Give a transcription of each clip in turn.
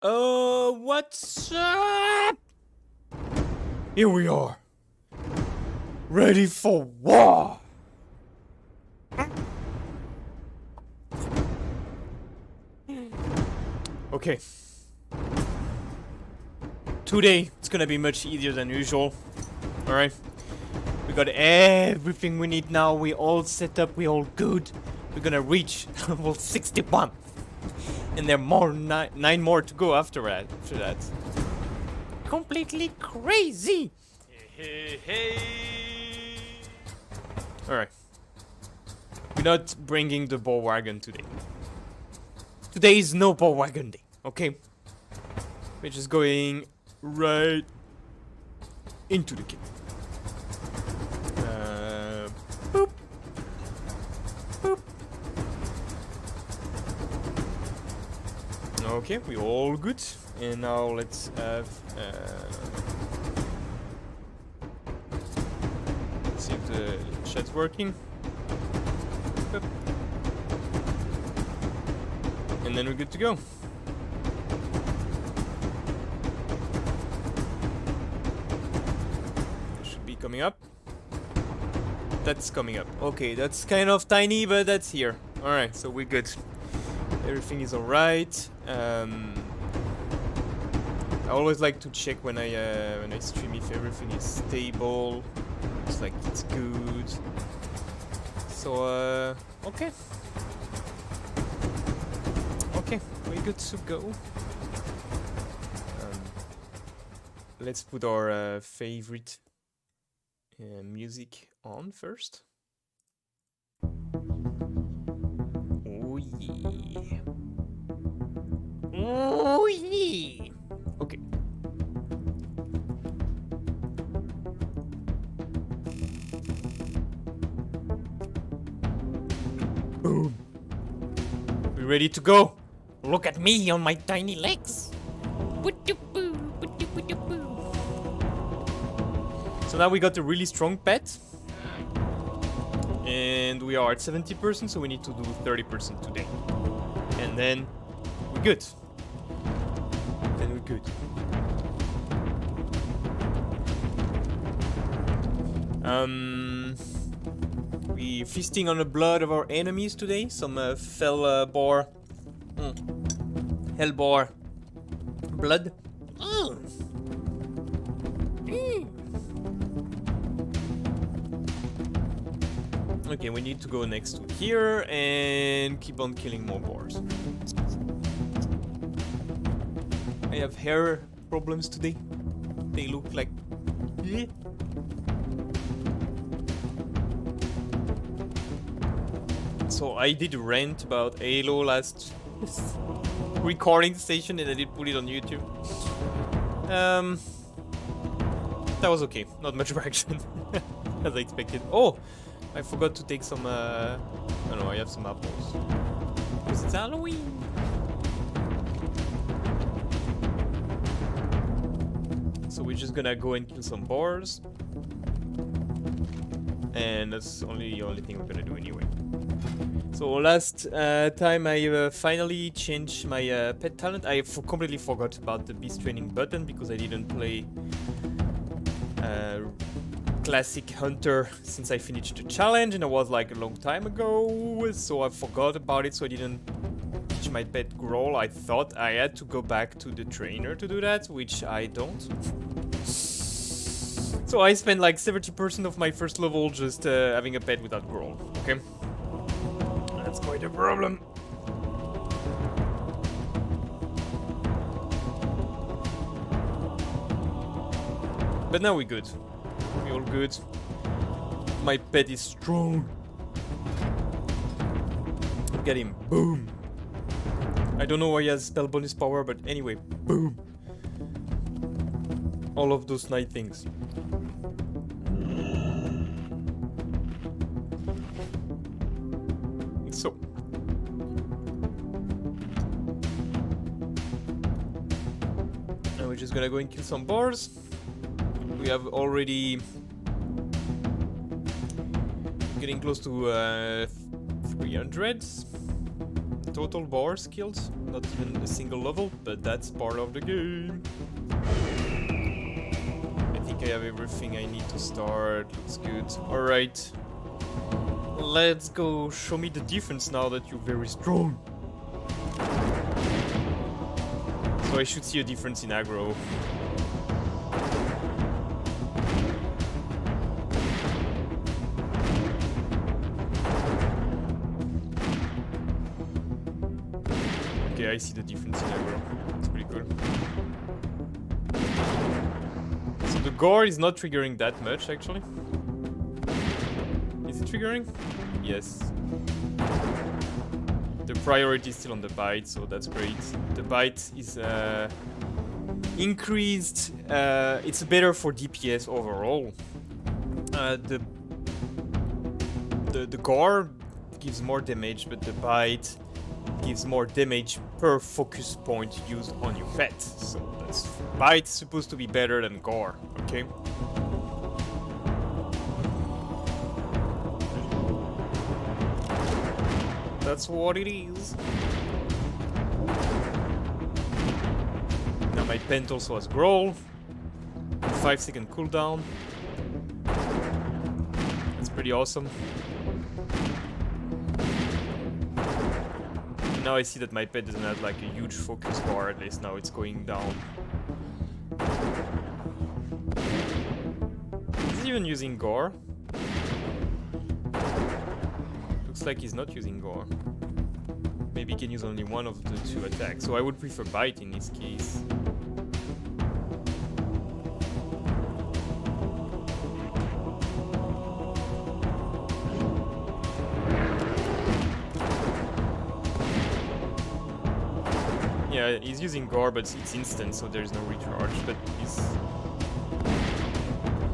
What's up? Here we are. Ready for war. Okay. Today, it's gonna be much easier than usual. Alright. We got everything we need now. We all set up. We all good. We're gonna reach level 61. And there are more nine more to go after that. Completely crazy. Hey. Alright. We're not bringing the boar wagon today. Today is no boar wagon day, okay? We're just going right into the game. Boop. Boop. Okay, we all good. And now let's have let's see if the chat's working. Boop. And then we're good to go. Should be coming up. That's coming up. Okay, that's kind of tiny, but that's here. Alright, so we're good. Everything is alright. I always like to check when I stream if everything is stable. Looks like it's good. So okay. Okay, we're good to go. Let's put our favorite music on first. Oh yeah. Oh yeah. Okay. Boom. We ready to go? Look at me on my tiny legs. So now we got a really strong pet. And we are at 70%, so we need to do 30% today. And then we're good. We feasting on the blood of our enemies today. Some fell boar. Hell boar. Blood. Okay, we need to go next to here and keep on killing more boars. I have hair problems today. They look like... So I did rant about Halo last recording session and I did put it on YouTube. That was okay. Not much reaction as I expected. Oh! I forgot to take some, oh no, I have some apples. Because it's Halloween! So we're just gonna go and kill some boars. And that's the only thing we're gonna do anyway. So last time I finally changed my pet talent. I completely forgot about the beast training button because I didn't play classic hunter since I finished the challenge, and it was like a long time ago, so I forgot about it, so I didn't teach my pet growl. I thought I had to go back to the trainer to do that, which I don't. So I spent like 70% of my first level just having a pet without growl, okay? That's quite a problem. But now we're good. We're all good. My pet is strong. Get him. Boom. I don't know why he has spell bonus power, but anyway. Boom. All of those nice things. So. Now we're just gonna go and kill some boars. We have already getting close to 300. total Boar skills, not even a single level, but that's part of the game. I think I have everything I need to start. Looks good. Alright. Let's go. Show me the difference now that you're very strong. So I should see a difference in aggro. Okay, I see the difference in aggro. That's pretty cool. So the gore is not triggering that much, actually. Is it triggering? Yes. The priority is still on the bite, so that's great. The bite is increased. It's better for DPS overall. The gore gives more damage, but the bite gives more damage per focus point used on your pet. So that's bite's supposed to be better than gore, okay? That's what it is. Now my pet also has growl. 5-second cooldown. That's pretty awesome. Now I see that my pet doesn't have like a huge focus bar, at least now it's going down. Is he even using gore? Looks like he's not using gore. Maybe he can use only one of the two attacks, so I would prefer bite in this case. Yeah, he's using gore, but it's instant, so there's no recharge, but he's...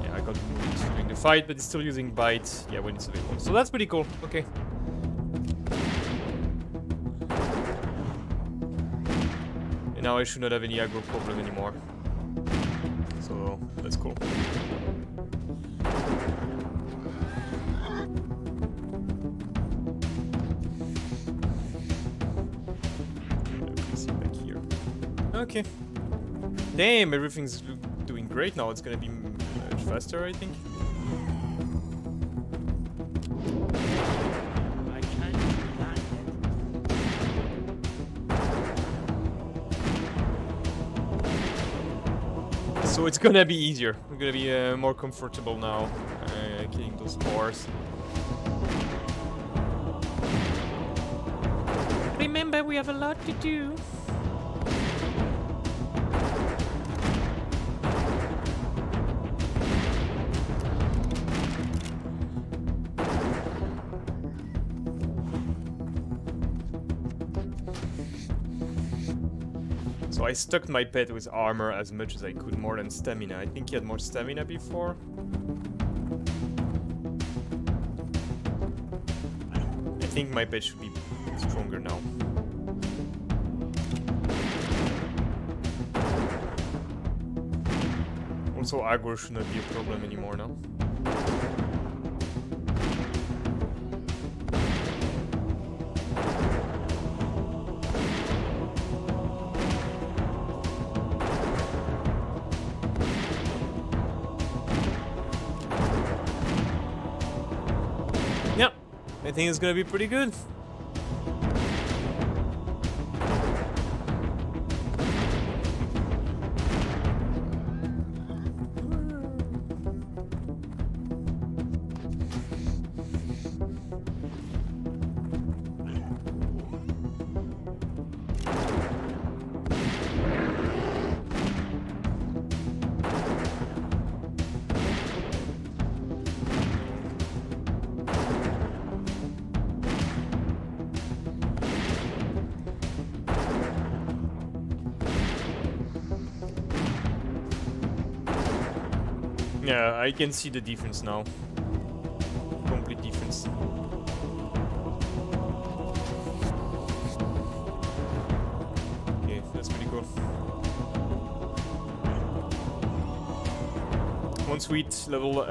Yeah, I got moved during the fight, but he's still using bite, yeah, when it's available. So that's pretty cool, okay. And now I should not have any aggro problem anymore. So, that's cool. Okay. Damn, everything's doing great now. It's gonna be much faster, I think. I can't land it. So it's gonna be easier. We're gonna be more comfortable now, killing those boars. Remember, we have a lot to do. So I stuck my pet with armor as much as I could, more than stamina. I think he had more stamina before. I think my pet should be stronger now. Also, aggro should not be a problem anymore now. I think it's gonna be pretty good. Yeah, I can see the difference now. Complete difference. Okay, that's pretty cool. Once we hit level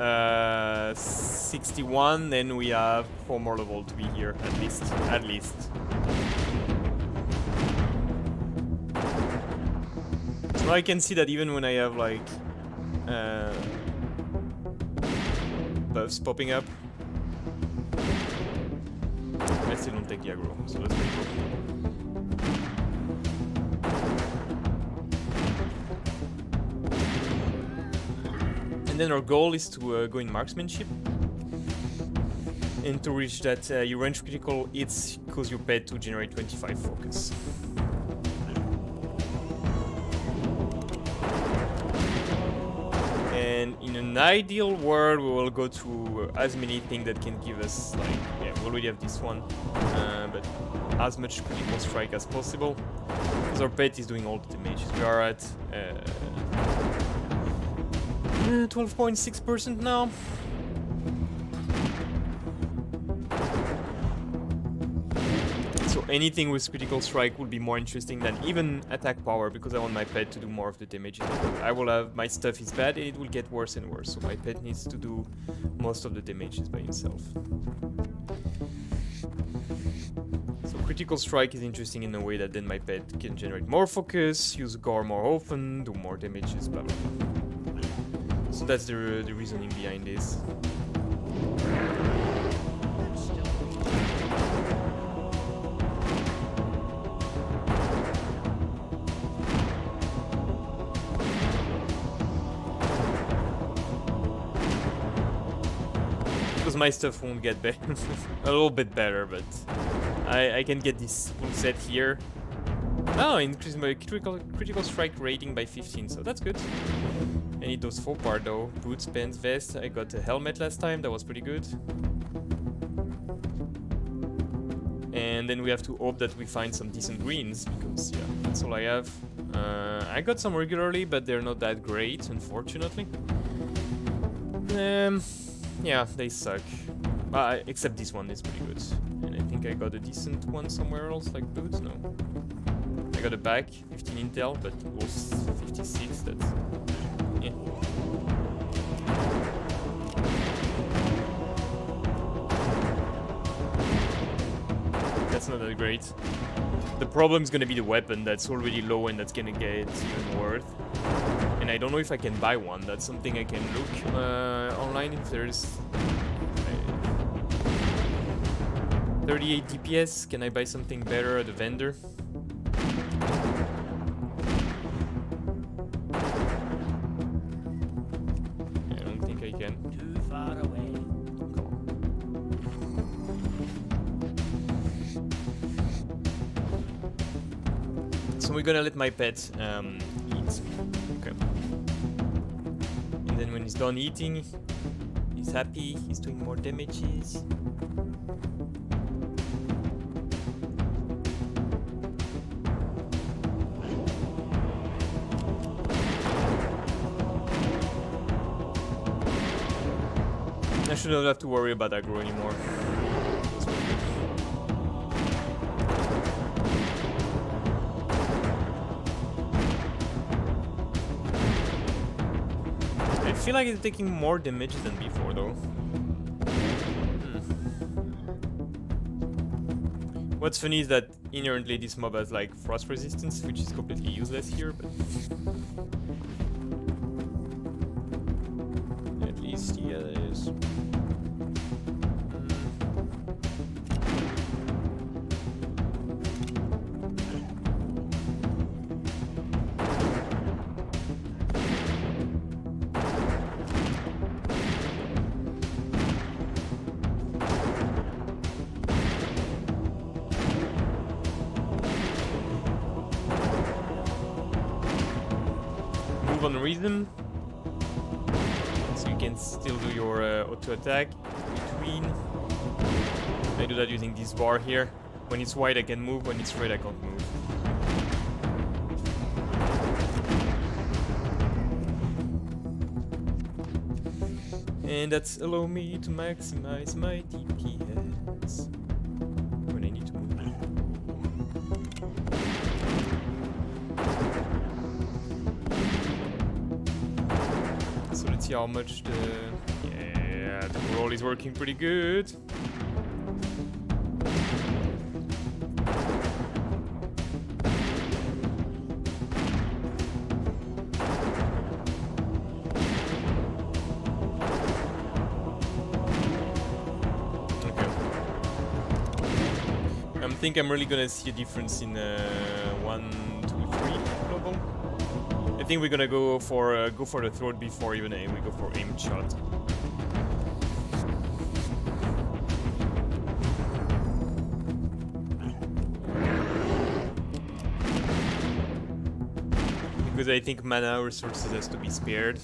61, then we have 4 more levels to be here, at least. At least. Well, I can see that even when I have like buffs popping up, I still don't take the aggro, so that's pretty cool. And then our goal is to go in marksmanship. And to reach that, your range critical hits cause your pet to generate 25 focus. And in an ideal world, we will go to as many things that can give us, like, yeah, we already have this one, but as much critical strike as possible. Because our pet is doing all the damages. We are at 12.6% now. So anything with critical strike would be more interesting than even attack power, because I want my pet to do more of the damage. I will have, my stuff is bad and it will get worse and worse, so my pet needs to do most of the damages by himself. So critical strike is interesting in a way that then my pet can generate more focus, use gore more often, do more damages, blah blah blah. So that's the reasoning behind this. My stuff won't get better, a little bit better, but I can get this full set here. Oh, increase my critical strike rating by 15, so that's good. I need those 4 part though. Boots, pants, vest. I got a helmet last time, that was pretty good. And then we have to hope that we find some decent greens, because yeah, that's all I have. I got some regularly, but they're not that great, unfortunately. Yeah, they suck. Except this one is pretty good. And I think I got a decent one somewhere else, like boots? No. I got a back, 15 intel, but it was 56, that's... yeah. That's not that great. The problem is gonna be the weapon that's already low and that's gonna get even worse. And I don't know if I can buy one. That's something I can look online if there's 38 DPS. Can I buy something better at a vendor? I don't think I can. Too far away. Come on. So we're gonna let my pet eat. Okay. And then when he's done eating, he's happy, he's doing more damages. I shouldn't have to worry about aggro anymore. I feel like it's taking more damage than before though. What's funny is that inherently this mob has like frost resistance, which is completely useless here, but at least yeah, that is. On rhythm, so you can still do your auto attack between. I do that using this bar here. When it's white I can move, when it's red I can't move. And that's allow me to maximize my DPS when I need to move. See how much the roll is working pretty good. think I'm really gonna see a difference in 1, 2, 3 global. I think we're gonna go for the throat before even we go for aimed shot. Because I think mana resources has to be spared.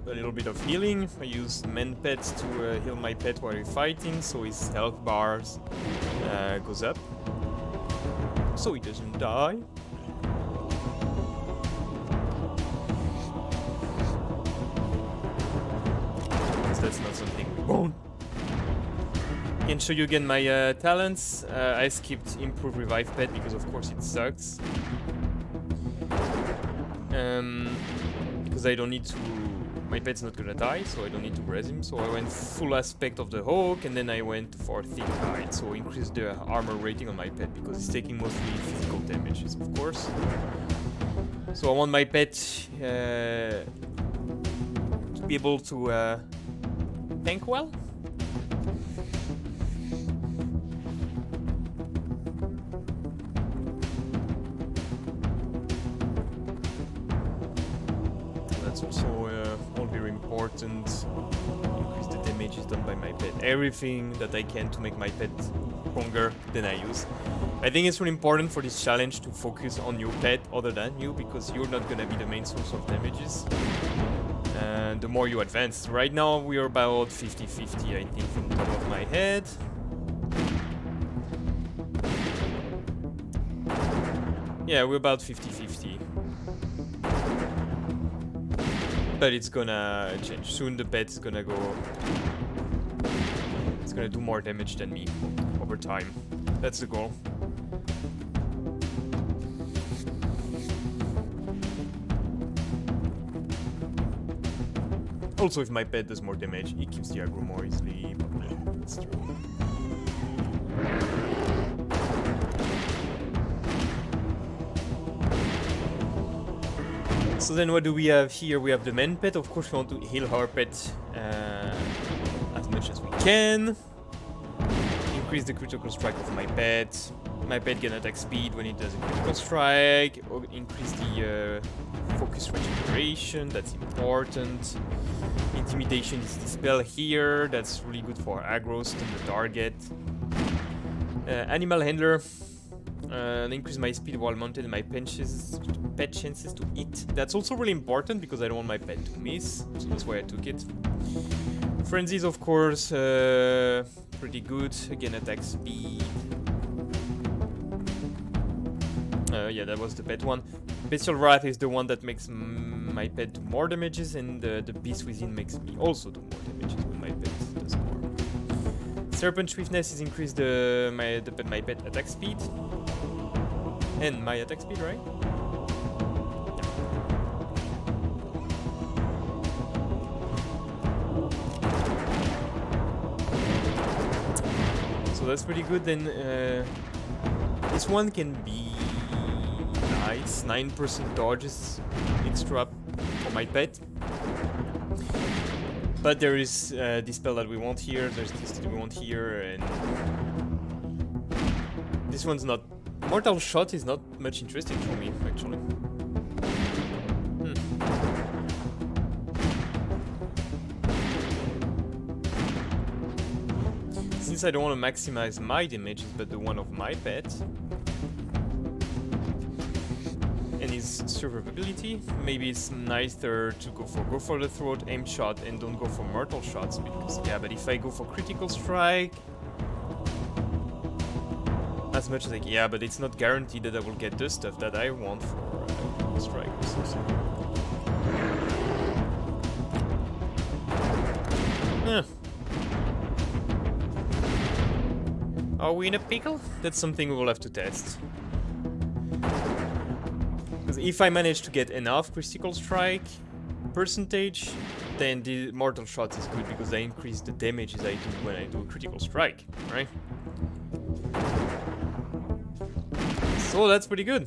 A little bit of healing. I use men pets to heal my pet while we're fighting, so his health bars goes up, so he doesn't die. Because that's not something we want. I can show you again my talents. I skipped improve revive pet because of course it sucks. Because I don't need to. My pet's not gonna die, so I don't need to res him. So I went full aspect of the hawk, and then I went for thick hide, so increase the armor rating on my pet because it's taking mostly physical damages, of course. So I want my pet to be able to tank well. That's also all very important. Increase the damages done by my pet. Everything that I can to make my pet stronger than I use. I think it's really important for this challenge to focus on your pet other than you, because you're not gonna be the main source of damages. And the more you advance. Right now we are about 50-50, I think, from the top of my head. Yeah, we're about 50-50. But it's gonna change. Soon the pet is gonna go... It's gonna do more damage than me over time. That's the goal. Also, if my pet does more damage, it keeps the aggro more easily. That's true. So then what do we have here? We have the men pet. Of course we want to heal our pet as much as we can. Increase the critical strike of my pet. My pet can attack speed when it does a critical strike. Or increase the focus regeneration, that's important. Intimidation is dispel here, that's really good for aggro, stun the target. Animal handler. Increase my speed while mounted and my pet chances to eat. That's also really important because I don't want my pet to miss, so that's why I took it. Frenzies, of course, pretty good. Again, attack speed. Yeah, that was the pet one. Bestial Wrath is the one that makes my pet do more damages, and the Beast Within makes me also do more damages when my pet does more. Serpent Swiftness is increase my pet attack speed. And my attack speed, right? Yeah. So that's pretty good. Then this one can be nice. 9% dodges extra for my pet. But there is this spell that we want here. There's this that we want here, and this one's not. Mortal Shot is not much interesting for me, actually. Since I don't want to maximize my damages, but the one of my pet, and his survivability, maybe it's nicer to go for the throat, aim shot, and don't go for mortal shots, because yeah, but if I go for critical strike, as much as I can, yeah, but it's not guaranteed that I will get the stuff that I want for strikers. Yeah. Are we in a pickle? That's something we will have to test. Because if I manage to get enough critical strike, percentage, then the mortal shot is good because I increase the damages I do when I do a critical strike, right? So that's pretty good.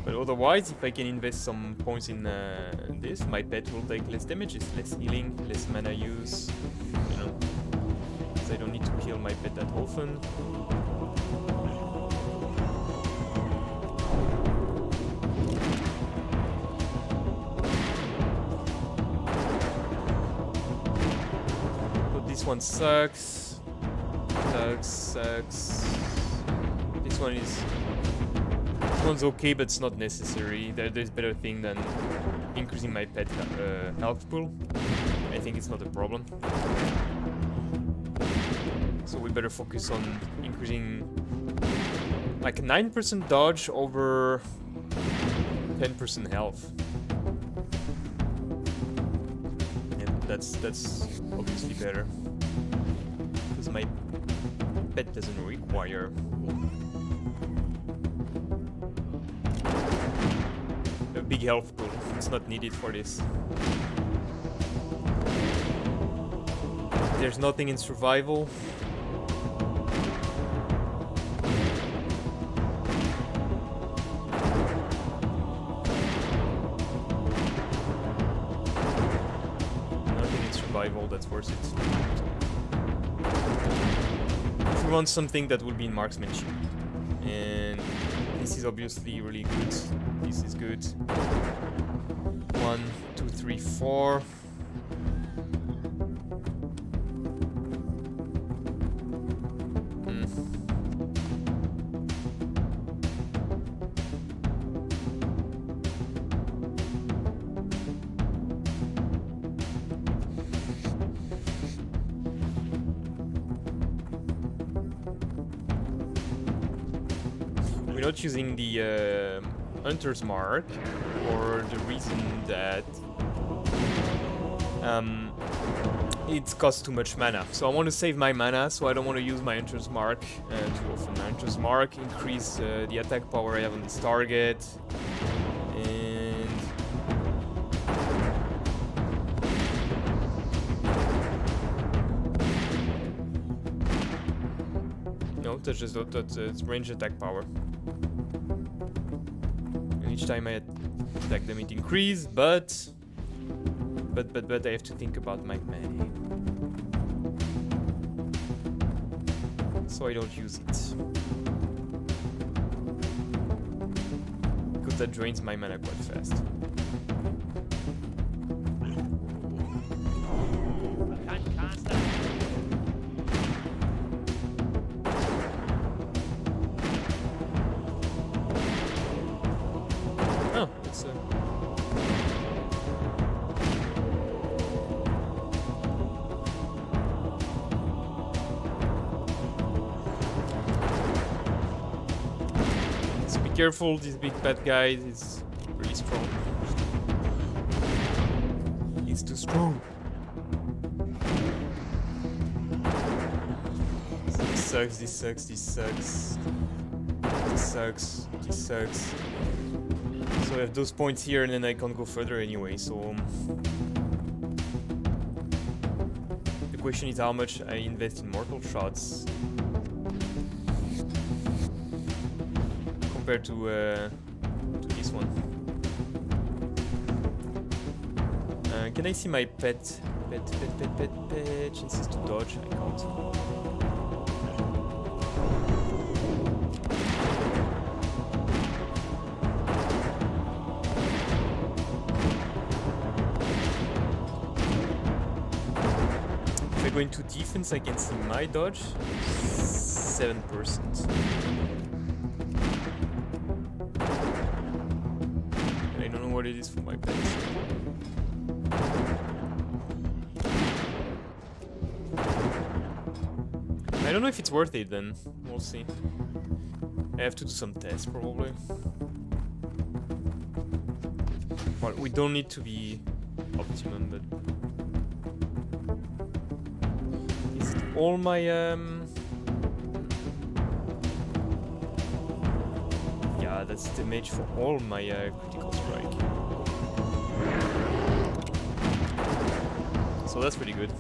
But otherwise, if I can invest some points in this, my pet will take less damages, less healing, less mana use, you know. Because I don't need to kill my pet that often. But this one sucks. Sucks. This one is... This one's okay, but it's not necessary. There's better thing than increasing my pet health pool. I think it's not a problem. So we better focus on increasing like 9% dodge over 10% health. Yeah, that's obviously better. Because my pet doesn't require a big health pool. It's not needed for this. There's nothing in survival. Nothing in survival that's worth it. If we want something that will be in marksmanship, and this is obviously really good. This is good. 1, 2, 3, 4. We're not using the Hunter's Mark for the reason that it costs too much mana. So I want to save my mana, so I don't want to use my Hunter's Mark too often. My Hunter's Mark increase the attack power I have on this target, and no, that's just it's range attack power. Each time I attack them it increases, but I have to think about my mana. So I don't use it. Because that drains my mana quite fast. Oh, it's so be careful, this big bad guy is really strong. He's too strong. This sucks, this sucks, this sucks. This sucks, this sucks. So I have those points here and then I can't go further anyway, so... The question is how much I invest in mortal shots compared to this one. Can I see my pet? Pet, chances to dodge? I can't. Go into defense, I can see my dodge 7%. And I don't know what it is for my pet. I don't know if it's worth it then. We'll see. I have to do some tests probably. Well, we don't need to be optimum, but all my yeah, yeah, that's damage for all my critical strike. So that's pretty good.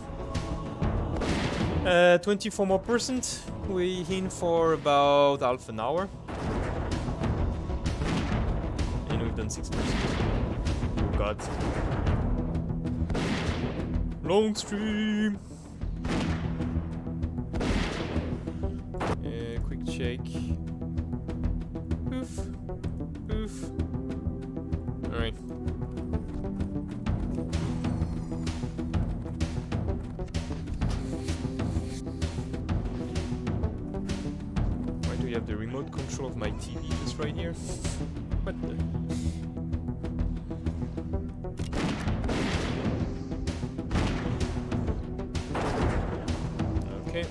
24 more %. We in for about half an hour. And we've done 6%. Oh god. Long stream! Quick check. Oof. Oof. Alright. Why do you have the remote control of my TV just right here? What the? Okay.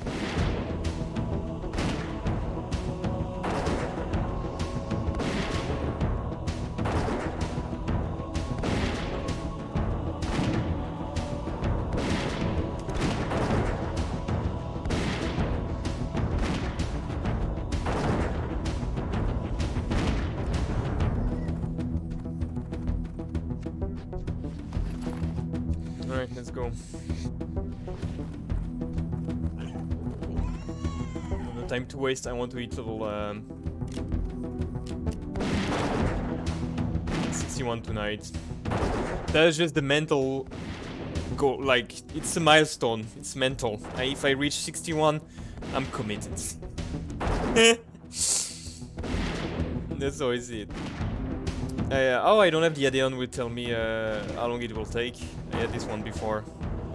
Alright, let's go. No time to waste, I want to hit level 61 tonight. That's just the mental goal, like, it's a milestone, it's mental. If I reach 61, I'm committed. That's always it. Oh, I don't have the add-on will tell me how long it will take. I had this one before.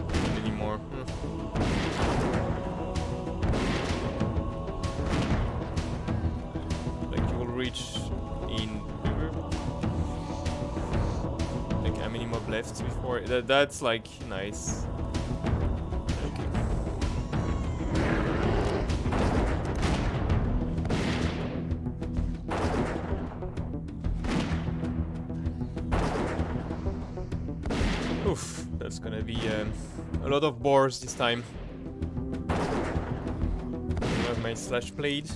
Not anymore. Like you will reach in like how many mob left before? That's like nice. Oof, that's gonna be a lot of boars this time. I have my slash blade.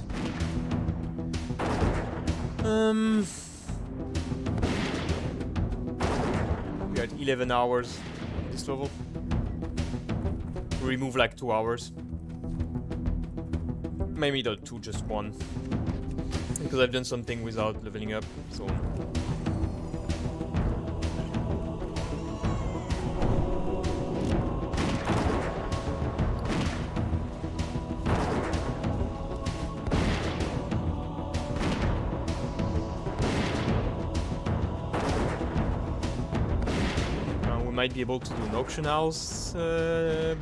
We got 11 hours on this level. We remove like 2 hours. Maybe not 2, just 1. Because I've done something without leveling up, so. Might be able to do an auction house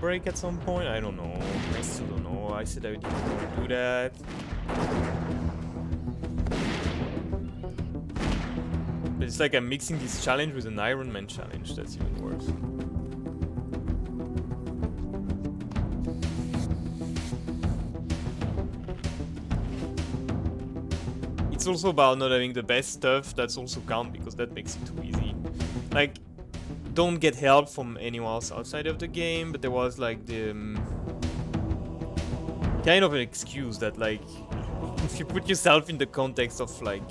break at some point. I don't know. I still don't know. I said I didn't want to do that. But it's like I'm mixing this challenge with an Iron Man challenge. That's even worse. It's also about not having the best stuff. That's also count because that makes it too easy. Like, don't get help from anyone else outside of the game, but there was like the kind of an excuse that like if you put yourself in the context of like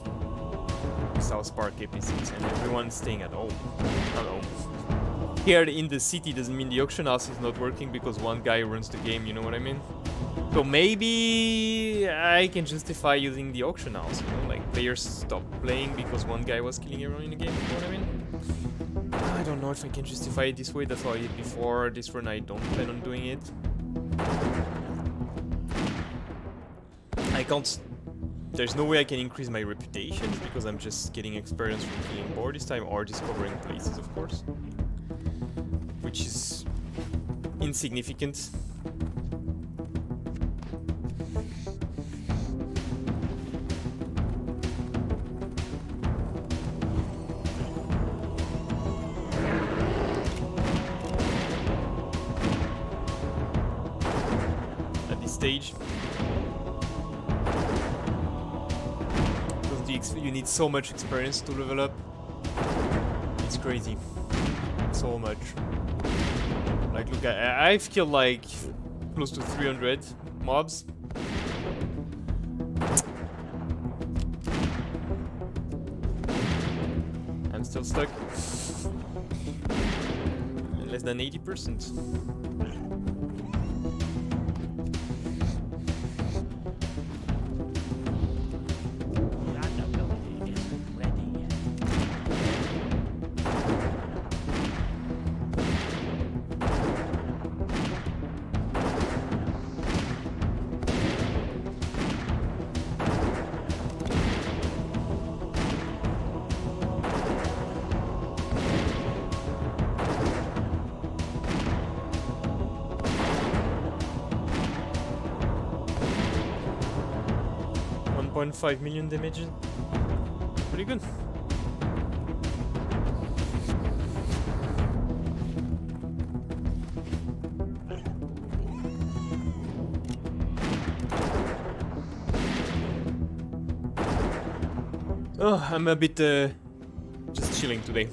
South Park episodes and everyone's staying at home. Here in the city doesn't mean the auction house is not working because one guy runs the game, you know what I mean? So maybe I can justify using the auction house, you know, like players stop playing because one guy was killing everyone in the game, you know what I mean? I don't know if I can justify it this way, that's how I did before. This run I don't plan on doing it. I can't... There's no way I can increase my reputation because I'm just getting experience from killing Boar this time or discovering places, of course. Which is insignificant. Stage because you need so much experience to level up. It's crazy, so much. Like, look, I've killed like close to 300 mobs. Still stuck. Less than 80%. $1.5 million damage. Pretty good. Oh, I'm a bit just chilling today.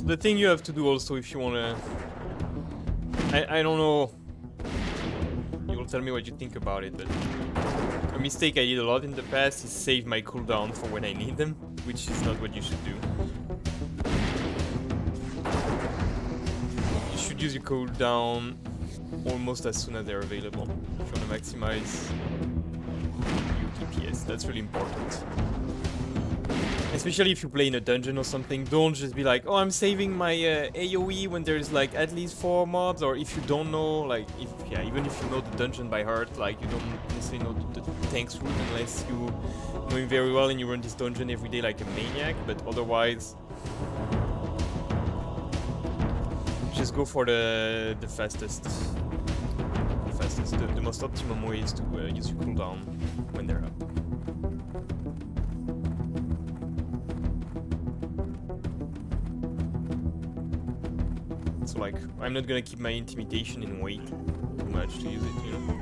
The thing you have to do also if you wanna... I don't know... You will tell me what you think about it, but... A mistake I did a lot in the past is save my cooldown for when I need them, which is not what you should do. You should use your cooldown almost as soon as they're available. If you wanna maximize your DPS, that's really important. Especially if you play in a dungeon or something, don't just be like, oh, I'm saving my AoE when there's like at least 4 mobs, or if you don't know, like, even if you know the dungeon by heart, like you don't necessarily know the tank's route unless you know him very well and you run this dungeon every day like a maniac, but otherwise, just go for the fastest. The most optimum way is to use your cooldown when they're up. So like, I'm not gonna keep my intimidation in wait too much to use it, you know?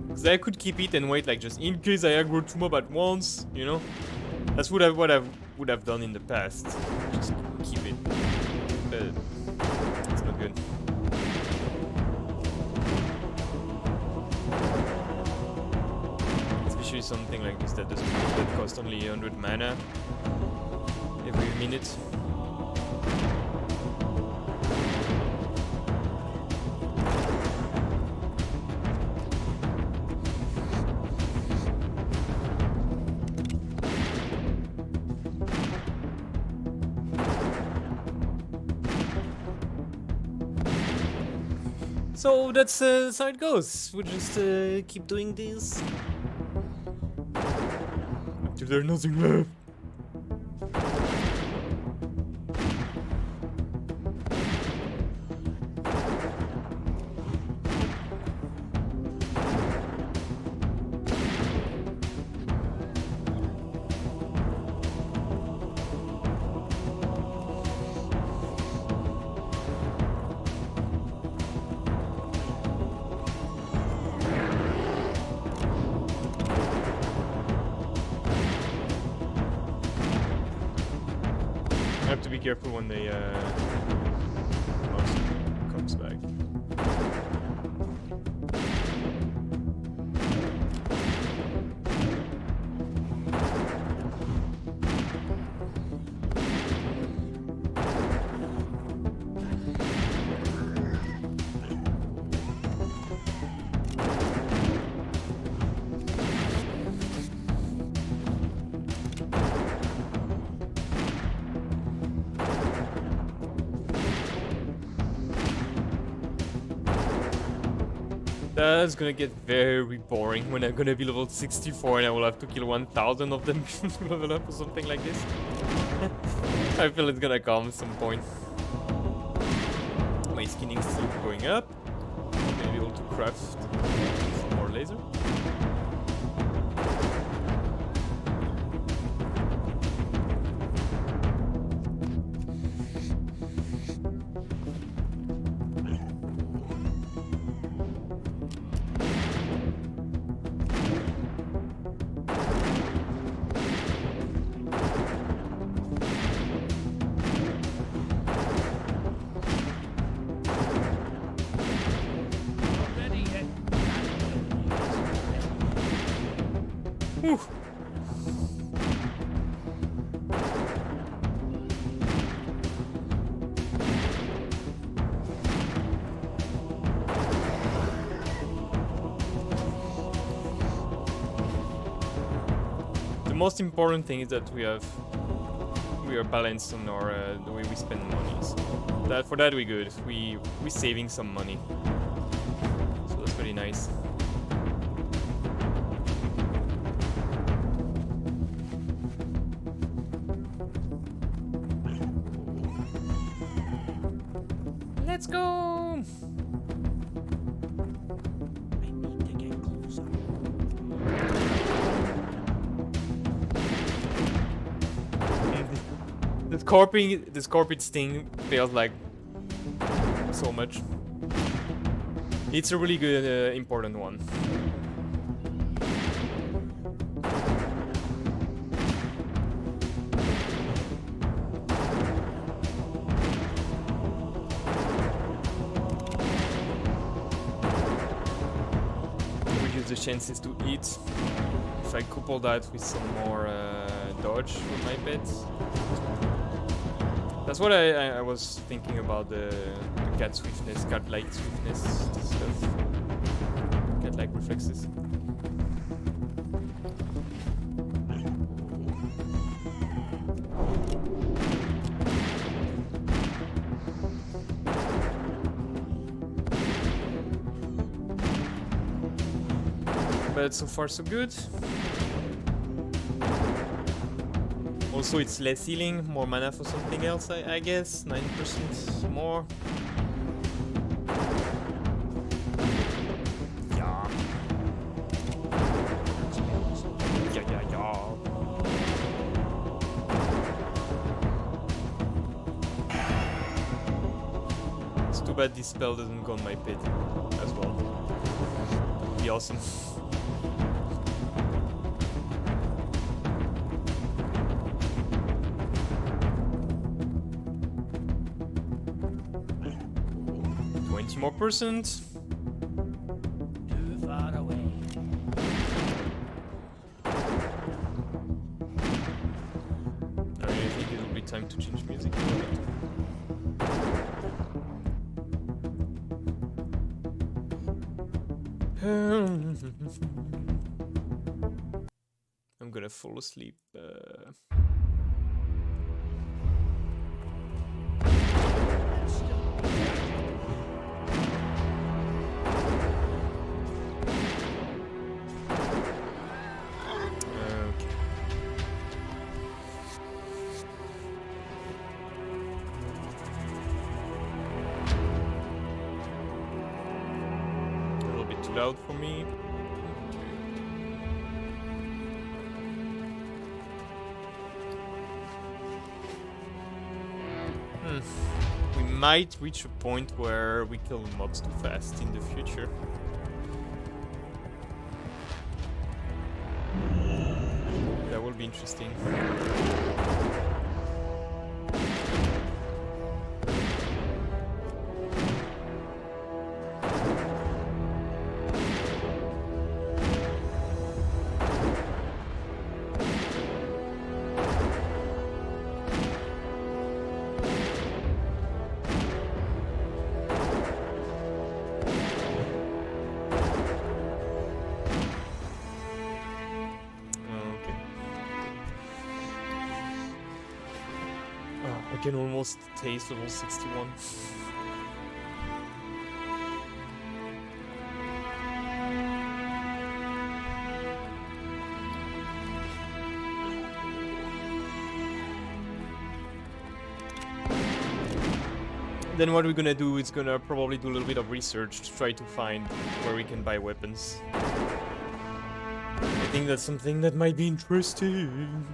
Cause I could keep it and wait, like just in case I aggro 2 mob at once, you know? That's what I would have done in the past. Just keep it. It's not good. Especially something like this that costs only 100 mana every minute. So that's how it goes. We just keep doing this until there's nothing left. I have to be careful when the monster comes back. That's gonna get very boring when I'm gonna be level 64 and I will have to kill 1000 of them to level up or something like this. I feel it's gonna come at some point. My skinning's still going up. I'm gonna be able to craft some more laser. Whew. The most important thing is that we are balanced on our the way we spend money. So for that we're good. We're saving some money, so that's pretty nice. Let's go! I need to get closer. The scorpion sting feels like so much. It's a really good, important one. The chances to eat. If I couple that with some more dodge with my pets. That's what I was thinking about the cat swiftness, cat-like swiftness stuff. Cat-like reflexes. But so far so good. Also it's less healing, more mana for something else I guess. 9% more. Yeah. Yeah. It's too bad this spell doesn't go on my pet as well. That'd be awesome. More percent. Too far away. I think it will be time to change music. I'm gonna fall asleep. Loud for me. We might reach a point where we kill mobs too fast in the future. That will be interesting. I can almost taste level 61. then what we're gonna do is gonna probably do a little bit of research to try to find where we can buy weapons. I think that's something that might be interesting.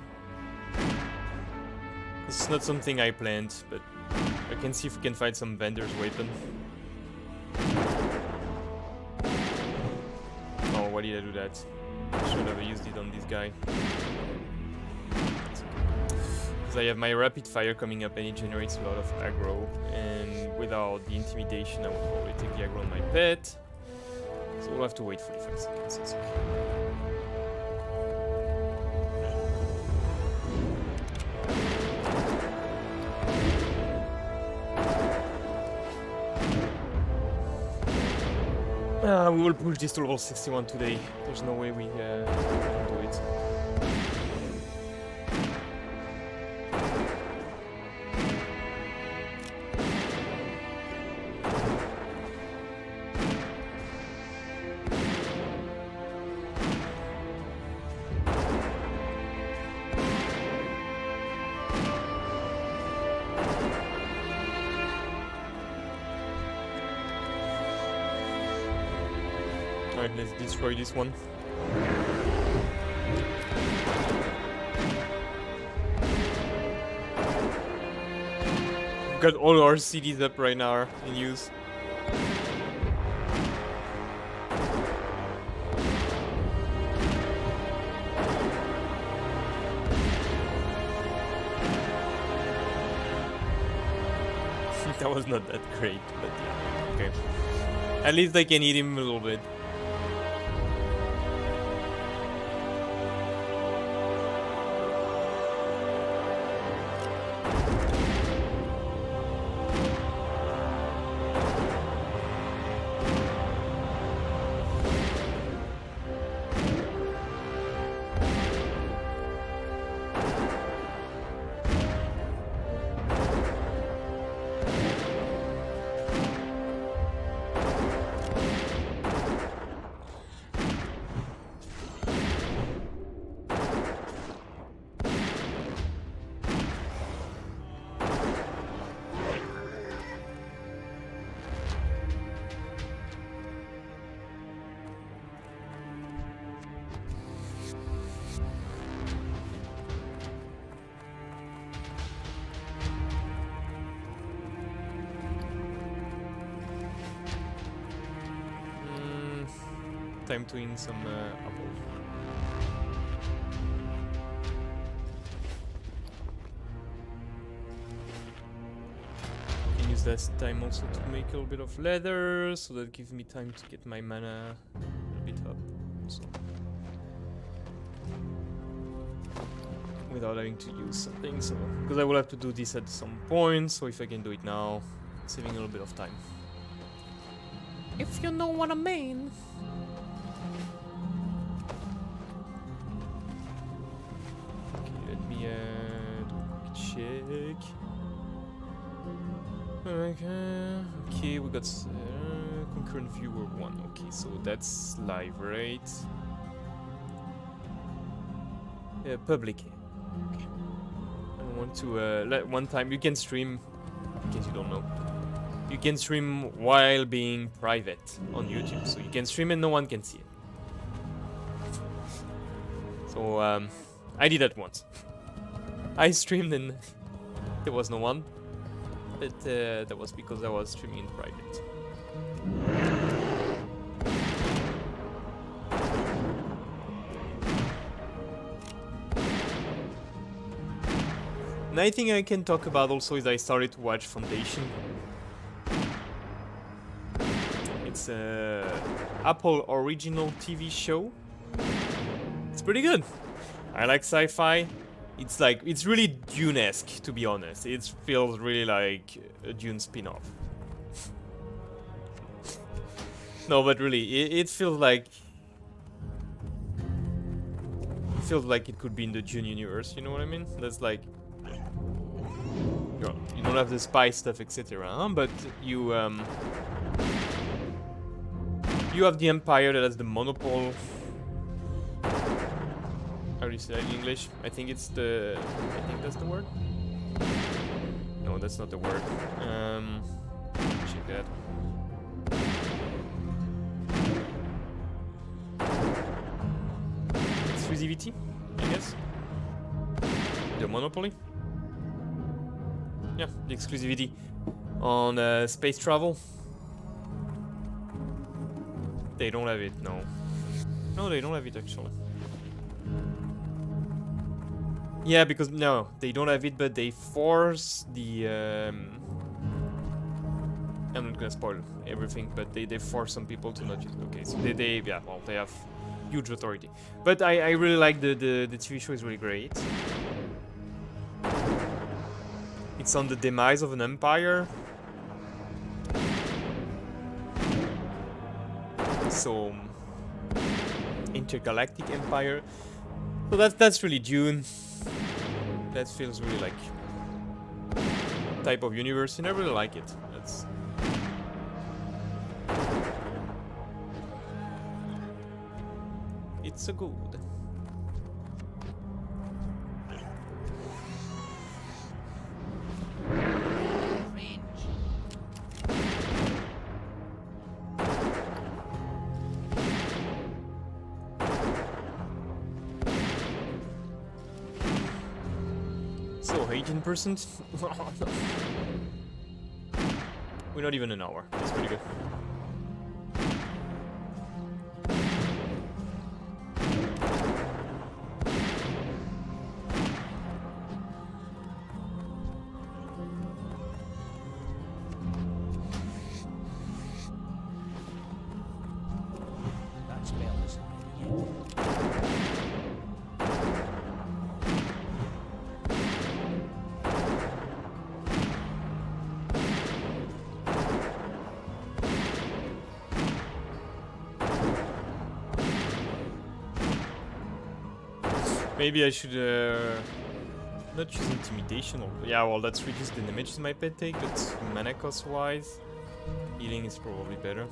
It's not something I planned, but I can see if we can find some vendor's weapon. Oh, why did I do that? Should have used it on this guy. Because I have my rapid fire coming up and it generates a lot of aggro. And without the intimidation, I will probably take the aggro on my pet. So we'll have to wait 45 seconds. It's okay. We will push this to level 61 today. There's no way we can do it. Alright, let's destroy this one. We've got all our cities up right now in use. That was not that great, but yeah, okay. At least I can eat him a little bit. Time to eat some apple. I can use that time also to make a little bit of leather, so that gives me time to get my mana a bit up. So. Without having to use something, so because I will have to do this at some point, so if I can do it now, saving a little bit of time. If you know what I mean. Check. Okay, we got concurrent viewer 1. Okay, so that's live, right? Public. Okay. I want to let one time you can stream. In case you don't know, you can stream while being private on YouTube. So you can stream and no one can see it. So I did that once. I streamed and there was no one, but that was because I was streaming in private. Another thing I can talk about also is I started to watch Foundation. It's a Apple original TV show. It's pretty good. I like sci-fi. It's like, it's really Dune-esque, to be honest. It feels really like a Dune spin-off. No, but really, it feels like... It feels like it could be in the Dune universe, you know what I mean? That's like... You don't have the spy stuff, etc. But you have the Empire that has the monopole. How do you say that in English? I think it's the... I think that's the word? No, that's not the word. like that. Exclusivity, I guess. The monopoly. Yeah, the exclusivity on space travel. They don't have it, no. No, they don't have it actually. Yeah, because no, they don't have it, but they force the. I'm not gonna spoil everything, but they force some people to not use it. Okay, so they yeah, well, they have huge authority. But I really like the TV show is really great. It's on the demise of an empire. So intergalactic empire. So that's really Dune. That feels really like type of universe, and I really like it. That's it's so good. So 18%? We're not even an hour. That's pretty good. That spell isn't ready yet. Maybe I should not use intimidation or yeah, well that's reduced the damages my pet take, but mana cost wise, healing is probably better.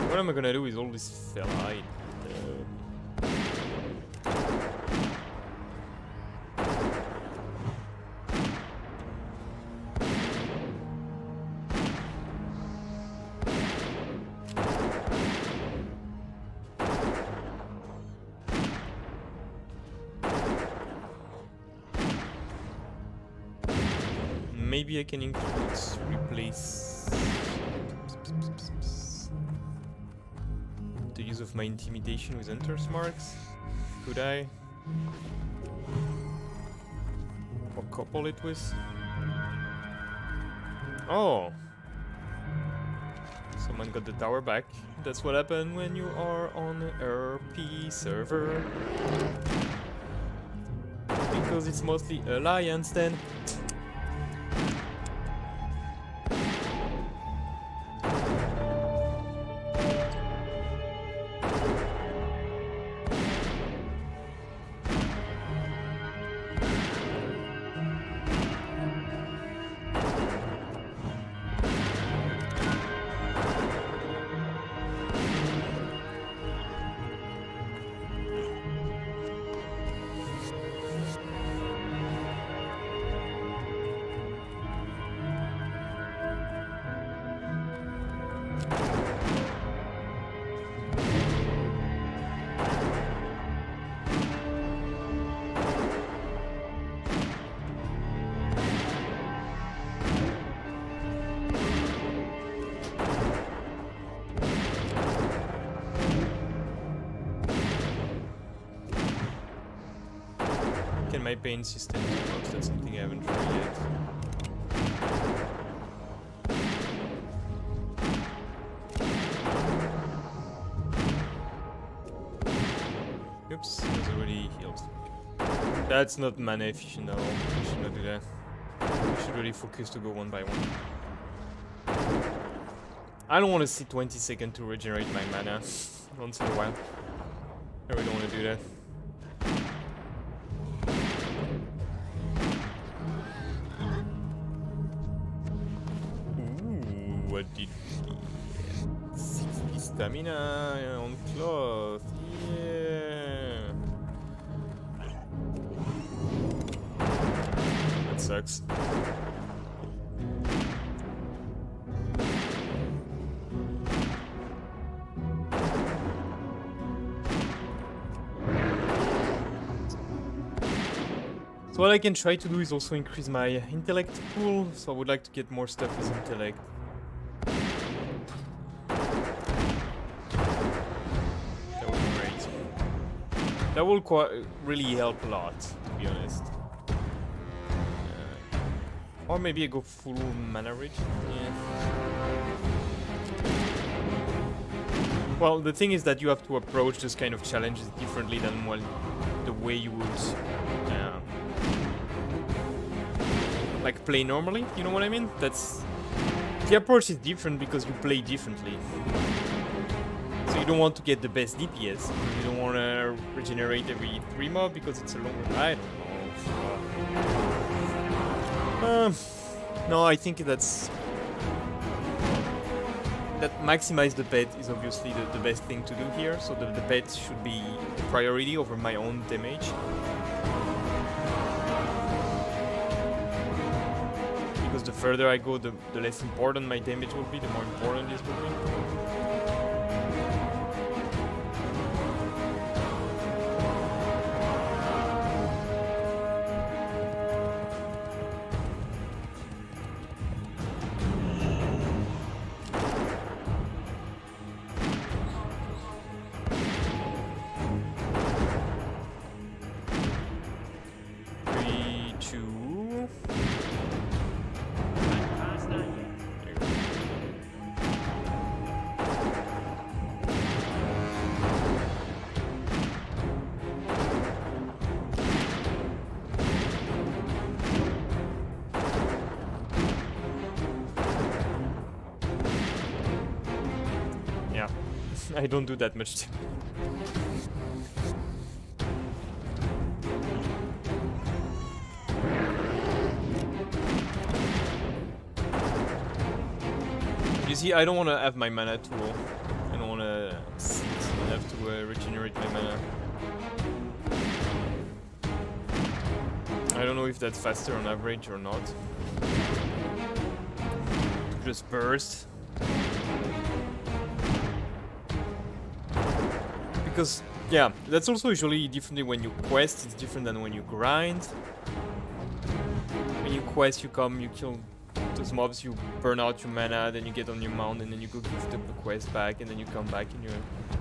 What am I gonna do with all this feline? Maybe I can include replace the use of my intimidation with Enter's marks. Could I? Or couple it with? Oh! Someone got the tower back. That's what happened when you are on an RP server. Because it's mostly Alliance then. Can my pain system work? That's something I haven't tried yet. Oops, I was already healed. That's not mana efficient at all. I should not do that. I should really focus to go one by one. I don't want to sit 20 seconds to regenerate my mana once in a while. I really don't want to do that. What did we get? 60 stamina on cloth. Yeah. sucks. So what I can try to do is also increase my intellect pool, so I would like to get more stuff with intellect. That would be great. That will really help a lot, to be honest. Or maybe I go full mana rage. Yeah. Well, the thing is that you have to approach this kind of challenges differently than the way you would like play normally, you know what I mean? The approach is different because you play differently. So you don't want to get the best DPS. You don't want to regenerate every 3 mob because it's a longer. I don't know. No, I think that maximize the pet is obviously the best thing to do here. So the pet should be the priority over my own damage. Because the further I go, the less important my damage will be, the more important this will be. I don't do that much. You see, I don't want to have my mana too low. I don't want to have to regenerate my mana. I don't know if that's faster on average or not. Just burst. Because, yeah, that's also usually differently when you quest, it's different than when you grind. When you quest, you come, you kill those mobs, you burn out your mana, then you get on your mount, and then you go give the quest back, and then you come back and you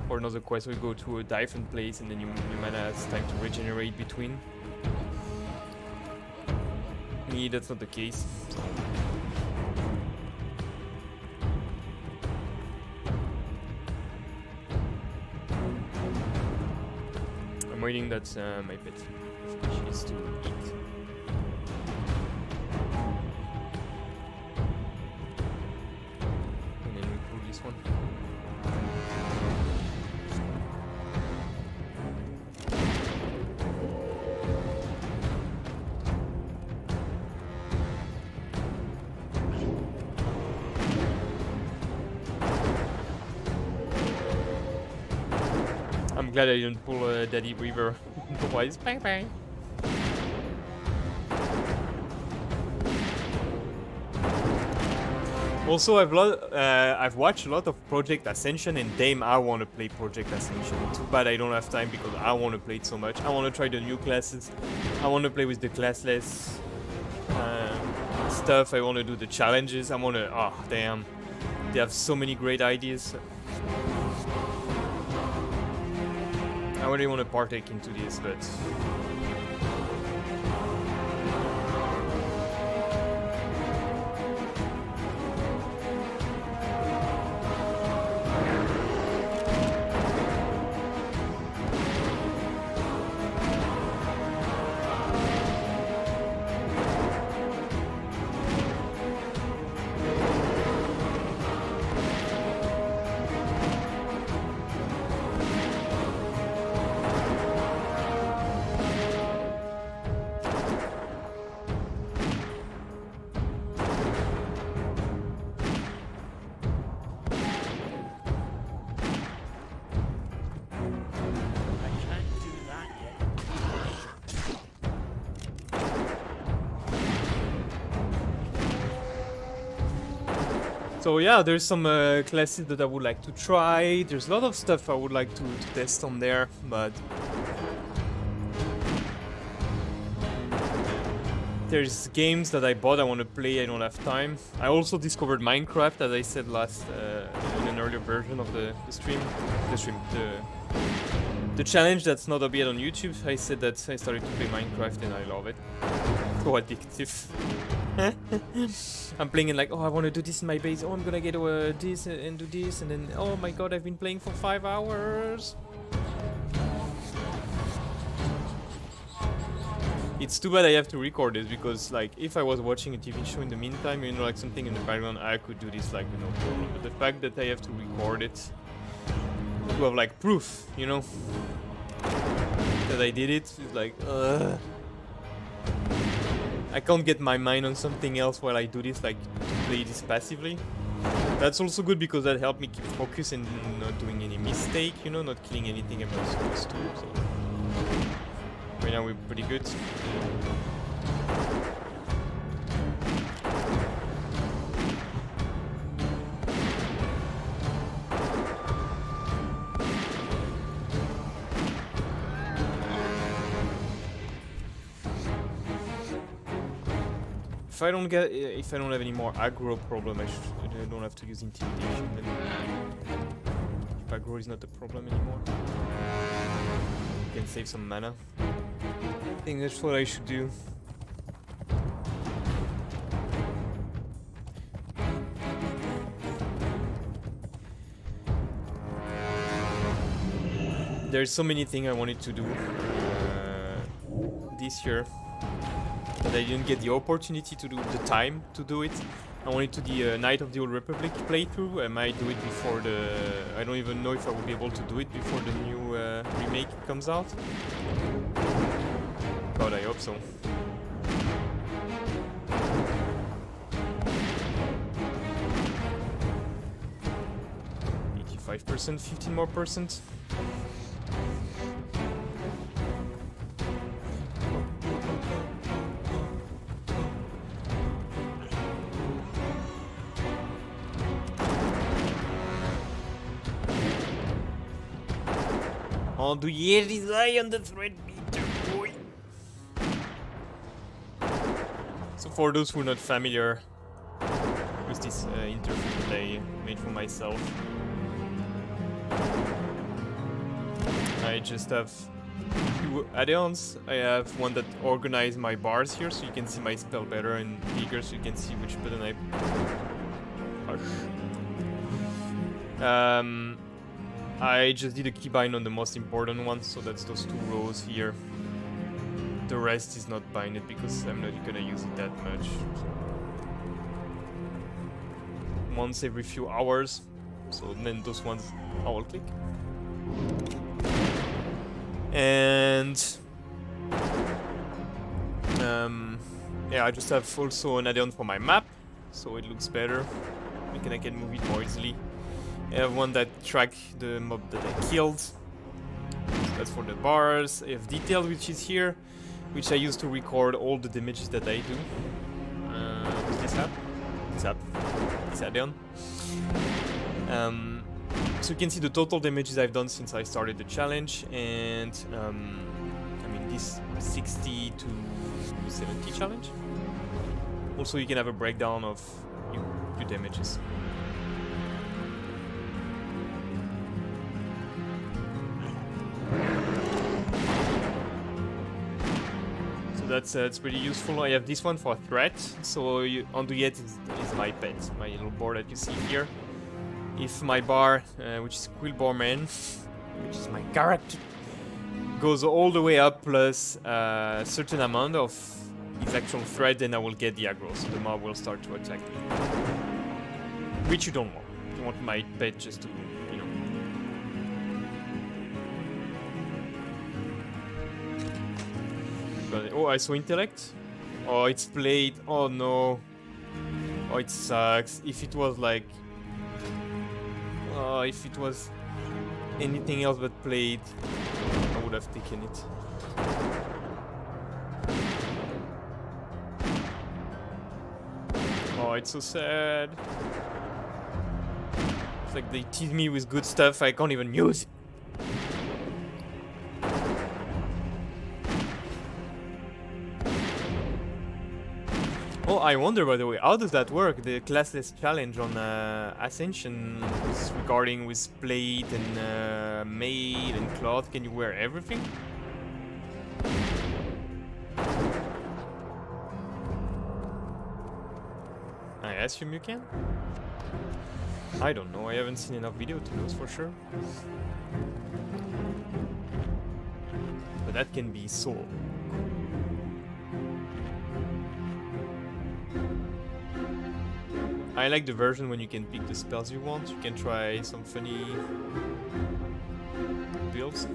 for another quest, or you go to a different place, and then your mana has time to regenerate between. Me, that's not the case. So. I'm waiting that my pet finishes to eat. And then we pull this one. I'm glad I didn't pull a Daddy Weaver. Otherwise, bang bang. Also, I've watched a lot of Project Ascension, and damn, I want to play Project Ascension. Too bad I don't have time because I want to play it so much. I want to try the new classes. I want to play with the classless stuff. I want to do the challenges. I want to. Oh, damn. They have so many great ideas. I really want to partake into this, but So yeah, there's some classes that I would like to try. There's a lot of stuff I would like to test on there, but there's games that I bought I want to play, I don't have time. I also discovered Minecraft, as I said last in an earlier version of the challenge that's not up yet on YouTube. I said that I started to play Minecraft and I love it. So addictive. I'm playing it like, oh, I want to do this in my base. Oh, I'm gonna get this and do this, and then, oh my god, I've been playing for 5 hours. It's too bad I have to record this, because like if I was watching a TV show in the meantime, you know, like something in the background, I could do this like no problem. But the fact that I have to record it to have like proof, you know, that I did it, is like, I can't get my mind on something else while I do this, like to play this passively. That's also good because that helped me keep focus and not doing any mistake, you know, not killing anything I'm not supposed to. So right now we're pretty good. If I don't have any more aggro problem, I don't have to use intimidation. Then if aggro is not the problem anymore, you can save some mana. I think that's what I should do. There's so many things I wanted to do this year, but I didn't get the opportunity to do the time to do it. I wanted to the Knight of the Old Republic playthrough. I might do it before the... I don't even know if I will be able to do it before the new remake comes out. God, I hope so. %, 15 more %. Oh, do you eye on the thread meter, boy? So for those who are not familiar with this interface that I made for myself, I just have two add-ons. I have one that organizes my bars here, so you can see my spell better, and bigger, so you can see which button I push. I just did a keybind on the most important one, so that's those two rows here. The rest is not binded because I'm not gonna use it that much. So once every few hours, so then those ones I will click. And yeah, I just have also an add-on for my map, so it looks better. I can move it more easily. I have one that tracks the mob that I killed. So that's for the bars. I have detail, which is here, which I use to record all the damages that I do. What's this app? This add-on. So you can see the total damages I've done since I started the challenge, and I mean this 60 to 70 challenge. Also, you can have a breakdown of your damages. That's pretty useful. I have this one for threat. So Andouillette is my pet, my little boar that you see here. If my bar, which is Quillboar Man, which is my character, goes all the way up plus a certain amount of his actual threat, then I will get the aggro, so the mob will start to attack me. Which you don't want. You want my pet just to, you know. Oh, I saw intellect. Oh, it's played. Oh no. Oh, it sucks. If it was like... Oh, if it was anything else but played, I would have taken it. Oh, it's so sad. It's like they tease me with good stuff, I can't even use it. Oh, I wonder, by the way, how does that work? The classless challenge on Ascension is regarding with plate and mail and cloth. Can you wear everything? I assume you can? I don't know, I haven't seen enough video to know for sure. But that can be so cool. I like the version when you can pick the spells you want. You can try some funny builds.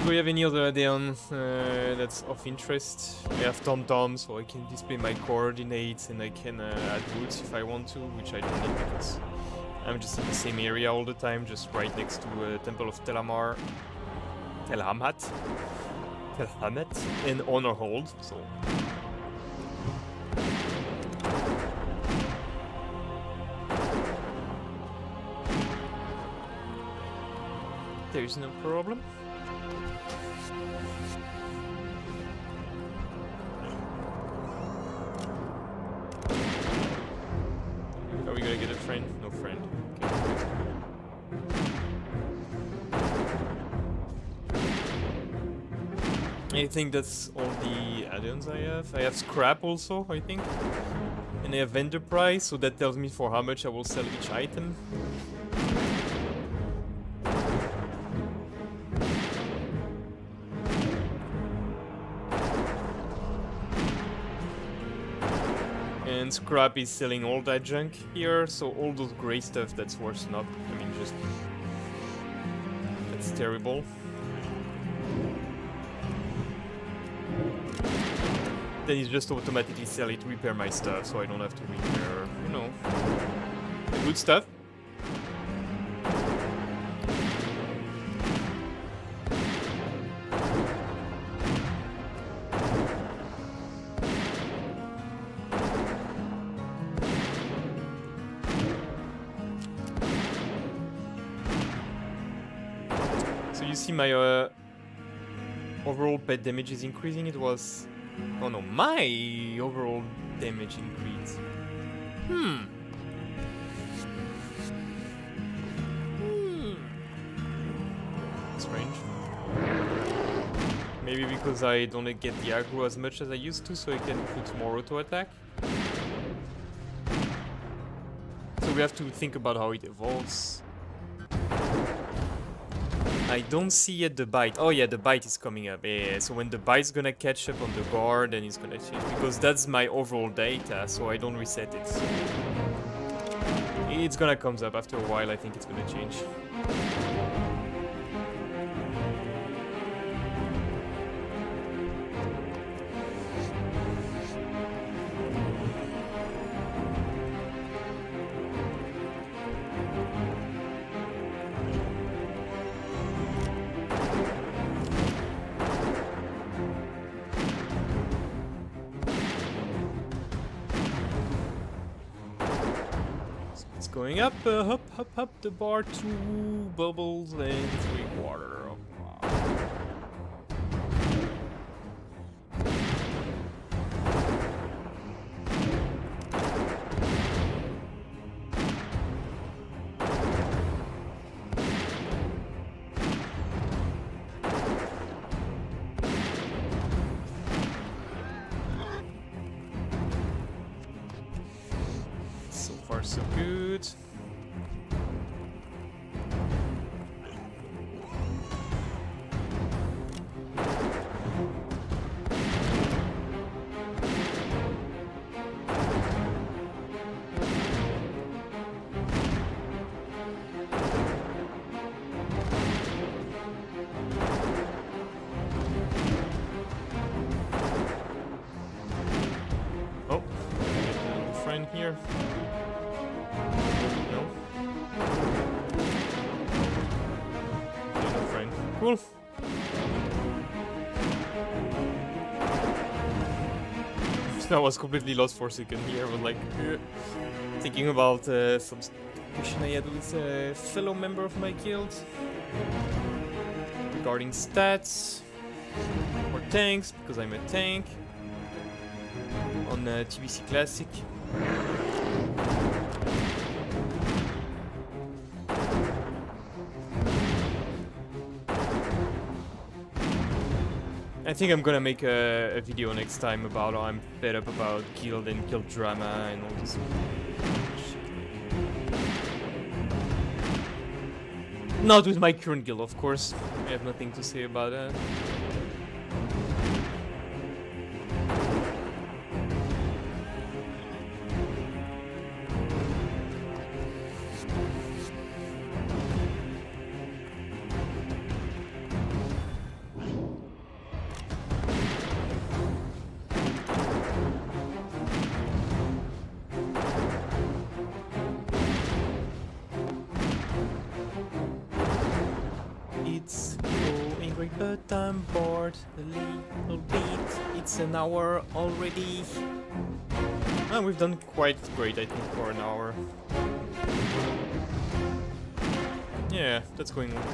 Do we have any other add-on that's of interest? I have TomTom, so I can display my coordinates and I can add woods if I want to, which I don't need because I'm just in the same area all the time, just right next to Temple of Telhamat, and Honorhold, so... There's no problem. Are we gonna get a friend? No friend. Okay. I think that's all the add-ons I have. I have scrap also, I think. And I have vendor price, so that tells me for how much I will sell each item. And scrap is selling all that junk here, so all those grey stuff that's worse not. I mean, just... that's terrible. Then it's just automatically sell it, repair my stuff, so I don't have to repair, you know, the good stuff. You see my overall pet damage is increasing. It was... oh no, my overall damage increased. Strange. Maybe because I don't get the aggro as much as I used to, so I can put more auto attack. So we have to think about how it evolves. I don't see yet the bite. Oh yeah, the bite is coming up. Yeah, so when the bite's gonna catch up on the guard, then it's gonna change. Because that's my overall data, so I don't reset it. So it's gonna come up after a while, I think it's gonna change. Going up, hop, hop, hop, the bar, 2 bubbles and 3 water. So far, so good. Cool. I was completely lost for a second here. I was like thinking about some discussion I had with a fellow member of my guild regarding stats or tanks, because I'm a tank on TBC Classic. I think I'm gonna make a video next time about how I'm fed up about guild and guild drama and all this shit. Not with my current guild, of course. I have nothing to say about that. It's going great, but I'm bored a little bit. It's an hour already. We've done quite great, I think, for an hour. Yeah, that's going well.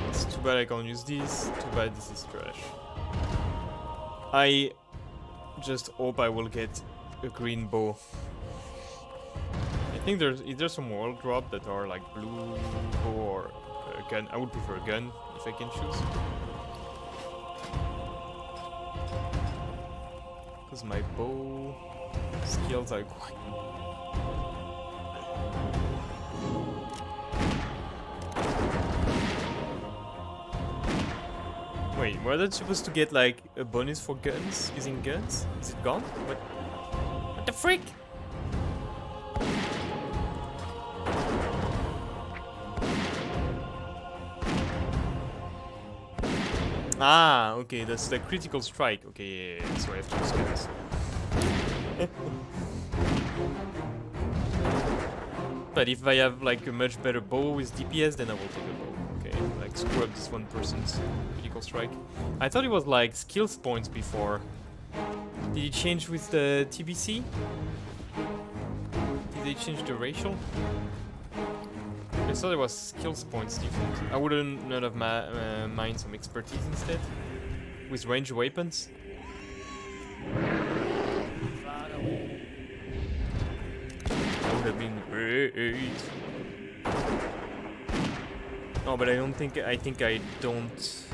It's too bad I can't use this. Too bad this is trash. I just hope I will get a green bow. I think there's either some wall drop that are like blue bow or a gun. I would prefer a gun if I can choose. Because my bow skills are quite... Wait, were they supposed to get like a bonus for guns, using guns? Is it gone? What the frick? Ah, okay, that's the critical strike. Okay, yeah, so I have to use guns. But if I have like a much better bow with DPS, then I will take a bow. Okay, like screw up this 1% critical strike. I thought it was like skills points before. Did it change with the TBC? Did they change the racial? I thought it was skills points different. I wouldn't not have mind some expertise instead with ranged weapons. That would have been great. No, but I don't think. I think I don't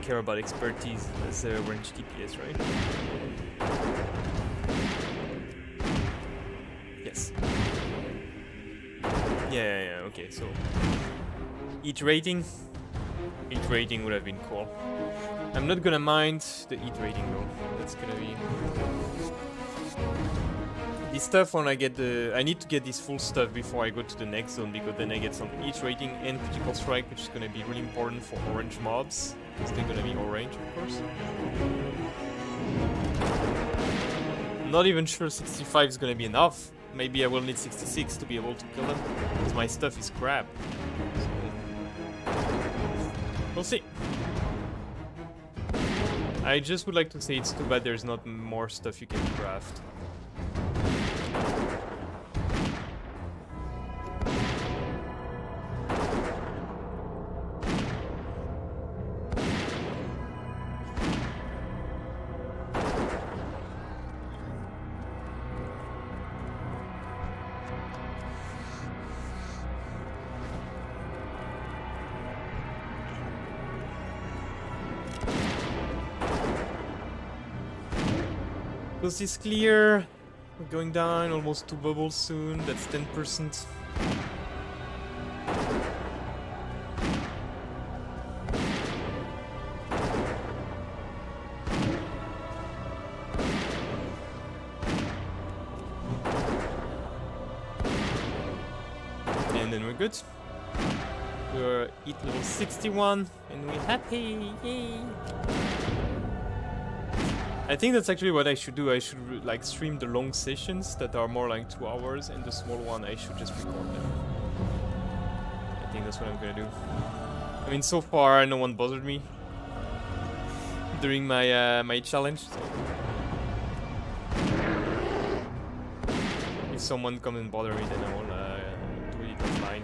care about expertise as a ranged DPS, right? Yes. Yeah, okay, so each rating would have been cool. I'm not gonna mind the eat rating though. That's gonna be this stuff when I get the... I need to get this full stuff before I go to the next zone, because then I get some each rating and critical strike, which is gonna be really important for orange mobs, because they're gonna be orange, of course. Not even sure 65 is gonna be enough. Maybe I will need 66 to be able to kill them, because my stuff is crap. So, we'll see. I just would like to say it's too bad there's not more stuff you can craft. Coast is clear. We're going down, almost 2 bubbles soon. That's 10%. And then we're good. We're at level 61 and we're happy. Yay! I think that's actually what I should do. I should like stream the long sessions that are more like 2 hours, and the small one I should just record them. I think that's what I'm gonna do. I mean, so far no one bothered me during my my challenge. So if someone comes and bother me, then I will do it offline.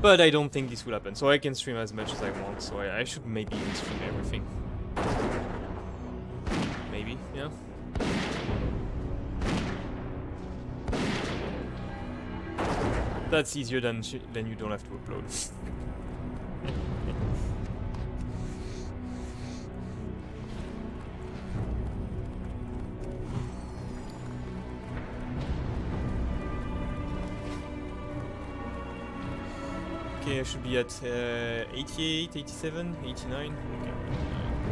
But I don't think this will happen, so I can stream as much as I want. So I should maybe even stream everything. Maybe, yeah. That's easier than you don't have to upload. Okay, I should be at 88, 87, 89. Okay,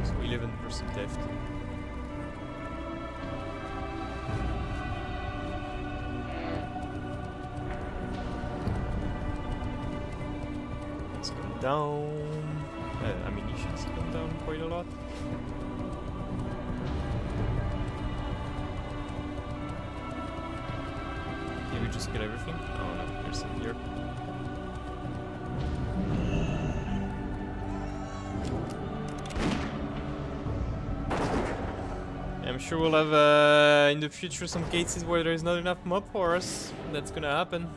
so 11% left. It's gone down. Ammunition's gone down quite a lot. Did we just get everything? Oh no, there's some here. I'm sure we'll have in the future some cases where there's not enough mob for us. That's gonna happen.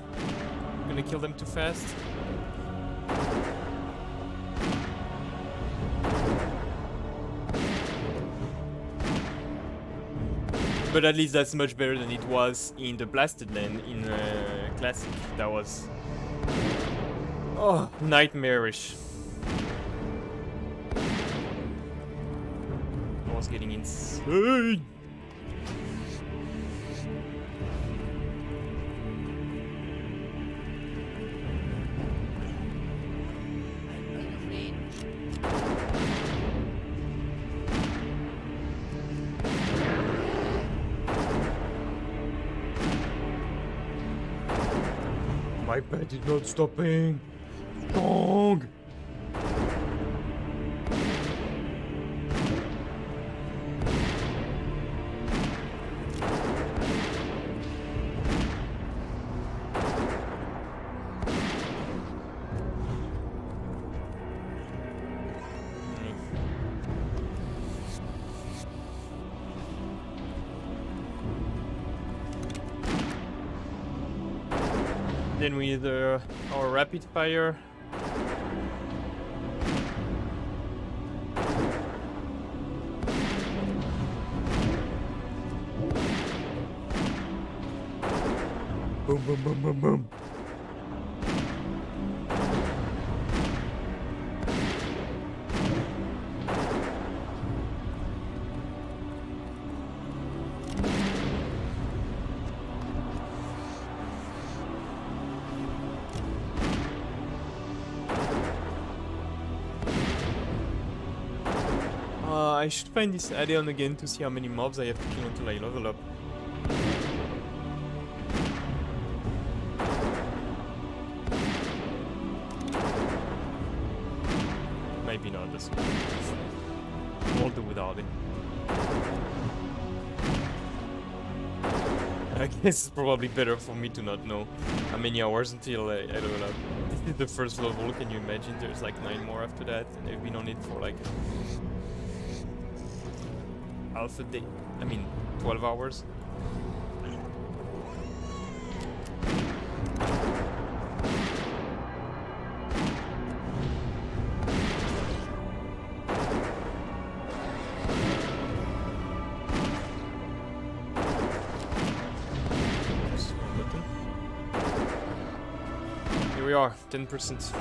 I'm gonna kill them too fast. But at least that's much better than it was in the Blasted Land in Classic. That was nightmarish. I was getting insane. My bed is not stopping. Dong. Then we either our rapid fire. Boom, boom, boom, boom, boom. I should find this add-on again to see how many mobs I have to kill until I level up. Maybe not this one. We'll do without it. I guess it's probably better for me to not know how many hours until I level up. This is the first level, can you imagine? There's like 9 more after that, and I've been on it for like half a day. 12 hours. Here we are, 10%.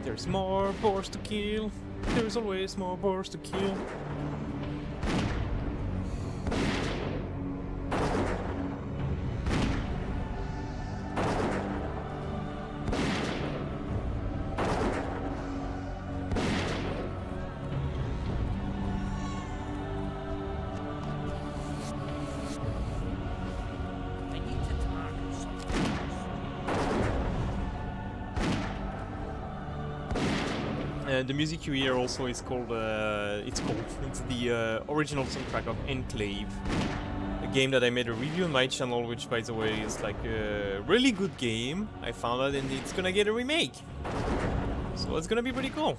There's more boars to kill. There's always more boars to kill. The music you hear also is called, it's the original soundtrack of Enclave, a game that I made a review on my channel, which by the way is like a really good game. I found out, and it's gonna get a remake, so it's gonna be pretty cool.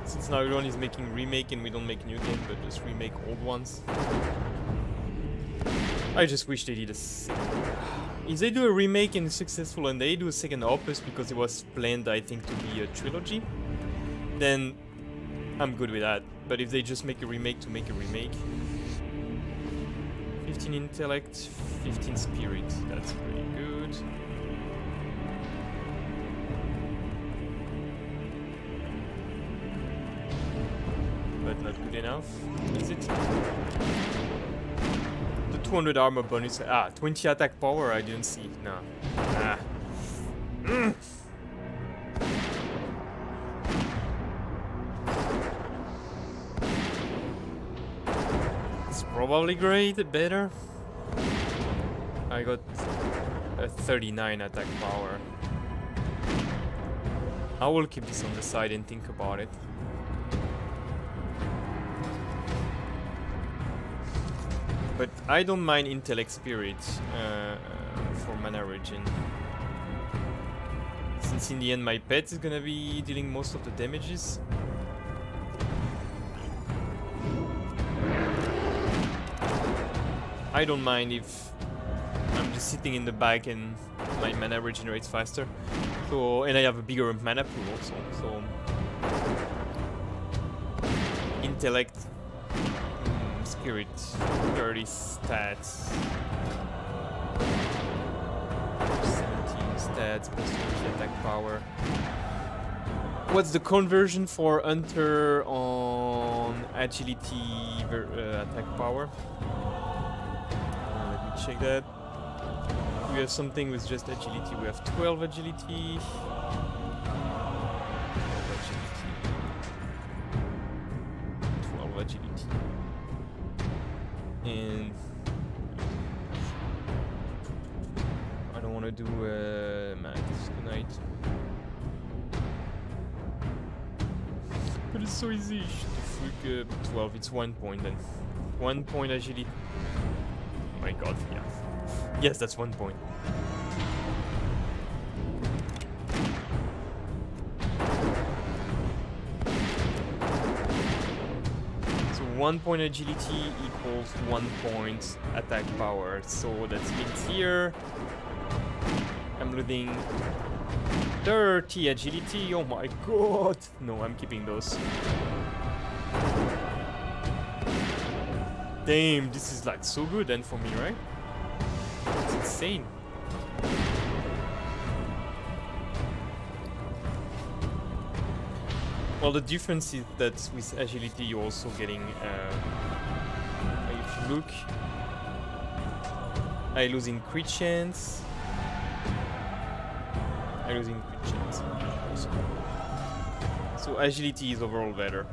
Since now everyone is making remake and we don't make new games, but just remake old ones. I just wish they did a if they do a remake and it's successful and they do a second opus because it was planned, I think, to be a trilogy, then I'm good with that. But if they just make a remake to make a remake, 15 intellect, 15 spirit, that's pretty good. But not good enough, is it? 200 armor bonus. 20 attack power. I didn't see. No. It's probably great. Better. I got a 39 attack power. I will keep this on the side and think about it. But I don't mind intellect spirit for mana regen. Since in the end my pet is gonna be dealing most of the damages. I don't mind if I'm just sitting in the back and my mana regenerates faster. So, and I have a bigger mana pool also. So intellect, spirit, 30 stats, 17 stats, plus 20 attack power. What's the conversion for Hunter on agility attack power? Let me check that. We have something with just agility. We have 12 agility. 12 agility. And I don't want to do math tonight. But it's so easy. The freak 12, it's 1 point then. 1 point agility. Oh my god, yeah. Yes, that's 1 point. So 1 point agility equals 1 point attack power. So that means here I'm losing 30 agility. Oh my god. No, I'm keeping those. Damn, this is like so good then for me, right? It's insane. Well, the difference is that with agility you're also getting, if you look, I lose in crit chance. I lose in crit chance also. So agility is overall better.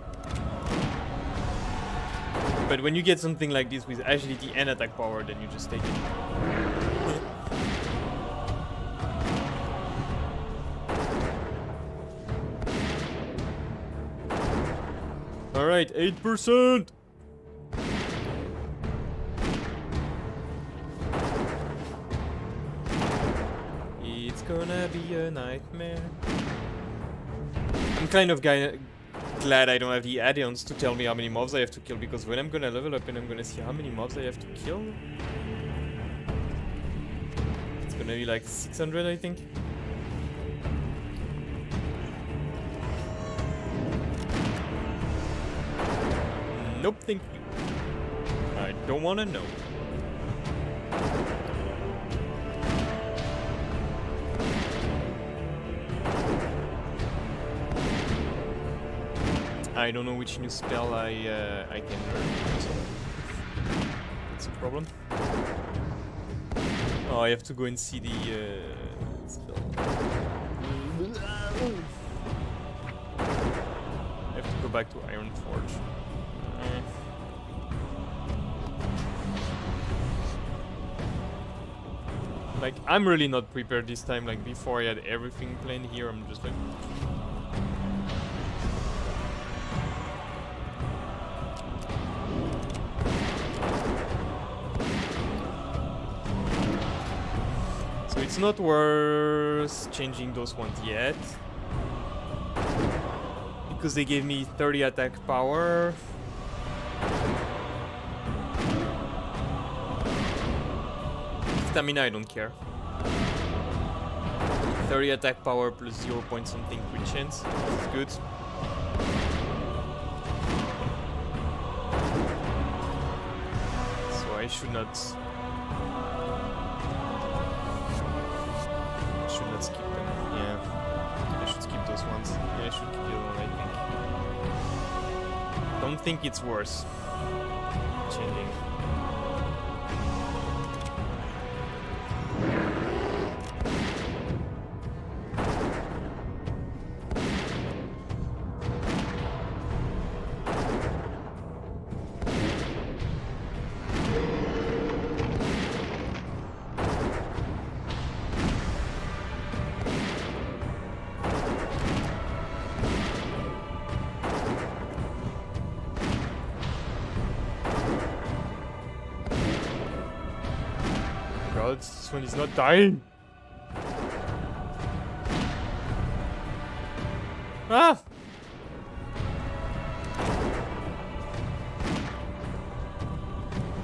But when you get something like this with agility and attack power, then you just take it. Alright, 8%! It's gonna be a nightmare. I'm kind of glad I don't have the add-ons to tell me how many mobs I have to kill, because when I'm gonna level up and I'm gonna see how many mobs I have to kill, it's gonna be like 600, I think. Nope, thank you. I don't wanna know. I don't know which new spell I can learn. That's a problem. Oh, I have to go and see the spell. I have to go back to Ironforge. Like, I'm really not prepared this time. Like, before I had everything planned here, I'm just like... So it's not worth changing those ones yet. Because they gave me 30 attack power. Stamina, I don't care. 30 attack power plus 0 point something crit chance. This is good. So I should not skip them. Yeah. I should skip those ones. Yeah, I should keep the other one, I think. Don't think it's worse changing. God, this one is not dying. Ah!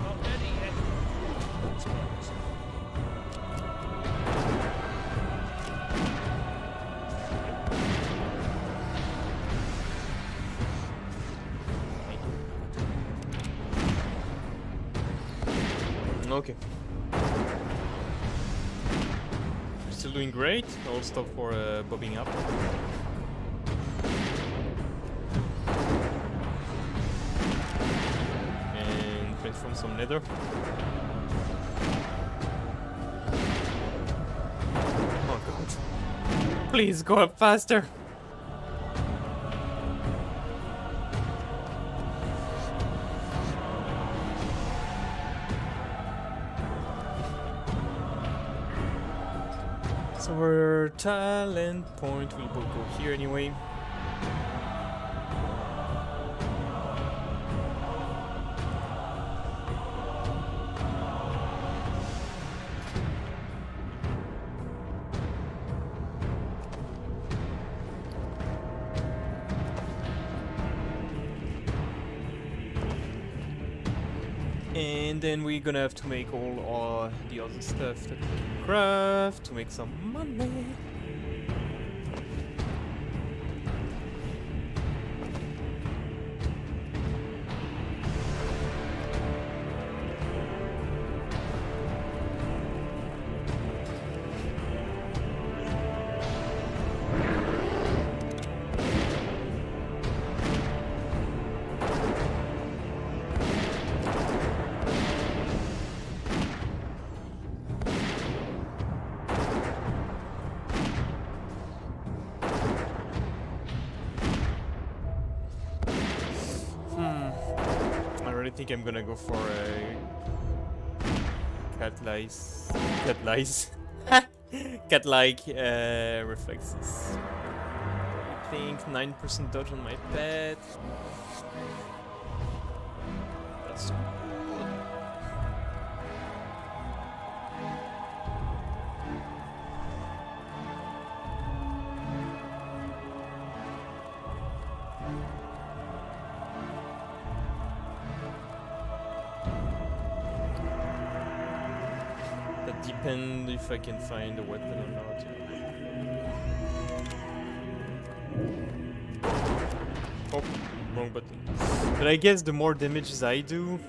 Not ready yet. Okay. Still doing great. I'll stop for bobbing up. And transform some nether. Oh god. Please go up faster. So our talent point will both go here anyway. And then we're gonna have to make all the other stuff that we can craft to make some money. I think I'm gonna go for a cat-like reflexes. I think 9% dodge on my pet. That's so good. Depend if I can find a weapon or not. Oh, wrong button. But I guess the more damage I do,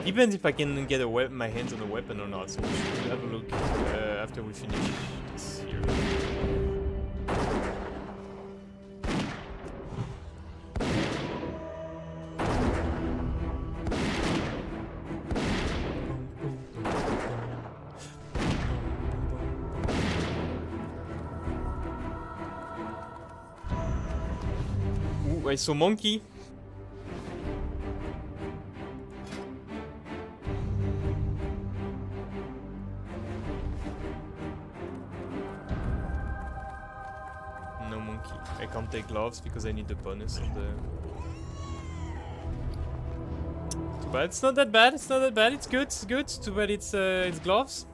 depends if I can get my hands on a weapon or not. So we should have a look after we finish this here. I saw monkey. No monkey. I can't take gloves because I need the bonus on the But it's not that bad. It's not that bad. It's good. It's good. Too bad it's gloves.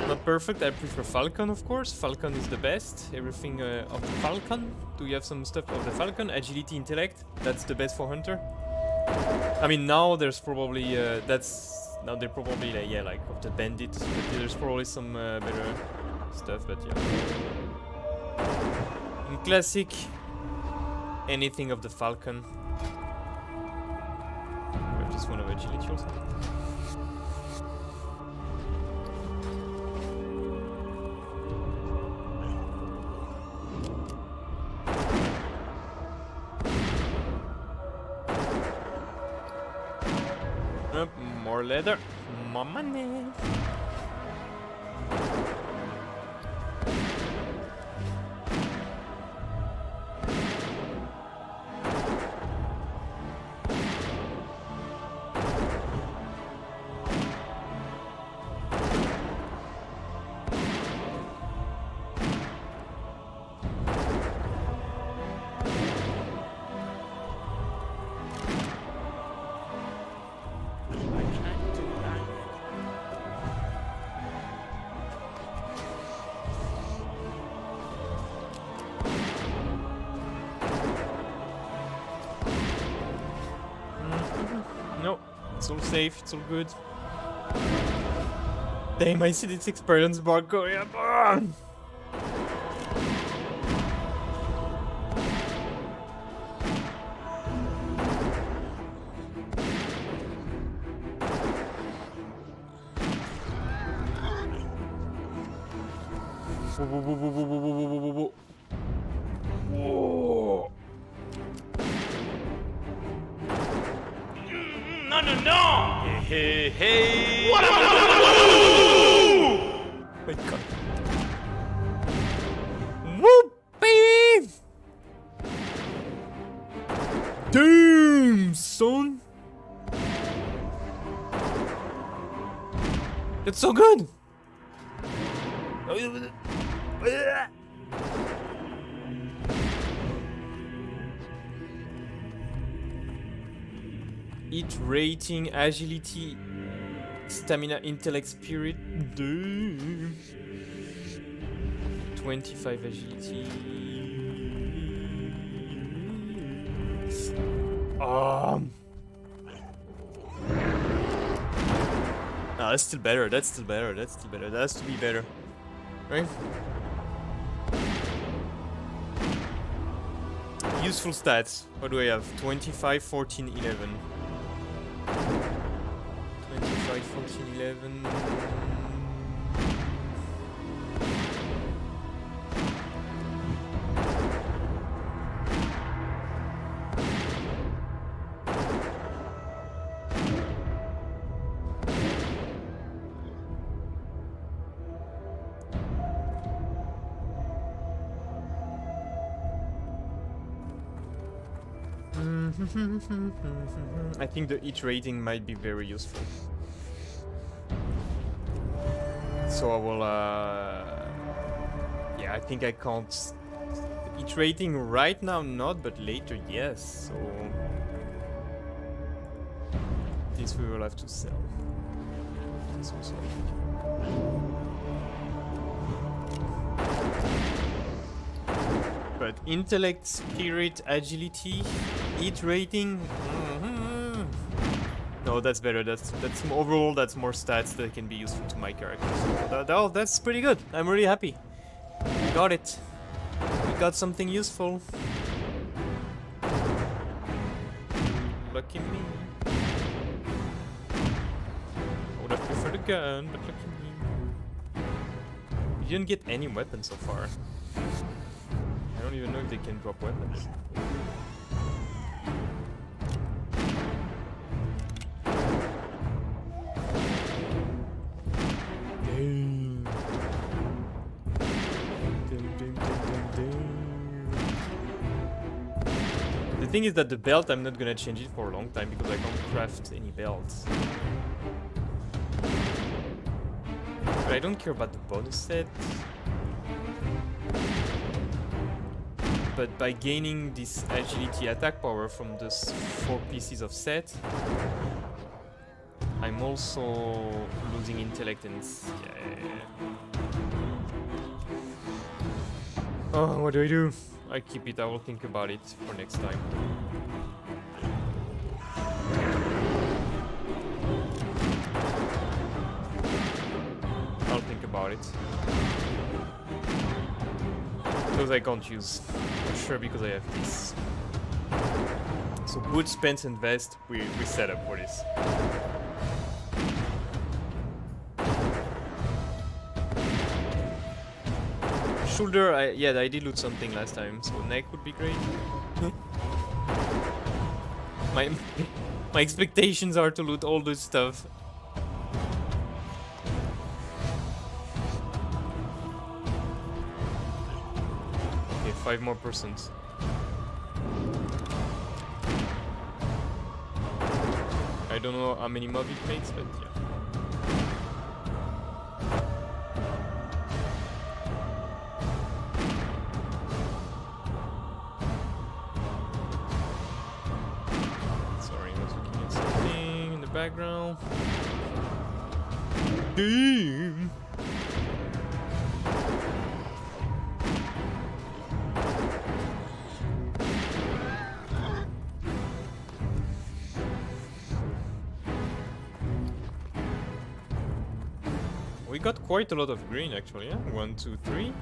Not perfect. I prefer Falcon, of course. Falcon is the best. Everything of the Falcon. Do you have some stuff of the Falcon? Agility, intellect. That's the best for Hunter. I mean, now there's probably now they're probably like, yeah, like of the bandit. But there's probably some better stuff. But yeah. In classic, anything of the Falcon. I just want to agility or something. More leather, more money. No, it's all safe, it's all good. Damn, I see this experience bar going up. Whoa. No, no, no! Hey, hey! What am I My God. Woo, baby! Damn, son! That's so good! Eat rating, agility, stamina, intellect, spirit. Damn. 25 agility. No, that's still better. That's still better. That's still better. That has to be better, right? Useful stats. What do I have? 25, 14, 11. 25, 14, 11. I think the each rating might be very useful. So I will, yeah, I think I can't. Each rating right now, not, but later, yes. So this we will have to sell. This also. But intellect, spirit, agility, eat rating. No, that's better. That's overall. That's more stats that can be useful to my character. So that's pretty good. I'm really happy. We got it. We got something useful. Lucky me. I would have preferred a gun, but lucky me. We didn't get any weapons so far. I don't even know if they can drop weapons. The thing is that the belt, I'm not gonna change it for a long time because I can't craft any belts. But I don't care about the bonus set. but by gaining this agility attack power from those 4 pieces of set, I'm also losing intellect and yeah. Oh, what do? I keep it, I will think about it for next time. I'll think about it. Those I can't use. For sure, because I have this. So boots, pants and vest, we set up for this. Shoulder, yeah, I did loot something last time, so neck would be great. my expectations are to loot all this stuff. Okay, 5 more %. I don't know how many mob it makes, but yeah. Background. Damn. We got quite a lot of green actually, yeah? 1, 2, 3,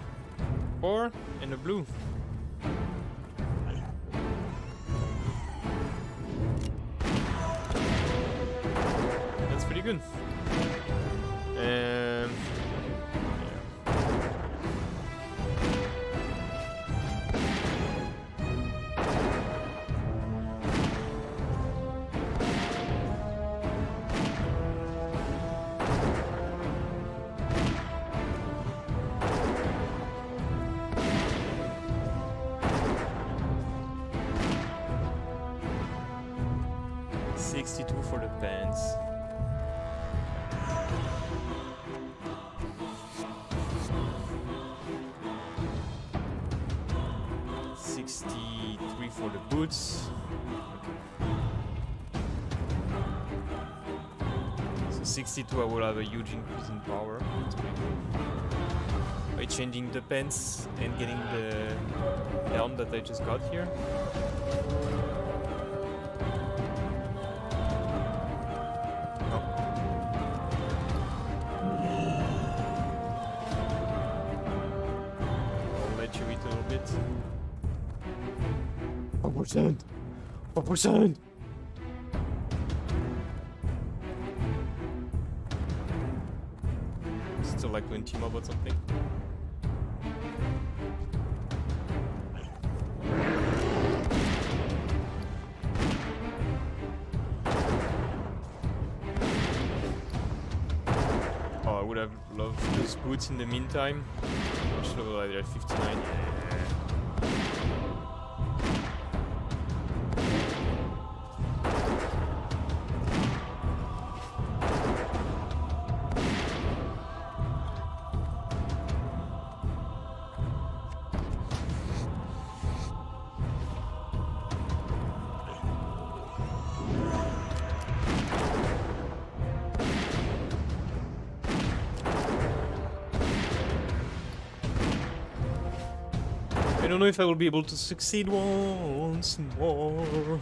4, and a blue. Good. Yeah. 62 for the pants. For the boots. So 62 I will have a huge increase in power. That's pretty good. By changing the pants and getting the helm that I just got here. I'll let you eat a little bit. 4%! 4%! Still like 20 mob or something. Oh, I would have loved those boots in the meantime. Which level are they at? 59? I don't know if I will be able to succeed once more.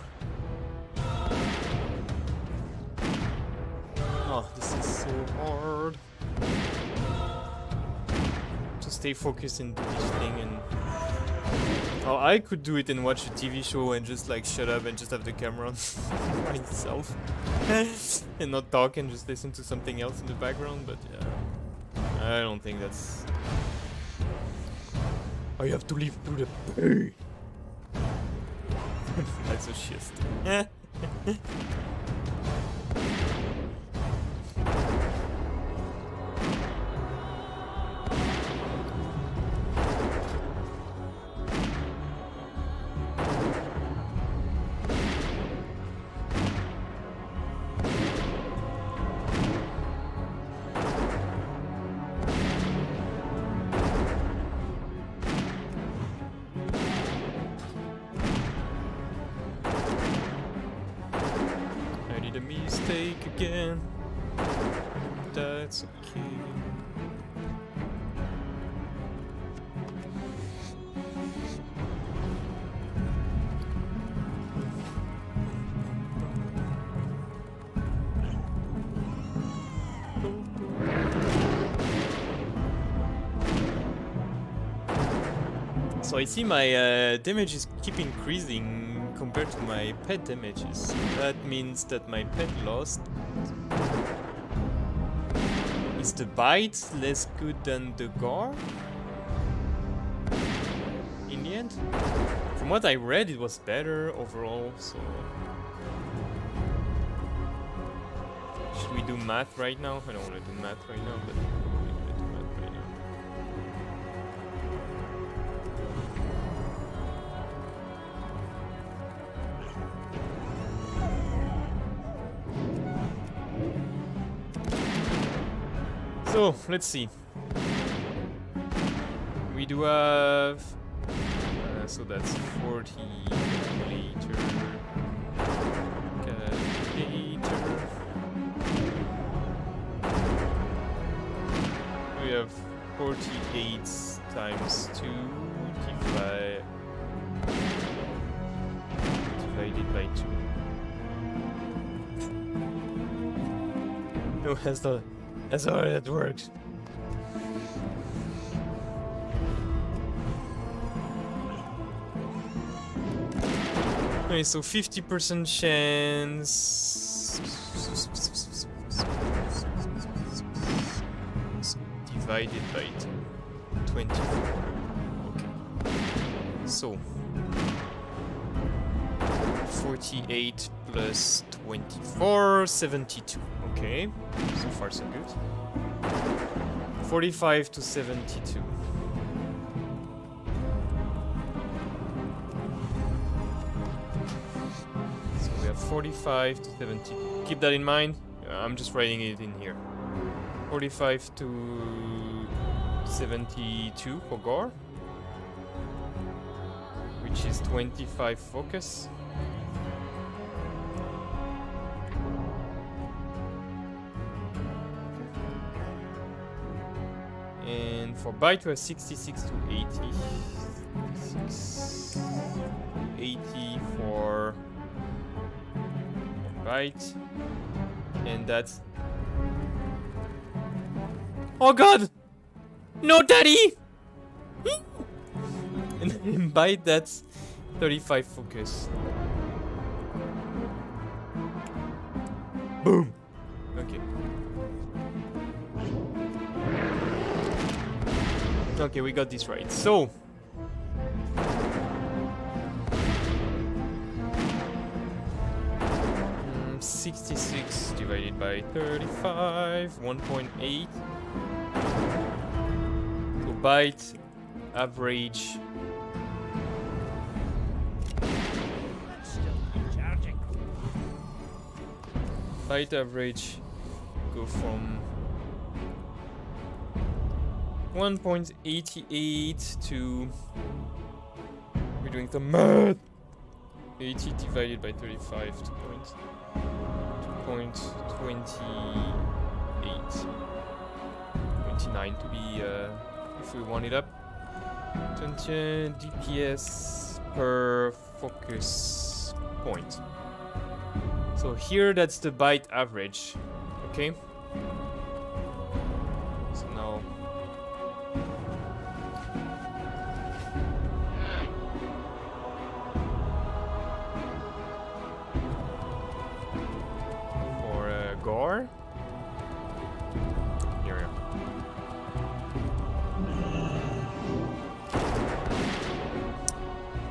Oh, this is so hard. To stay focused and do this thing and... Oh, I could do it and watch a TV show and just like shut up and just have the camera on myself. And not talk and just listen to something else in the background, but yeah. I don't think that's... I have to live through the pain. That's a shit. mistake again. That's okay. So I see my damage is keep increasing compared to my pet damages. That means that my pet lost. Is the bite less good than the gore? In the end? From what I read, it was better overall, so... Should we do math right now? I don't want to do math right now, but... So, let's see. We do have... so that's 40 calculator. We have 48 times 2 divided by 2. No, that's how it works. Okay, so 50% chance divided by 24. Okay. So 48 plus 24, 72. Okay, so far so good. 45 to 72. So we have 45 to 72. Keep that in mind. I'm just writing it in here. 45 to 72 for gore, which is 25 focus. And for bite we have 66 to 80. 80 for bite. And that's... Oh god! No, daddy! And in bite that's 35 focus. Boom! Okay. Okay, we got this right. So... 66 divided by 35, 1.8. So bite average. Bite average go from 1.88 to, we're doing the math, 80 divided by 35, 2.28, 29 to be, if we want it up, 20 DPS per focus point. So here that's the bite average, okay? So now for gore, here we are.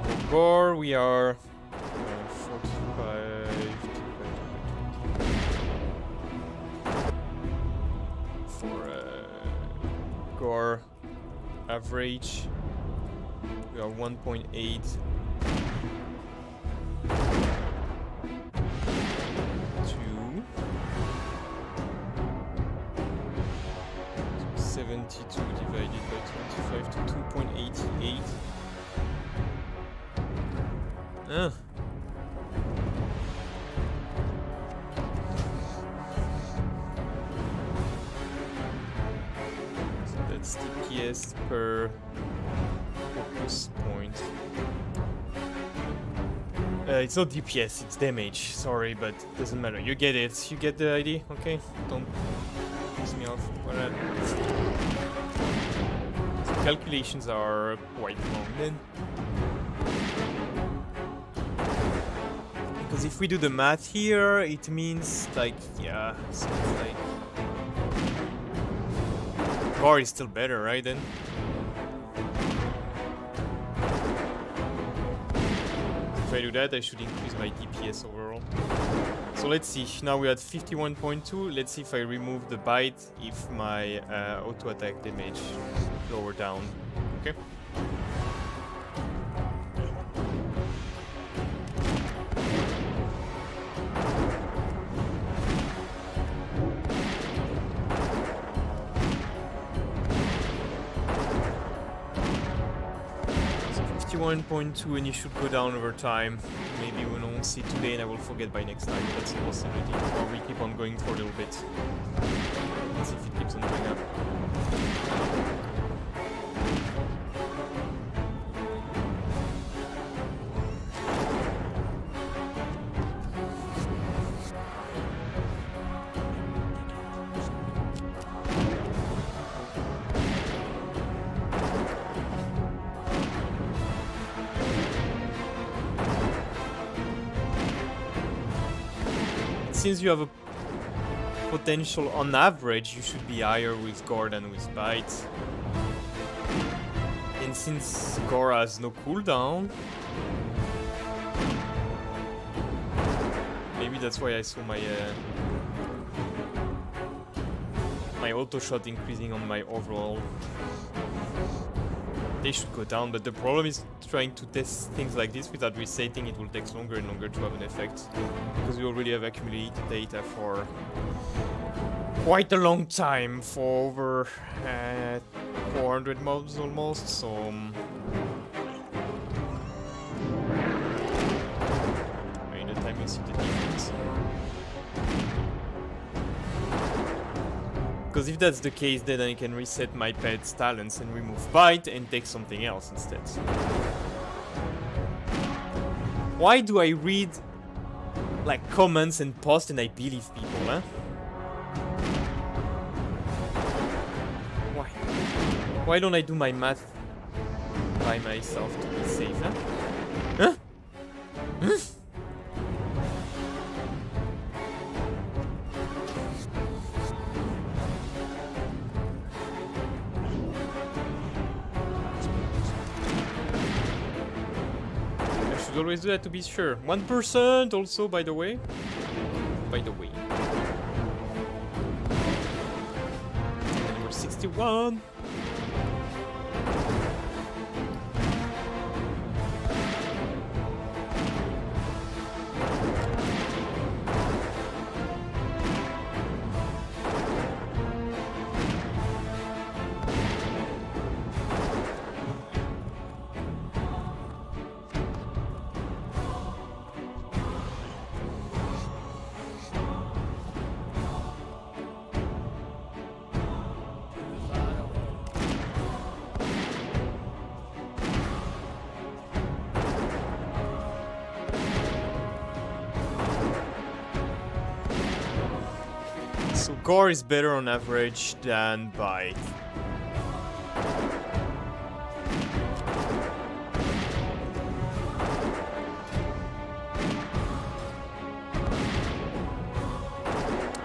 For gore we are 45. Gore average we are 1.8 to 72 divided by 25 to 2.88. Max DPS per focus point. It's not DPS, it's damage. Sorry, but it doesn't matter. You get it. You get the idea, okay? Don't piss me off. So calculations are quite wrong then. Because if we do the math here, it means like, yeah, so it's like Boar is still better, right then? If I do that, I should increase my DPS overall. So let's see, now we're at 51.2. Let's see if I remove the bite, if my auto attack damage lower down. Okay. So 51.2, and you should go down over time. Maybe we won't see today and I will forget by next time. That's a possibility. Or we keep on going for a little bit. Let's see if it keeps on going up. Since you have a potential, on average, you should be higher with Gore than with Bite. And since Gore has no cooldown, maybe that's why I saw my my auto shot increasing on my overall. They should go down, but the problem is trying to test things like this without resetting. It will take longer and longer to have an effect, because we already have accumulated data for quite a long time, for over 400 mobs almost, so by the time you see the difference. Because if that's the case, then I can reset my pet's talents and remove Bite and take something else instead. Why do I read like comments and posts and I believe people, huh? Why? Why don't I do my math by myself to be safe, huh? Huh? Huh? Always do that to be sure. 1% also, by the way. By the way. And we're 61. So Gore is better on average than Bite.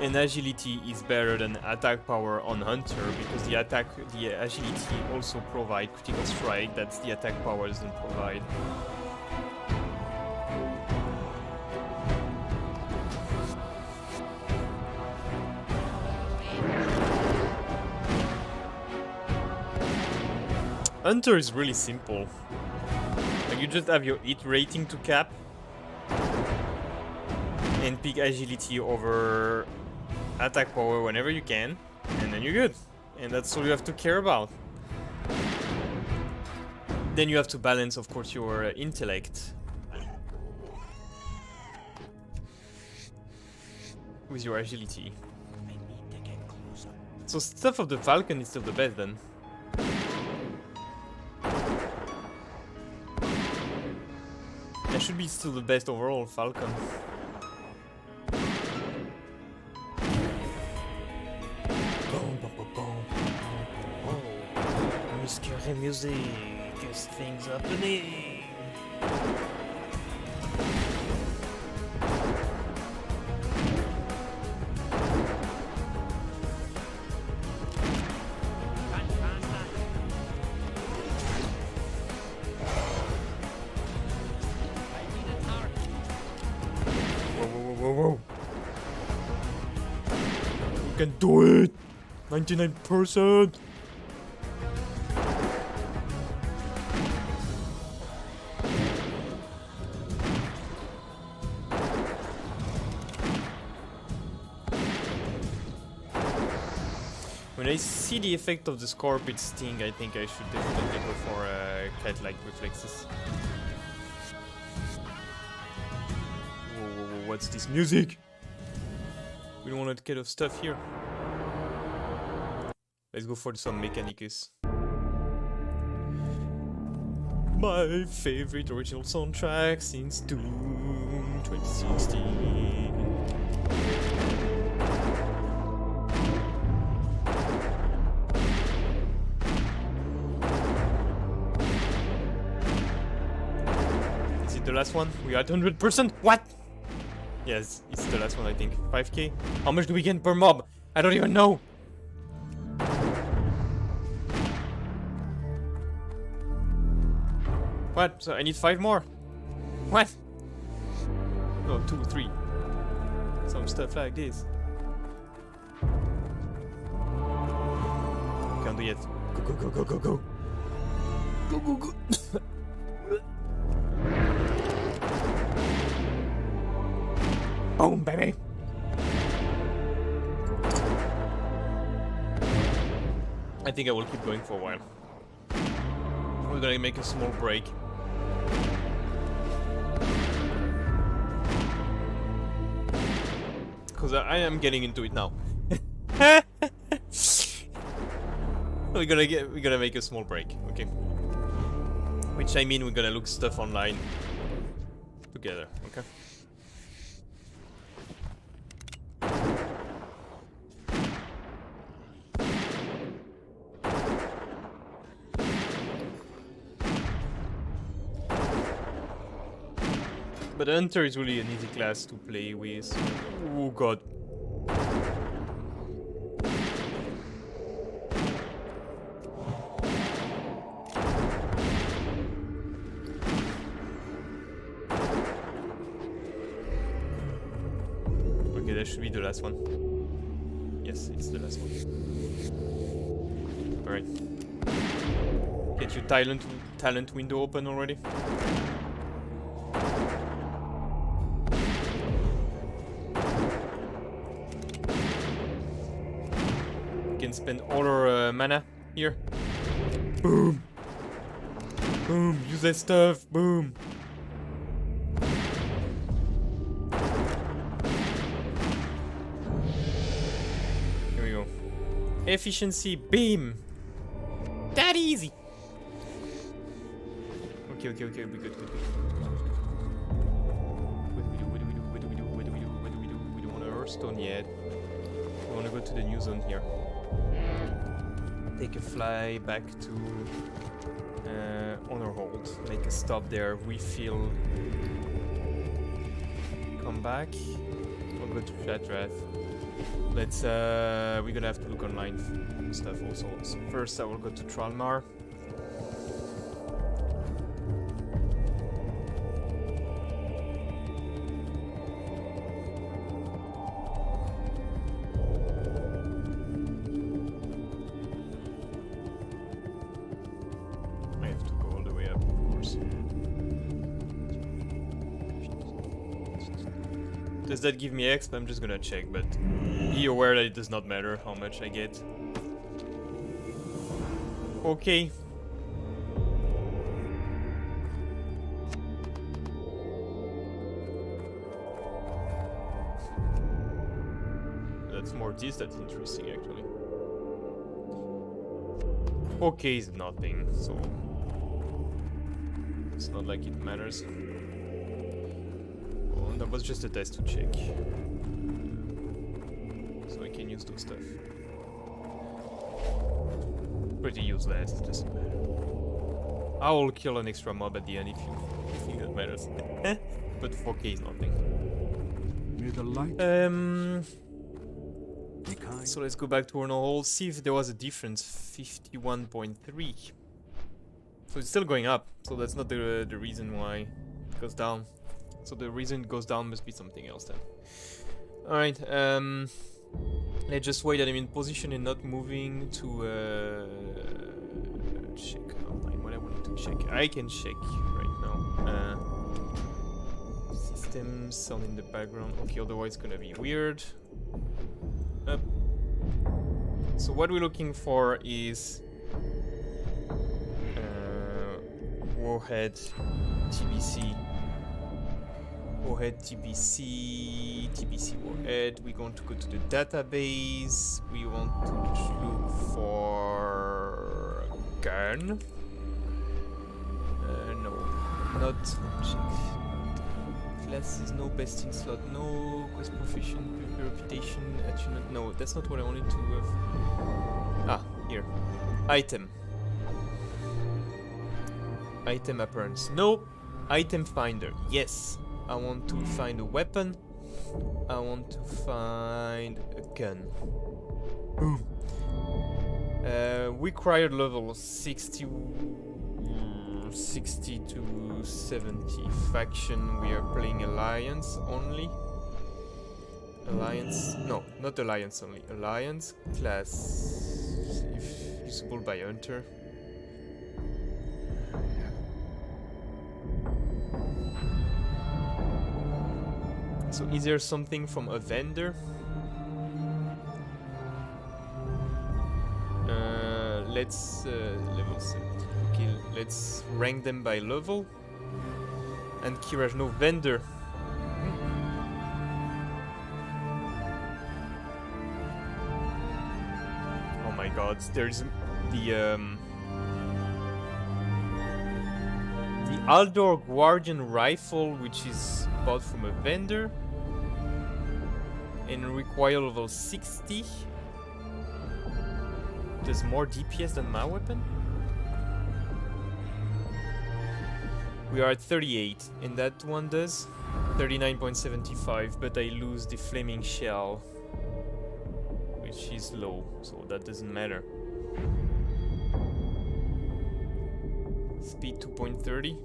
And agility is better than attack power on Hunter, because the agility also provide critical strike that the attack power doesn't provide. Hunter is really simple. Like, you just have your hit rating to cap and pick agility over attack power whenever you can, and then you're good. And that's all you have to care about. Then you have to balance, of course, your intellect with your agility. So stuff of the Falcon is still the best then. That should be still the best overall Falcon. Boom, boom, boom, boom, boom. Scary music is things happening. Whoa. We can do it! 99%! When I see the effect of the Scorpion Sting, I think I should definitely go for cat-like reflexes. Whoa, what's this music? We don't want to get off stuff here. Let's go for some Mechanicus. My favorite original soundtrack since Doom 2016. Is it the last one? We are at 100%. What? Yes, it's the last one, I think. 5k? How much do we get per mob? I don't even know. What? So I need 5 more? What? No, 2, 3. Some stuff like this. Can't do yet. Go. Go. Boom, baby. I think I will keep going for a while. We're gonna make a small break. Because I am getting into it now. we're gonna make a small break, okay? Which I mean we're gonna look stuff online together, okay? But Hunter is really an easy class to play with. Oh god. Okay, that should be the last one. Yes, it's the last one. Alright. Get your talent window open already. Can spend all our mana here. Boom! Boom! Use that stuff! Boom! Here we go. Efficiency beam! That easy! Okay, we good. What do we do? We don't want a Hearthstone yet. We want to go to the new zone here. Take a fly back to Honor Hold. Make a stop there. Refill. Come back. We'll go to Flatwrath. Let's. We're gonna have to look online for stuff also. So first, I will go to Tralmar. Does that give me exp? I'm just gonna check, but be aware that it does not matter how much I get. Okay. That's more this, that's interesting actually. Okay is nothing, so it's not like it matters. that was just a test to check. So I can use those stuff. Pretty useless, doesn't matter. I will kill an extra mob at the end if you think that matters. But 4k is nothing. Near the light. So let's go back to our hole, see if there was a difference. 51.3. So it's still going up, so that's not the reason why it goes down. So the reason it goes down must be something else then. Alright, let's just wait that I'm in position and not moving to check online what I wanted to check. I can check right now. System sound in the background. Okay, otherwise it's gonna be weird. Up. So what we're looking for is Warhead TBC. Warhead TBC, TBC Warhead. We're going to go to the database. We want to look for a gun. No, not object. Classes, no besting slot, no quest proficient, reputation, attunement. No, that's not what I wanted to have. Ah, here. Item. Item appearance. No. Item finder. Yes. I want to find a weapon. I want to find a gun. Boom. Required level 60 to 70. Faction, we are playing Alliance only. Alliance, no, not Alliance only. Alliance class, if usable by Hunter. So is there something from a vendor? Let's level 70. Okay, let's rank them by level. And Kiraj, no vendor. Oh my god, there's the Aldor Guardian rifle, which is bought from a vendor and require level 60. Does more DPS than my weapon? We are at 38 and that one does 39.75, but I lose the flaming shell, which is low, so that doesn't matter. Speed 2.30,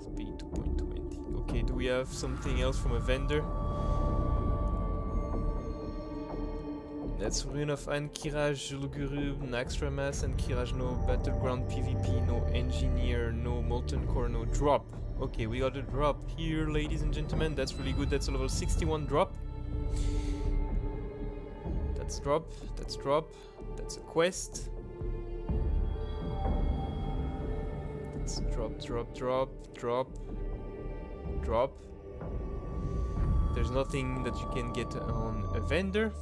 speed 2.20. Okay, do we have something else from a vendor? That's Rune of Ankiraj, Julguru, Naxtramas, and Kiraj, no Battleground PvP, no Engineer, no Molten Core, no drop. Okay, we got a drop here, ladies and gentlemen. That's really good. That's a level 61 drop. That's drop. That's drop. That's a quest. That's drop, drop, drop, drop, drop. There's nothing that you can get on a vendor.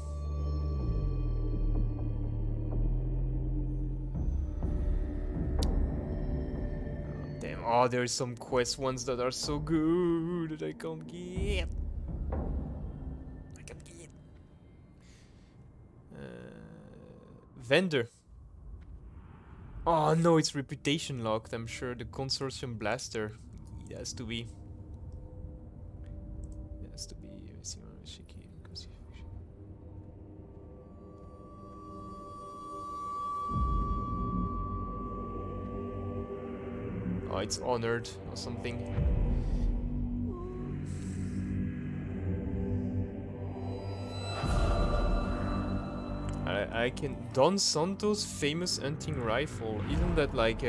Oh, there's some quest ones that are so good that I can't get. I can't get. Vendor. Oh no, it's reputation locked. I'm sure the Consortium Blaster. It has to be. It has to be. Oh, it's honored or something. I can... Don Santos' famous hunting rifle. Isn't that like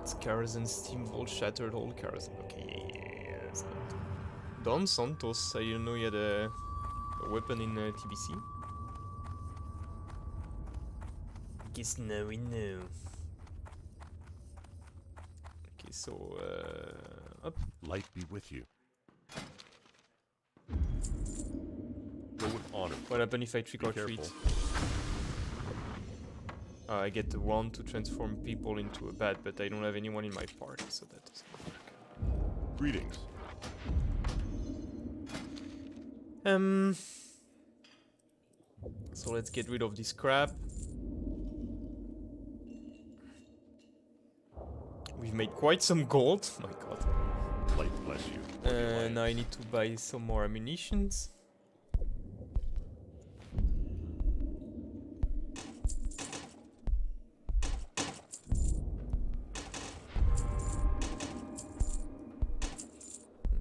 it's Karazhan Steam Vault Shattered Whole Karazhan. Okay, yeah, that's not... Don Santos, I didn't know he had a weapon in TBC. Guess now we know. Okay, so up. Light be with you. Go with honor. What happened if I trick or treat? I get the one to transform people into a bat, but I don't have anyone in my party, so that doesn't work. Greetings. So let's get rid of this crap. We've made quite some gold. My god. Light bless you. Now I need to buy some more ammunitions.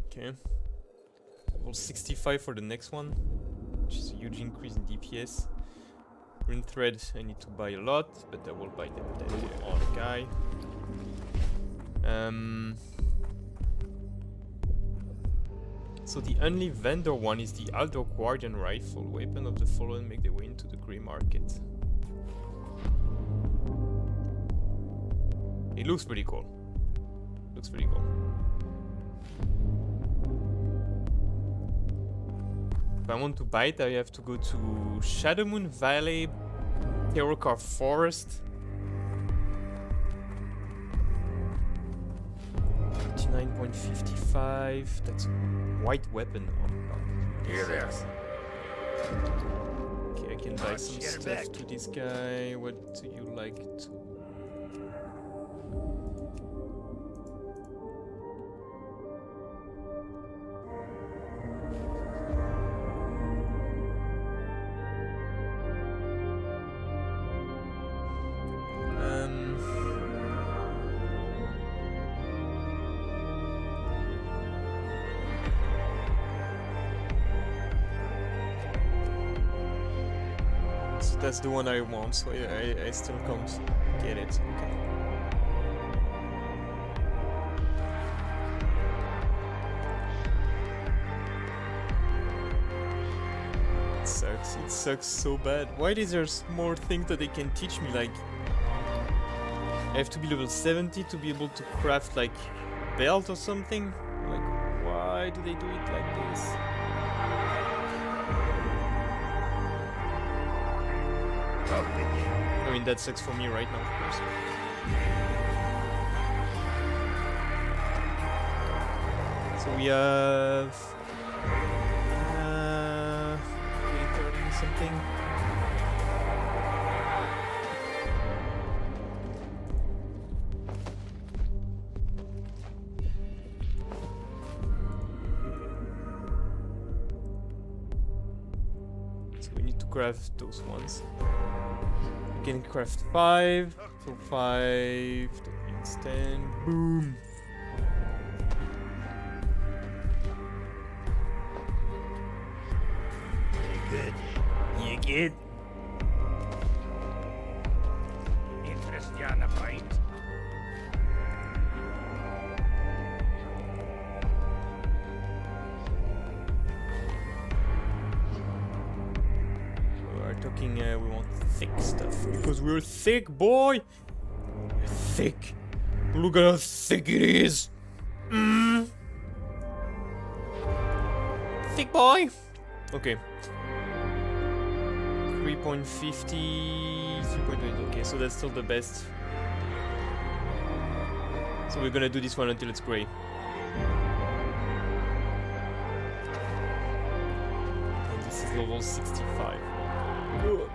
Okay. Level 65 for the next one, which is a huge increase in DPS. Rune thread, I need to buy a lot, but I will buy them then on the guy. So the only vendor one is the Aldo Guardian rifle. Weapon of the fallen make their way into the grey market. It looks pretty cool. Looks pretty cool. If I want to buy it, I have to go to Shadowmoon Valley, Terrorcar Forest. 59.55. That's a white weapon. Oh god. Here there. Okay, I can buy some stuff to this guy. What do you like to? That's the one I want, so I still can't get it. Okay. It sucks so bad. Why is there more things that they can teach me? Like, I have to be level 70 to be able to craft like belt or something? Like, why do they do it like this? I mean, that sucks for me right now, of course. So we have... 30 something. So we need to craft those ones. We can craft 5, so 5, that means 10, boom! You good? You good? Interest you on a pint? We're talking, we want thick stuff, because we're thick, boy! We're thick! Look at how thick it is! Thick boy! Okay. 3.50... 3.8, okay, so that's still the best. So we're gonna do this one until it's grey. And this is level 65. Ugh.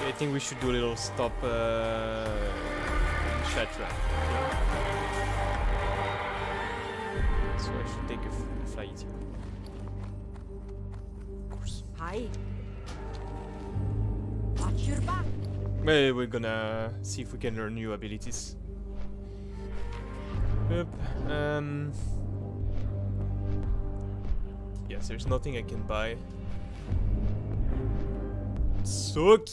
I think we should do a little stop in Shatra. So I should take a flight here. Of course. Hi. Watch your back. Well, we're gonna see if we can learn new abilities. Yep. Yes, there's nothing I can buy. Suck!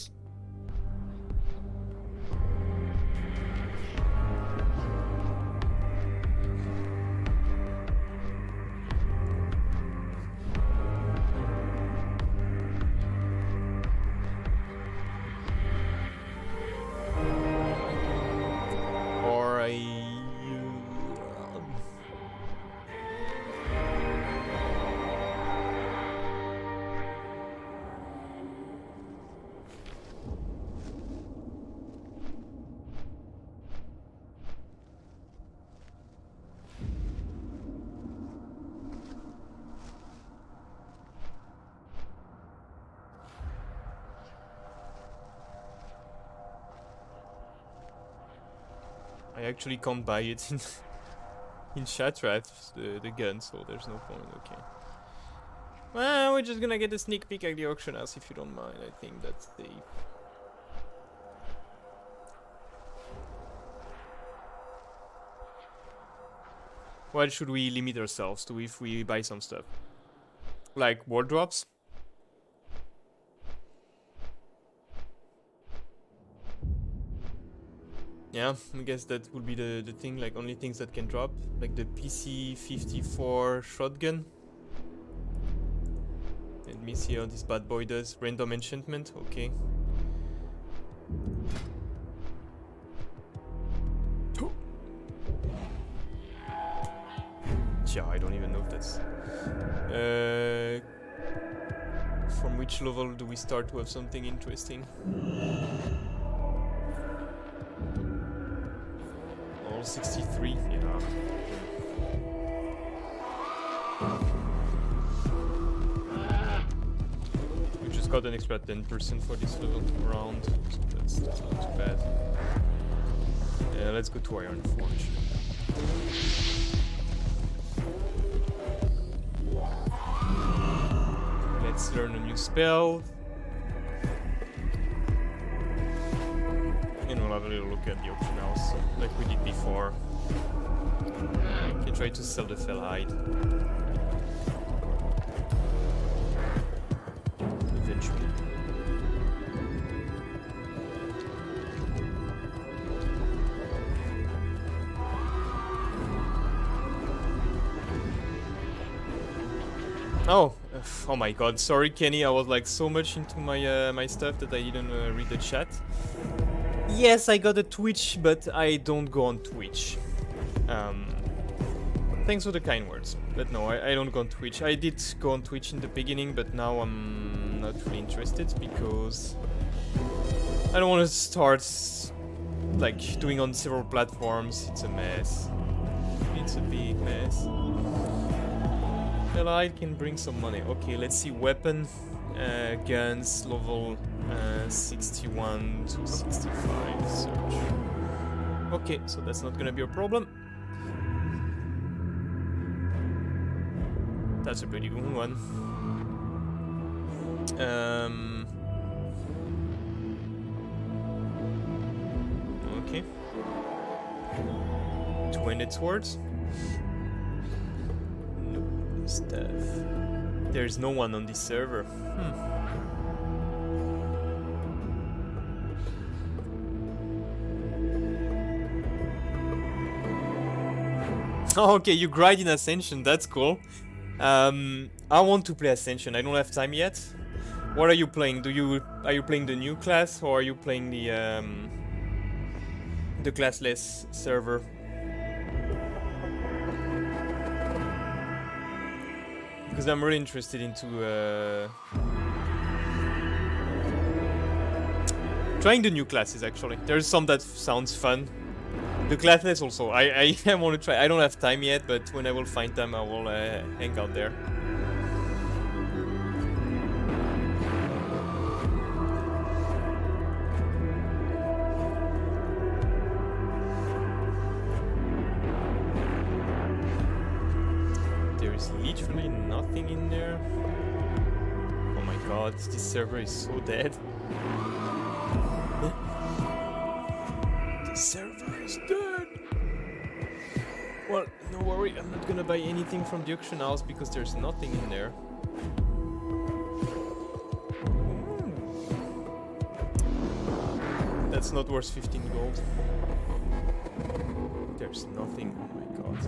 Or I actually can't buy it in DrFive's, the gun, so there's no point. Okay. Well, we're just gonna get a sneak peek at the auction house if you don't mind. I think that's safe. What should we limit ourselves to if we buy some stuff? Like wardrobes? Yeah, I guess that would be the thing, like only things that can drop. Like the PC-54 shotgun. Let me see how this bad boy does. Random enchantment, okay. Yeah, I don't even know if that's... from which level do we start to have something interesting? All 63, yeah. We just got an extra 10% for this level round, so that's not too bad. Let's go to Iron Forge. Let's learn a new spell. And we'll have a little look at the auction house, like we did before. Okay, try to sell the fell hide. Eventually. Oh, oh my god, sorry Kenny, I was like so much into my my stuff that I didn't read the chat. Yes, I got a Twitch, but I don't go on Twitch. Thanks for the kind words, but no, I don't go on Twitch. I did go on Twitch in the beginning, but now I'm not really interested because I don't want to start like doing on several platforms. It's a mess. It's a big mess. Well, I can bring some money. Okay, let's see. Weapon, guns, level 61 to 65. Search. Okay, so that's not gonna be a problem. That's a pretty good one. Okay. 2-handed swords. Stuff. There's no one on this server. Oh, okay, you grind in Ascension. That's cool. I want to play Ascension. I don't have time yet. What are you playing? Are you playing the new class or are you playing the classless server? Because I'm really interested into trying the new classes actually. There's some that sounds fun. The classless also. I want to try. I don't have time yet, but when I will find time, I will hang out there. There's literally nothing in there. Oh my god, this server is so dead. The server is dead. Well, no worries. sorry, I'm not gonna buy anything from the auction house because there's nothing in there. That's not worth 15 gold. There's nothing, oh my god.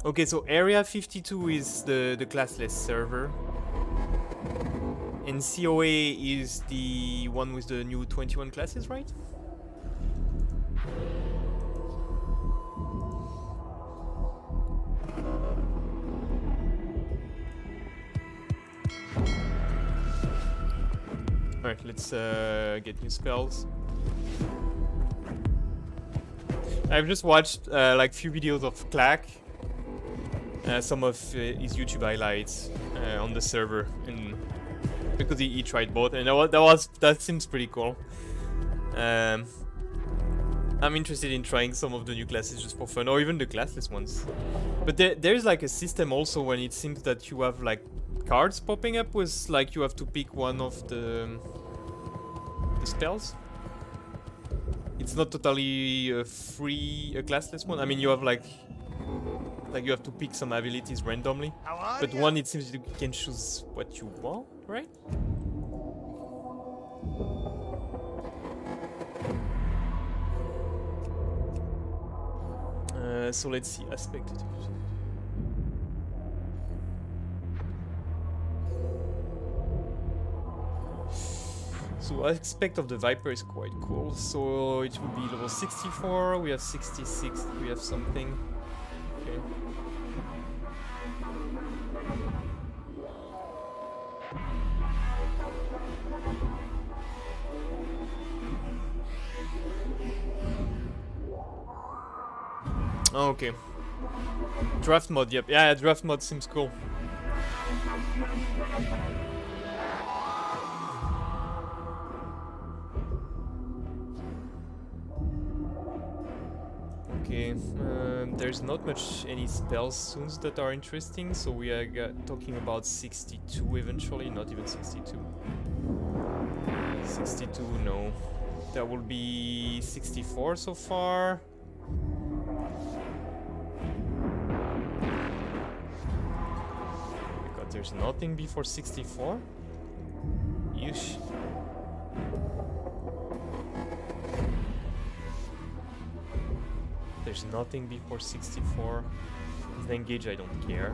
Okay, so Area 52 is the classless server. And COA is the one with the new 21 classes, right? Alright, let's get new spells. I've just watched like few videos of Clack. Some of his YouTube highlights on the server, and because he tried both, and that seems pretty cool. I'm interested in trying some of the new classes just for fun, or even the classless ones. But there's like a system also when it seems that you have like cards popping up with like you have to pick one of the spells. It's not totally a classless one. I mean, you have like you have to pick some abilities randomly, but one it seems you can choose what you want, right? So let's see, aspect. So aspect of the Viper is quite cool. So it would be level 64. We have 66. We have something. Okay. Okay. Draft mod, yep. Yeah, draft mod seems cool. Okay, there's not much any spell soons that are interesting, so we are talking about 62 eventually, not even 62. 62, no. That will be 64 so far. God, there's nothing before 64? Yeesh. There's nothing before 64. With engage, I don't care.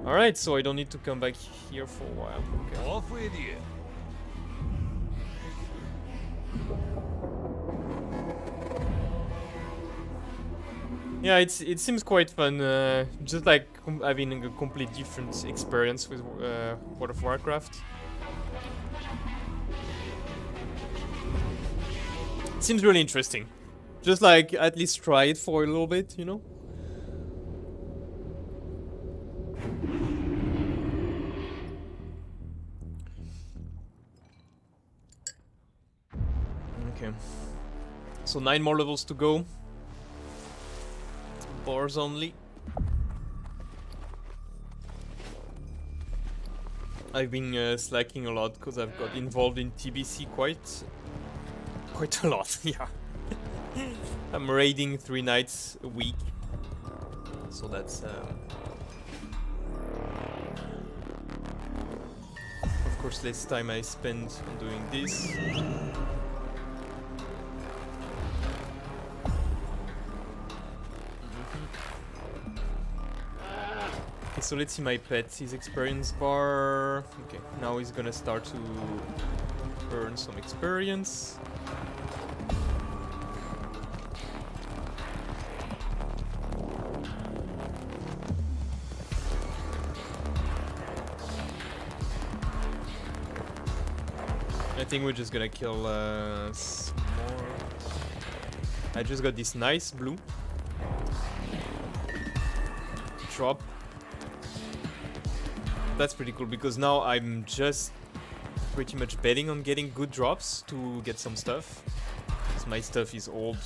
Alright, so I don't need to come back here for a while. Okay. Off with you. Yeah, it seems quite fun. Just like having a complete different experience with World of Warcraft. It seems really interesting. Just like at least try it for a little bit, you know? Okay. So 9 more levels to go. Boars only. I've been slacking a lot because I've got involved in TBC quite a lot, yeah. I'm raiding 3 nights a week, so that's of course less time I spend on doing this. Okay, so let's see my pet, his experience bar. Okay, now he's gonna start to earn some experience. I think we're just gonna kill some more. I just got this nice blue drop. That's pretty cool because now I'm just pretty much betting on getting good drops to get some stuff. Because my stuff is old.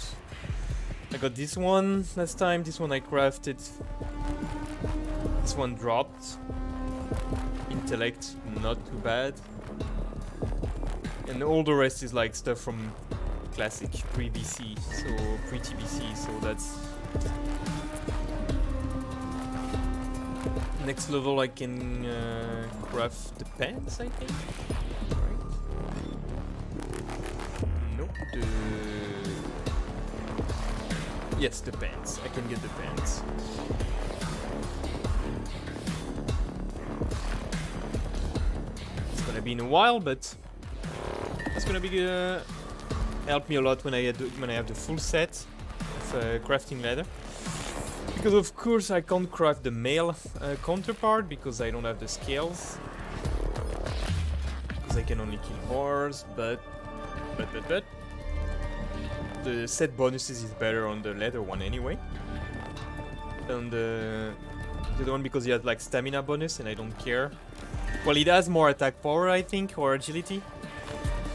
I got this one last time, this one I crafted. This one dropped. Intellect, not too bad. And all the rest is like stuff from classic pre-BC, so pre-TBC, so that's... Next level I can craft the pants, I think? Right? Nope, yes, the pants. I can get the pants. It's gonna be in a while, but it's gonna be help me a lot when I have the full set of crafting ladder. Because of course I can't craft the male counterpart because I don't have the scales. Because I can only kill boars, but the set bonuses is better on the leather one anyway. And the other one because he has like stamina bonus and I don't care. Well, it has more attack power I think, or agility.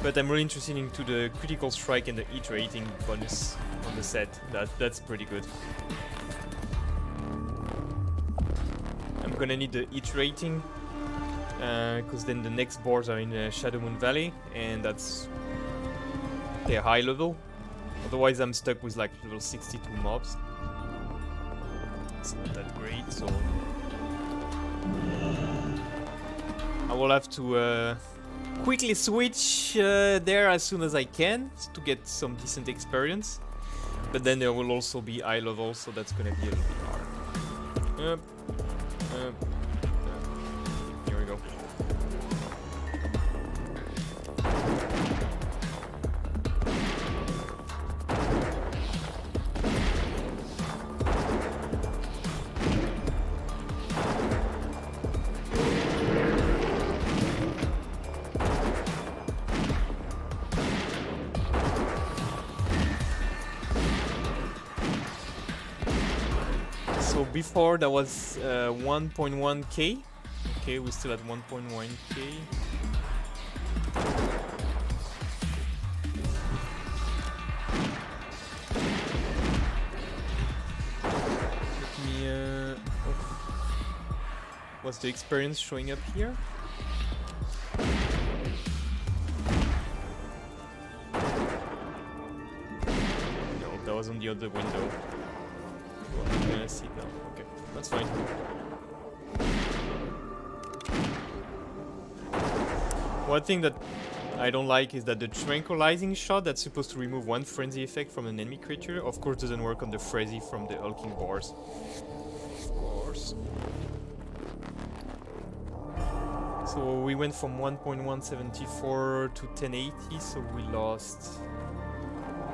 But I'm really interested into the critical strike and the hit rating bonus on the set. That's pretty good. I'm gonna need the hit rating because then the next boars are in Shadow Moon Valley and they're high level. Otherwise I'm stuck with like level 62 mobs. It's not that great, so I will have to quickly switch there as soon as I can to get some decent experience. But then there will also be high level, so that's gonna be a little bit hard. Here we go. So before that was 1.1k. Okay, we're still at 1.1k. Let me what's the experience showing up here? No, that was on the other window. I'm gonna see it now. Okay, that's fine. One thing that I don't like is that the tranquilizing shot that's supposed to remove one frenzy effect from an enemy creature, of course doesn't work on the frenzy from the hulking boars. Of course. So we went from 1.174 to 1080, so we lost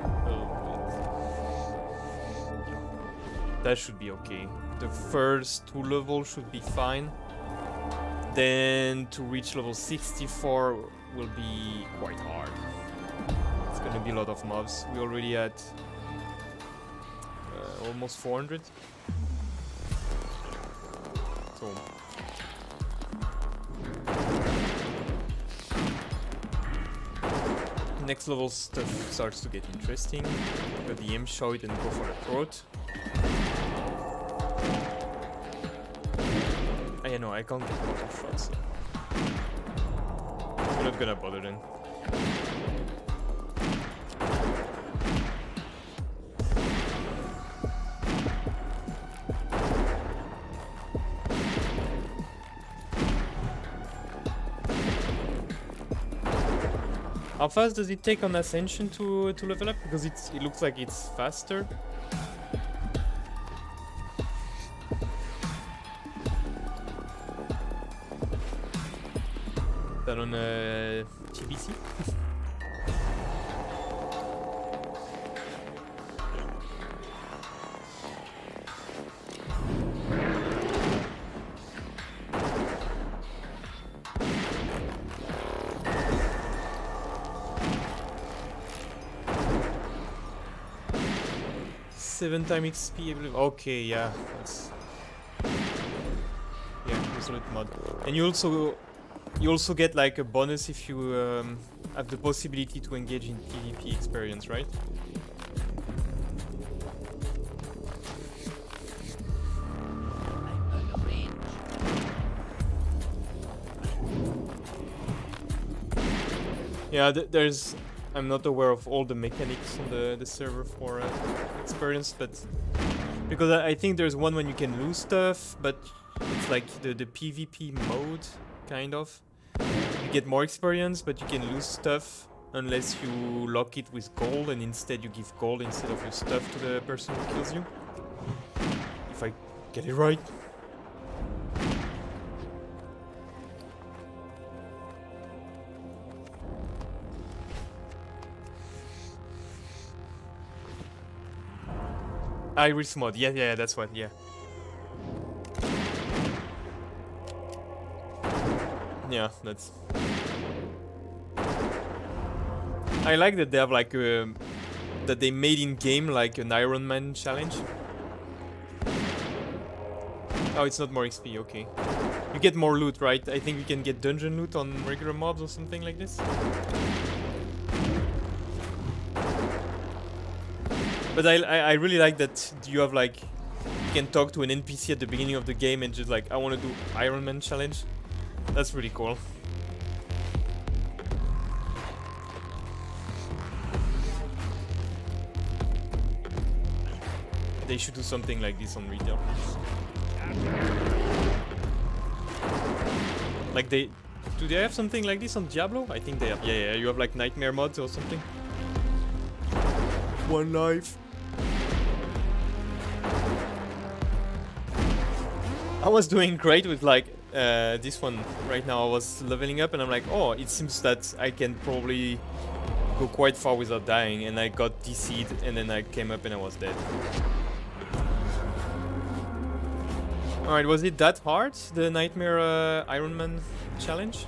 a little bit. That should be okay. The first 2 levels should be fine. Then to reach level 64 will be quite hard. It's gonna be a lot of mobs. We already had almost 400. So next level stuff starts to get interesting. Got the aim shot and go for the throat. Yeah, no, I can't get bottle shots. So I'm not gonna bother then. How fast does it take on Ascension to level up? Because it looks like it's faster. Than on TBC. Seven times XP. Okay, yeah, that's resolute mod, and you also get like a bonus if you have the possibility to engage in PvP experience, right? Yeah, there's... I'm not aware of all the mechanics on the server for experience, but... Because I think there's one when you can lose stuff, but it's like the PvP mode, kind of. You get more experience, but you can lose stuff unless you lock it with gold, and instead you give gold instead of your stuff to the person who kills you. If I get it right. Iris mod, yeah, that's what, yeah. Yeah, that's... I like that they have like that they made in game like an Iron Man challenge. Oh, it's not more XP, okay. You get more loot, right? I think you can get dungeon loot on regular mobs or something like this. But I really like that you have like, you can talk to an NPC at the beginning of the game and just like, I want to do Iron Man challenge. That's really cool. They should do something like this on retail. Like do they have something like this on Diablo? I think they have. Yeah, you have like nightmare mods or something. One life. I was doing great with like this one right now. I was leveling up and I'm like, oh, it seems that I can probably go quite far without dying, and I got DC'd and then I came up and I was dead. Alright, was it that hard, the Nightmare Iron Man challenge?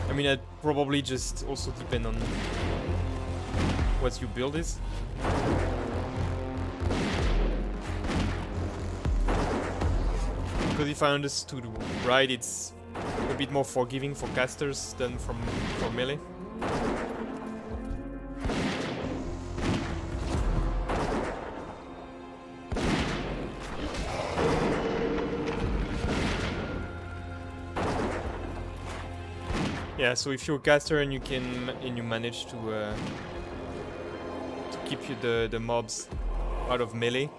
I mean, it probably just also depend on what you build is. Because if I understood right, it's a bit more forgiving for casters than for melee. Yeah, so if you're a caster and you manage to keep the mobs out of melee.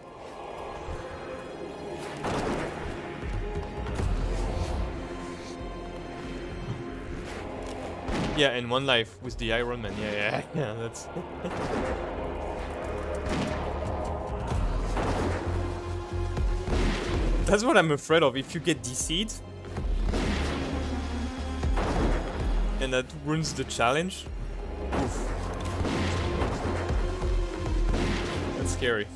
Yeah, and one life with the Iron Man. Yeah, that's. That's what I'm afraid of. If you get DC'd. And that ruins the challenge. Oof. That's scary.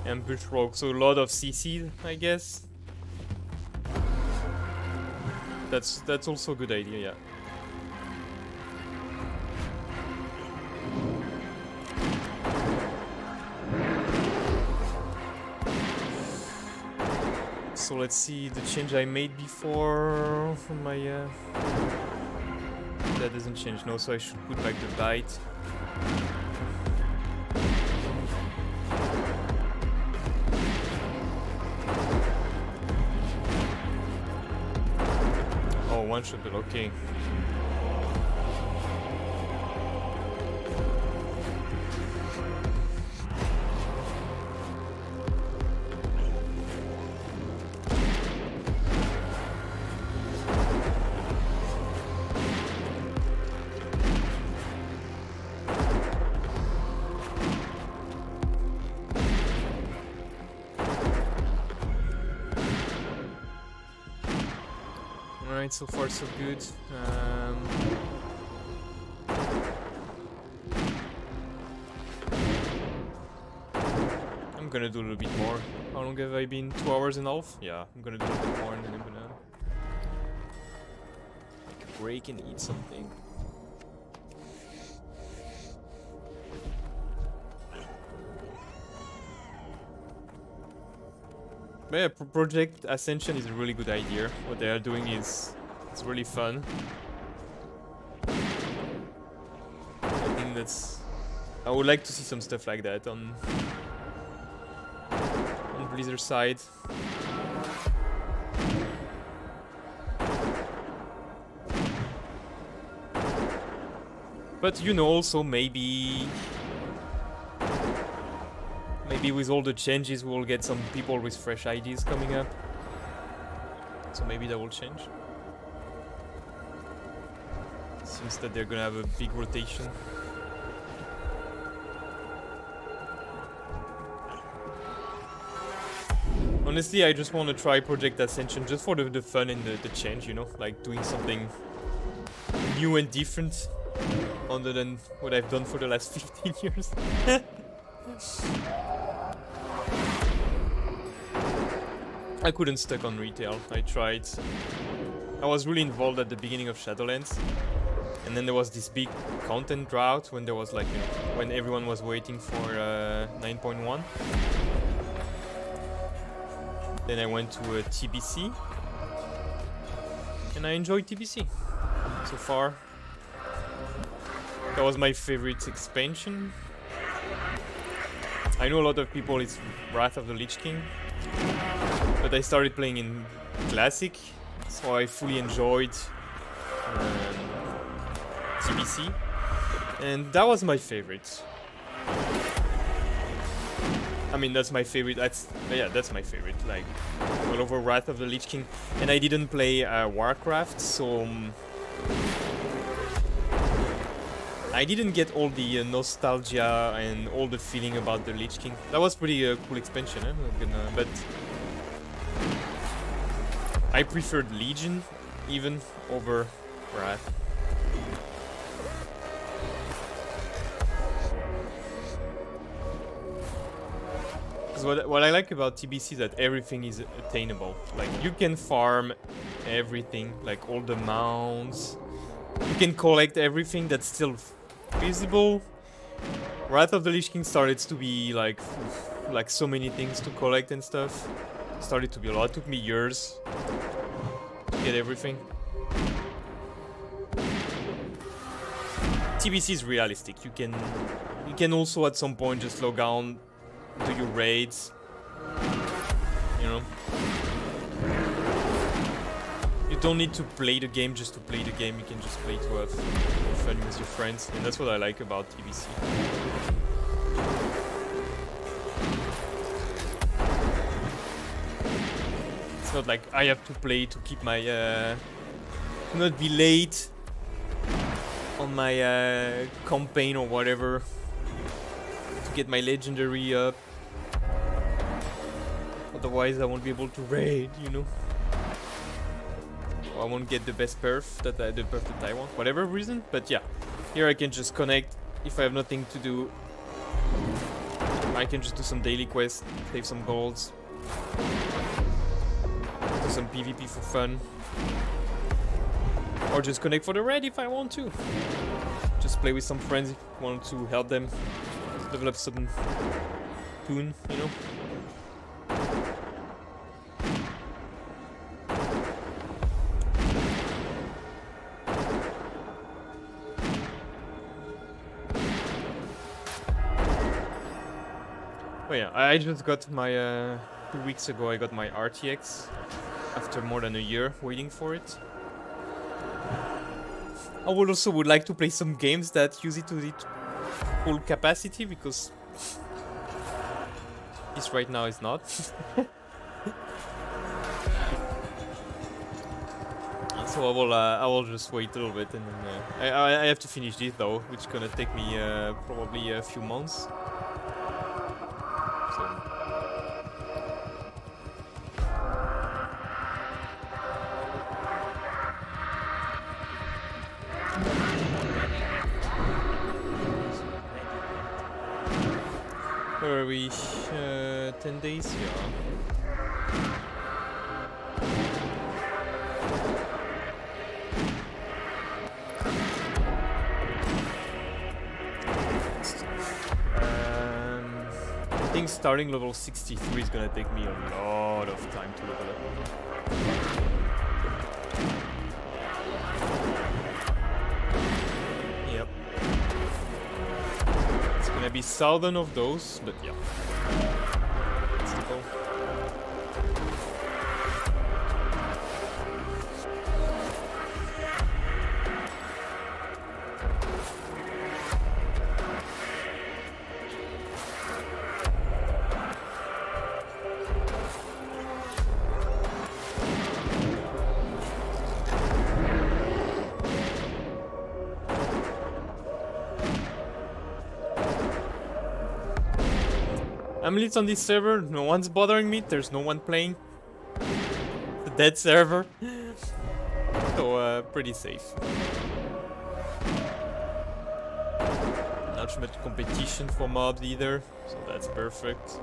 Ambush rogue, so a lot of CC, I guess. That's also a good idea, yeah. So let's see the change I made before from my that doesn't change, no, so I should put back the bite. Oh, one shot, but okay. Alright, so far so good. I'm gonna do a little bit more. How long have I been? 2 hours and a half? Yeah, I'm gonna do a little bit more and then I'm gonna take a break and eat something. But yeah, Project Ascension is a really good idea. What they are doing is it's really fun. I think I would like to see some stuff like that on Blizzard side. But you know, also maybe with all the changes we'll get some people with fresh ideas coming up. So maybe that will change. Seems that they're gonna have a big rotation. Honestly, I just want to try Project Ascension just for the fun and the change, you know? Like doing something new and different other than what I've done for the last 15 years. I couldn't stuck on retail. I tried. I was really involved at the beginning of Shadowlands. And then there was this big content drought when there was like, you know, when everyone was waiting for 9.1. Then I went to TBC. And I enjoyed TBC so far. That was my favorite expansion. I know a lot of people it's Wrath of the Lich King. But I started playing in Classic, so I fully enjoyed TBC, and that was my favorite. I mean, that's my favorite. That's my favorite. Like all over Wrath of the Lich King, and I didn't play Warcraft, so I didn't get all the nostalgia and all the feeling about the Lich King. That was pretty cool expansion, but I preferred Legion even over Wrath. Because what I like about TBC is that everything is attainable. Like you can farm everything, like all the mounts. You can collect everything that's still feasible. Wrath of the Lich King started to be like so many things to collect and stuff. Started to be a lot. It took me years to get everything. TBC is realistic. You can also at some point just log on, do your raids. You know. You don't need to play the game just to play the game. You can just play to have fun with your friends, and that's what I like about TBC. It's not like I have to play to keep my not be late on my campaign or whatever, to get my legendary up. Otherwise I won't be able to raid, you know. Or I won't get the best perf that I want, whatever reason. But yeah, here I can just connect. If I have nothing to do, I can just do some daily quests, save some golds, do some PvP for fun, or just connect for the raid if I want to. Just play with some friends if I want to help them develop some toon, you know. Oh yeah, I just got my 2 weeks ago I got my RTX after more than a year waiting for it. I would like to play some games that use it to its full capacity, because this right now is not. So I will just wait a little bit, and then I have to finish this though, which is gonna take me probably a few months. Where are we? 10 days? Yeah. I think starting level 63 is gonna take me a lot of time to level up. Yep. It's gonna be 1,000 of those, but yeah. That's the goal. I'm lit on this server, no one's bothering me, there's no one playing. The dead server. So, pretty safe. Not much competition for mobs either, so that's perfect.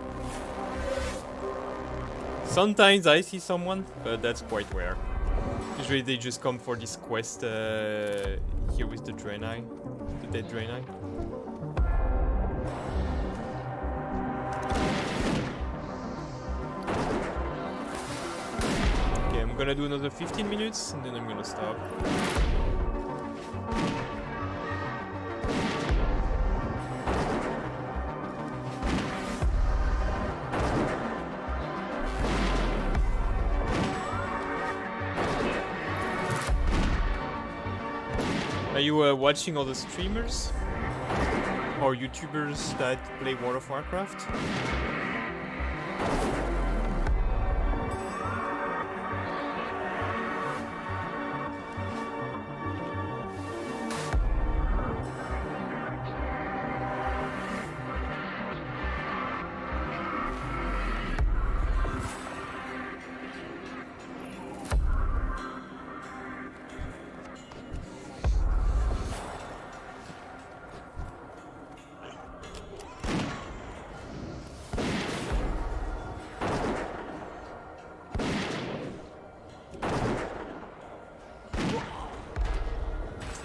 Sometimes I see someone, but that's quite rare. Usually they just come for this quest here with the Draenei, the dead Draenei. I'm gonna do another 15 minutes and then I'm gonna stop. Are you watching all the streamers or YouTubers that play World of Warcraft?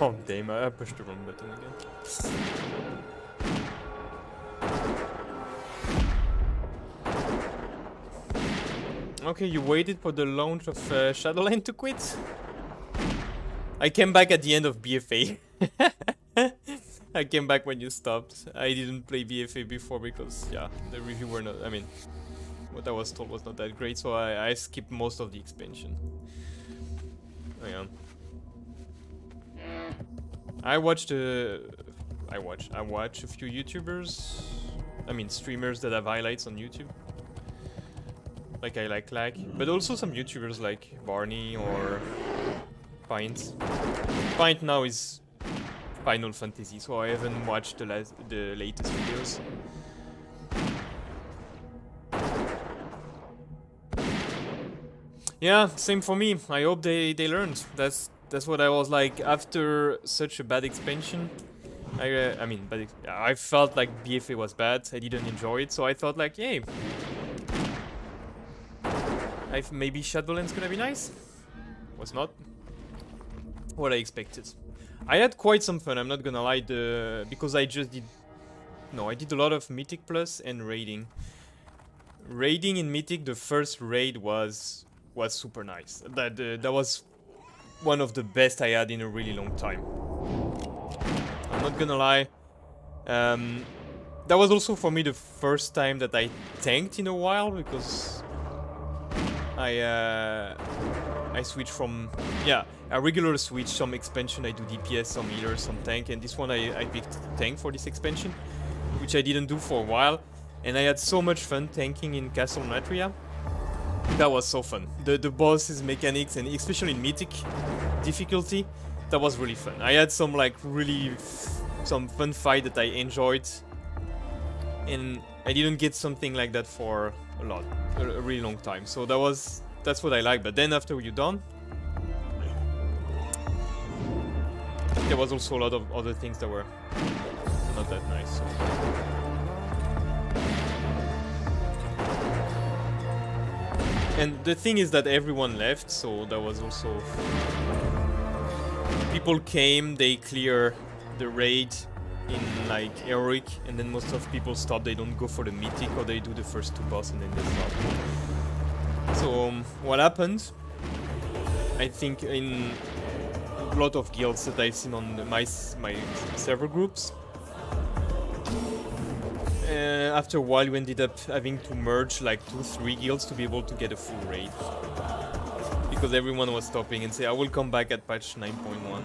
Oh damn, I pushed the wrong button again. Okay, you waited for the launch of Shadowland to quit? I came back at the end of BFA. I came back when you stopped. I didn't play BFA before because, yeah, the review were not, I mean, what I was told was not that great, so I skipped most of the expansion. Oh, yeah. I watch a few YouTubers, I mean streamers that have highlights on YouTube. Like I like but also some YouTubers like Barney or Pint. Pint now is Final Fantasy, so I haven't watched the latest videos. Yeah, same for me. I hope they learned. That's what I was like after such a bad expansion. I felt like BFA was bad. I didn't enjoy it, so I thought like, hey, maybe Shadowland's gonna be nice. Was not what I expected. I had quite some fun. I'm not gonna lie, because I did a lot of Mythic Plus and raiding. Raiding in Mythic, the first raid was super nice. That was one of the best I had in a really long time. I'm not gonna lie. That was also for me the first time that I tanked in a while, because I switched from, yeah, a regular switch. Some expansion I do DPS, some healer, some tank, and this one I picked tank for this expansion, which I didn't do for a while, and I had so much fun tanking in Castle Natria. That was so fun. The bosses mechanics, and especially in Mythic difficulty, that was really fun. I had some like some fun fight that I enjoyed, and I didn't get something like that for a really long time. So that's what I like. But then after you're done, there was also a lot of other things that were not that nice. So. And the thing is that everyone left, so that was also... People came, they clear the raid in like heroic, and then most of people stop. They don't go for the mythic, or they do the first two boss and then they stop. So what happened? I think in a lot of guilds that I've seen on my server groups, after a while we ended up having to merge like 2-3 guilds to be able to get a full raid. Because everyone was stopping and say, I will come back at patch 9.1.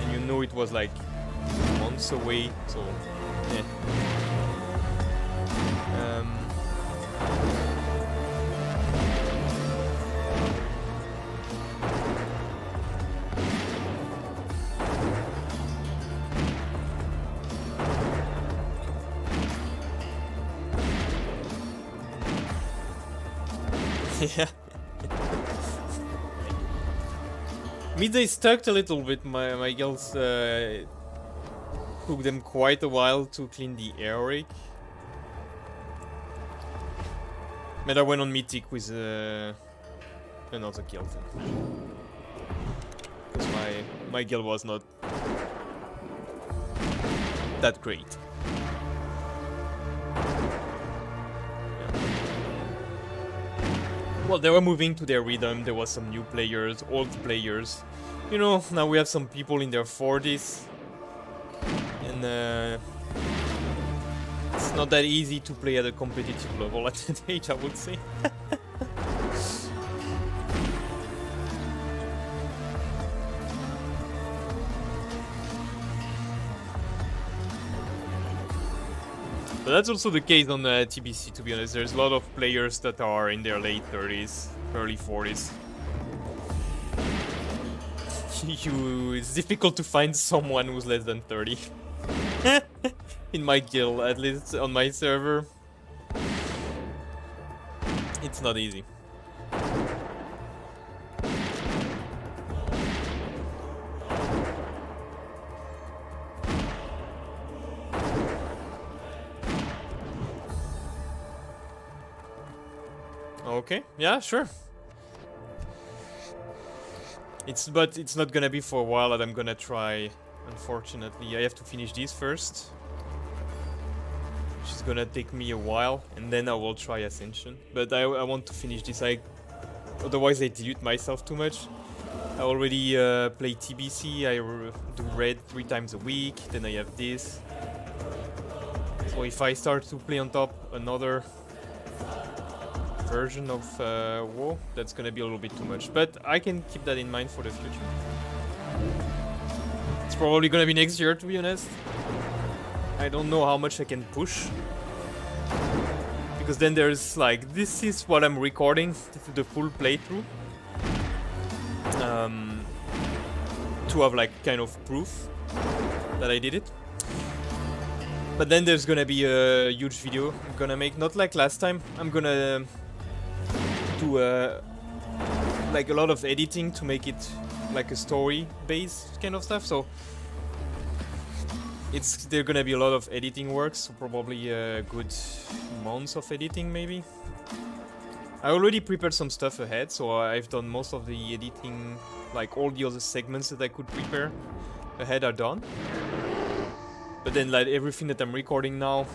And you know it was like months away, so yeah. Yeah. Mid they stuck a little bit. My guilds took them quite a while to clean the air rake. But I went on mythic with another guild. Because my guild was not that great. Well, they were moving to their rhythm. There was some new players, old players. You know, now we have some people in their 40s. And it's not that easy to play at a competitive level at that age, I would say. But that's also the case on TBC, to be honest. There's a lot of players that are in their late 30s, early 40s. It's difficult to find someone who's less than 30. In my guild, at least on my server. It's not easy. Okay, yeah, sure. But it's not gonna be for a while that I'm gonna try. Unfortunately, I have to finish this first, which is gonna take me a while, and then I will try Ascension. But I want to finish this. Otherwise I dilute myself too much. I already play TBC. I do raid 3 times a week. Then I have this. So if I start to play on top another version of WoW, that's gonna be a little bit too much, but I can keep that in mind for the future. It's probably gonna be next year, to be honest. I don't know how much I can push, because then there's like, this is what I'm recording, this is the full playthrough, to have like kind of proof that I did it. But then there's gonna be a huge video I'm gonna make, not like last time. I'm gonna do like a lot of editing to make it like a story-based kind of stuff. So there's gonna be a lot of editing work, so probably a good months of editing maybe. I already prepared some stuff ahead, so I've done most of the editing, like all the other segments that I could prepare ahead are done. But then like everything that I'm recording now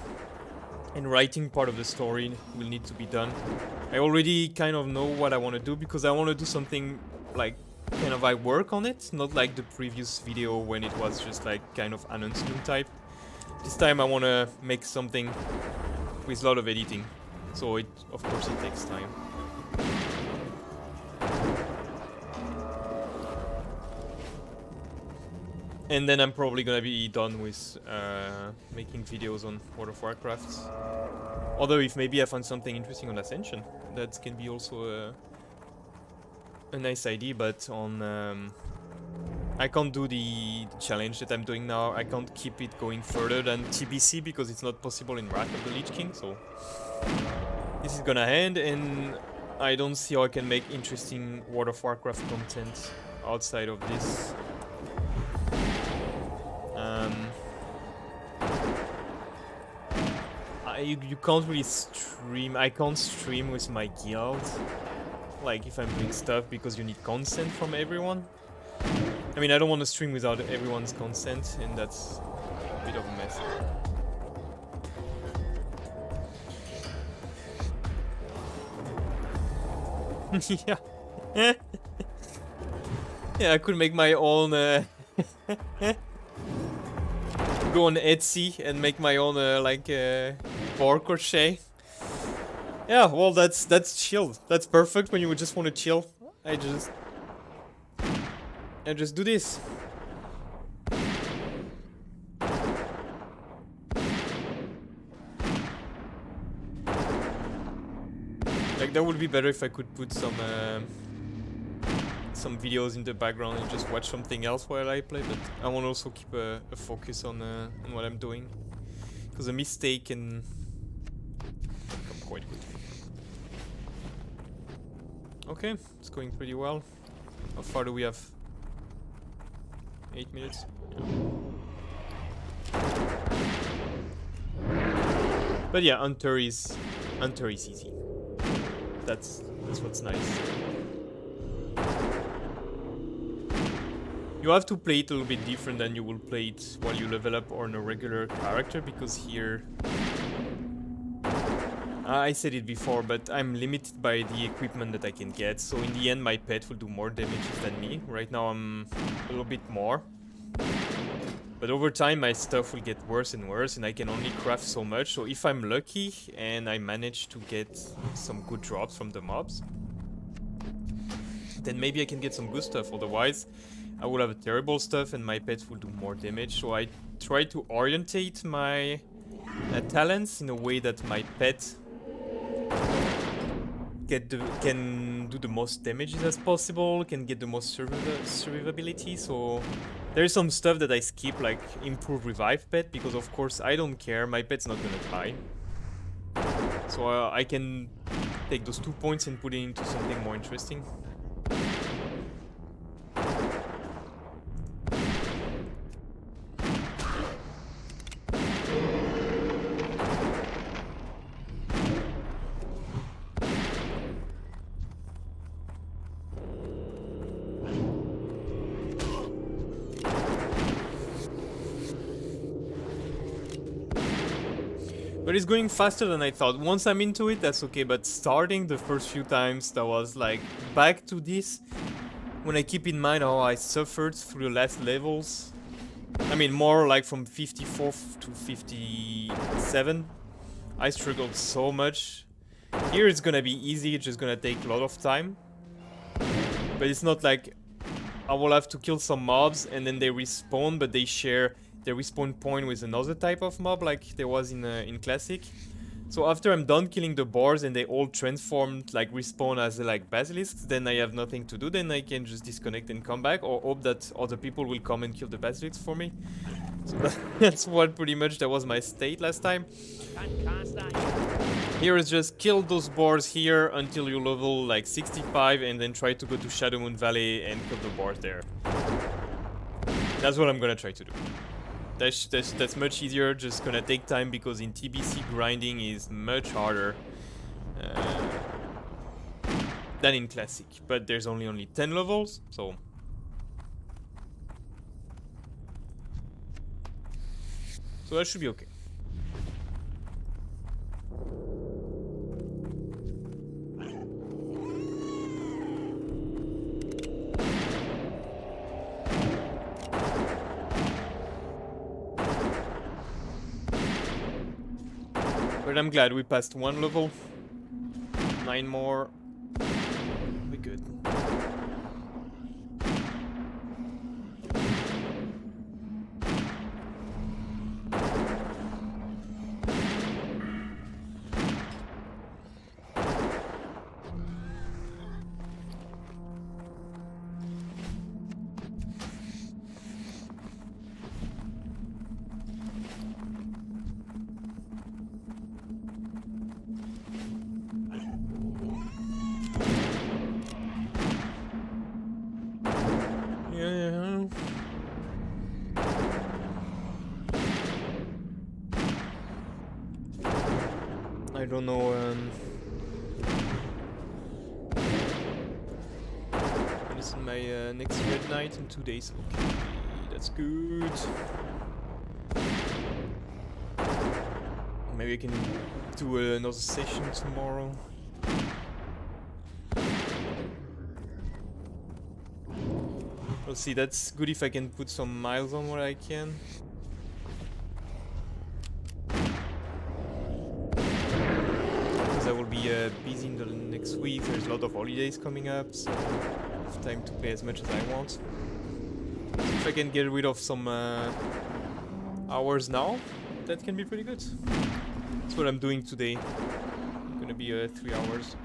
and writing part of the story will need to be done. I already kind of know what I want to do, because I want to do something like kind of I work on it, not like the previous video when it was just like kind of announcement type. This time I want to make something with a lot of editing, so of course it takes time. And then I'm probably gonna be done with making videos on World of Warcraft. Although if maybe I find something interesting on Ascension, that can be also a nice idea, but on I can't do the challenge that I'm doing now. I can't keep it going further than TBC because it's not possible in Wrath of the Lich King, so this is gonna end, and I don't see how I can make interesting World of Warcraft content outside of this. You can't really stream. I can't stream with my guild, like if I'm doing stuff, because you need consent from everyone. I mean, I don't want to stream without everyone's consent, and that's a bit of a mess. Yeah. Yeah, I could make my own go on Etsy and make my own like boar crochet. Yeah, well that's chill. That's perfect when you just want to chill. I just do this. Like that would be better if I could put some videos in the background and just watch something else while I play, but I want to also keep a focus on what I'm doing, because a mistake can become quite good. Okay, it's going pretty well. How far do we have? 8 minutes. But yeah, Hunter is easy. That's what's nice. You have to play it a little bit different than you will play it while you level up on a regular character, because here I said it before, but I'm limited by the equipment that I can get, so in the end my pet will do more damage than me. Right now I'm a little bit more, but over time my stuff will get worse and worse, and I can only craft so much. So if I'm lucky and I manage to get some good drops from the mobs, then maybe I can get some good stuff. Otherwise I will have terrible stuff and my pets will do more damage. So I try to orientate my talents in a way that my pet can do the most damage as possible, can get the most survivability. So there is some stuff that I skip, like improve revive pet, because of course I don't care, my pet's not gonna die. So I can take those 2 points and put it into something more interesting. But it's going faster than I thought. Once I'm into it, that's okay, but starting the first few times, that was like, back to this, when I keep in mind how I suffered through the last levels. I mean, more like from 54 to 57. I struggled so much. Here it's gonna be easy, it's just gonna take a lot of time. But it's not like I will have to kill some mobs and then they respawn, but they share the respawn point with another type of mob, like there was in Classic. So after I'm done killing the boars and they all transformed, like respawn as like basilisks, then I have nothing to do. Then I can just disconnect and come back, or hope that other people will come and kill the basilisks for me. So that's what pretty much that was my state last time. Here is just kill those boars here until you level like 65, and then try to go to Shadow Moon Valley and kill the boars there. That's what I'm gonna try to do. That's much easier, just gonna take time, because in TBC grinding is much harder than in Classic. But there's only 10 levels, so that should be okay. But I'm glad we passed one level. 9 more. We're good. I don't know, this is my next red night in 2 days. Okay, that's good. Maybe I can do another session tomorrow. We'll see, that's good if I can put some miles on what I can. Because I will be busy in the next week, there's a lot of holidays coming up, so I have time to play as much as I want. So if I can get rid of some hours now, that can be pretty good. That's what I'm doing today. Gonna be 3 hours.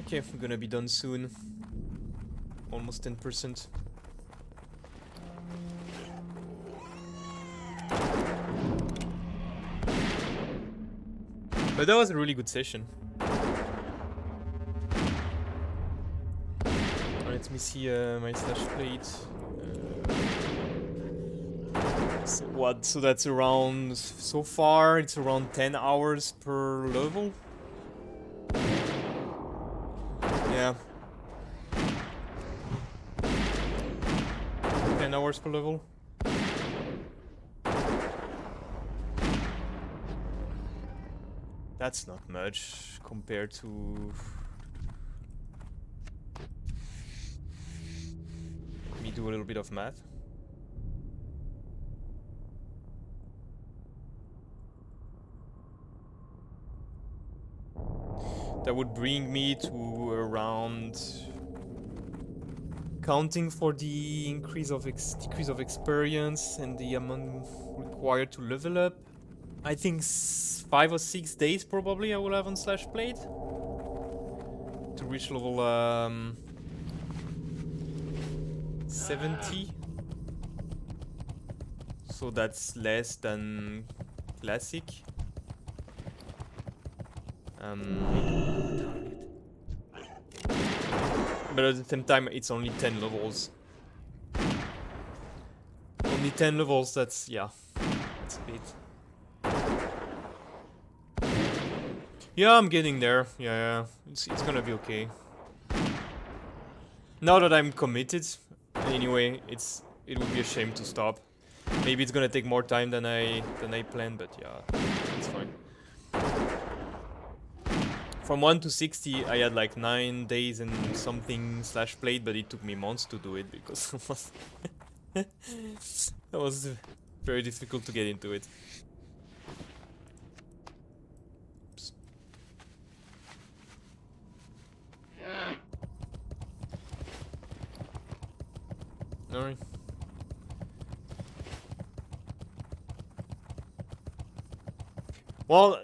Okay, we're gonna be done soon. Almost 10%. But that was a really good session. Let me see my slash plate. So what? So that's around. So far, it's around 10 hours per level. Yeah. 10 hours per level. That's not much compared to. Let me do a little bit of math. That would bring me to around, counting for the increase of decrease of experience and the amount required to level up, I think 5 or 6 days probably I will have on slash plate to reach level 70. So that's less than classic. But at the same time, it's only 10 levels. Only 10 levels, that's, yeah, that's a bit. Yeah, I'm getting there. Yeah, it's gonna be okay. Now that I'm committed, anyway, it would be a shame to stop. Maybe it's gonna take more time than I planned, but yeah, it's fine. From 1 to 60, I had like 9 days and something slash played, but it took me months to do it because it was very difficult to get into it. Oops. Alright. Well,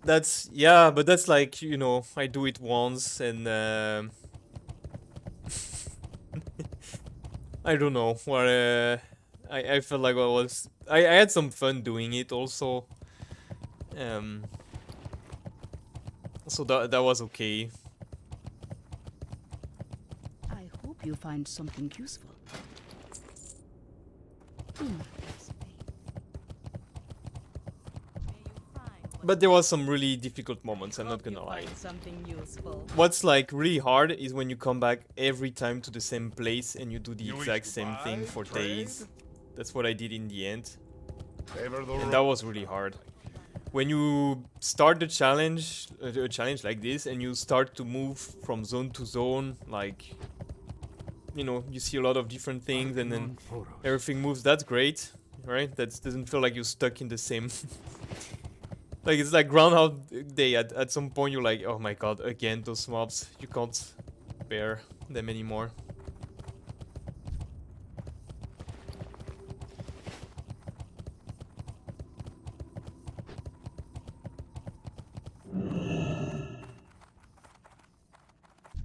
that's, yeah, but that's like, you know, I do it once and I don't know what I felt like I had some fun doing it also. So that was okay. I hope you find something useful. But there was some really difficult moments, I'm not gonna lie. Something useful. What's like really hard is when you come back every time to the same place and you do the exact same thing for days. That's what I did in the end. And that was really hard. When you start the challenge, a challenge like this, and you start to move from zone to zone, like, you know, you see a lot of different things and then everything moves, that's great, right? That doesn't feel like you're stuck in the same... Like, it's like Groundhog Day. At some point you're like, oh my god, again, those mobs. You can't bear them anymore.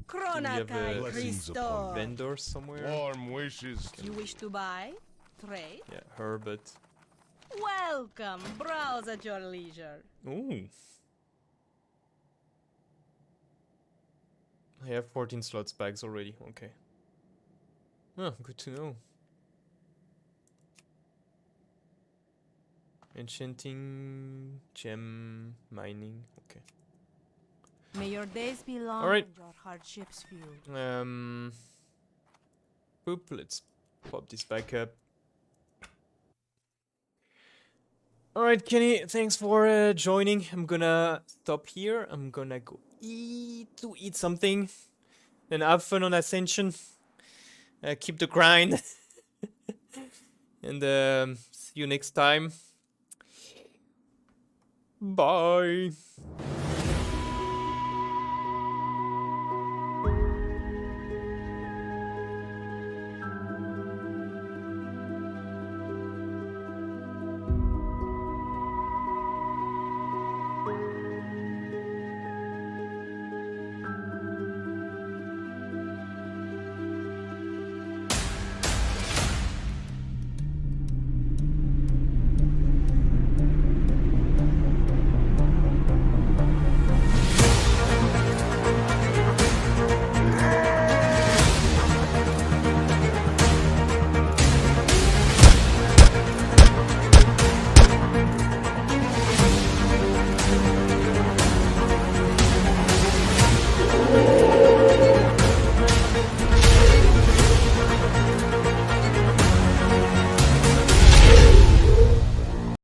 Do we have a vendor somewhere? Warm wishes. You wish to buy? Trade? Yeah, her, but... Welcome. Browse at your leisure. Ooh. I have 14 slots bags already, okay. Oh, good to know. Enchanting, gem, mining, okay. May your days be long Alright. and your hardships few. Boop, let's pop this back up. Alright, Kenny, thanks for joining. I'm gonna stop here. I'm gonna go eat something. And have fun on Ascension. Keep the grind. And see you next time. Bye.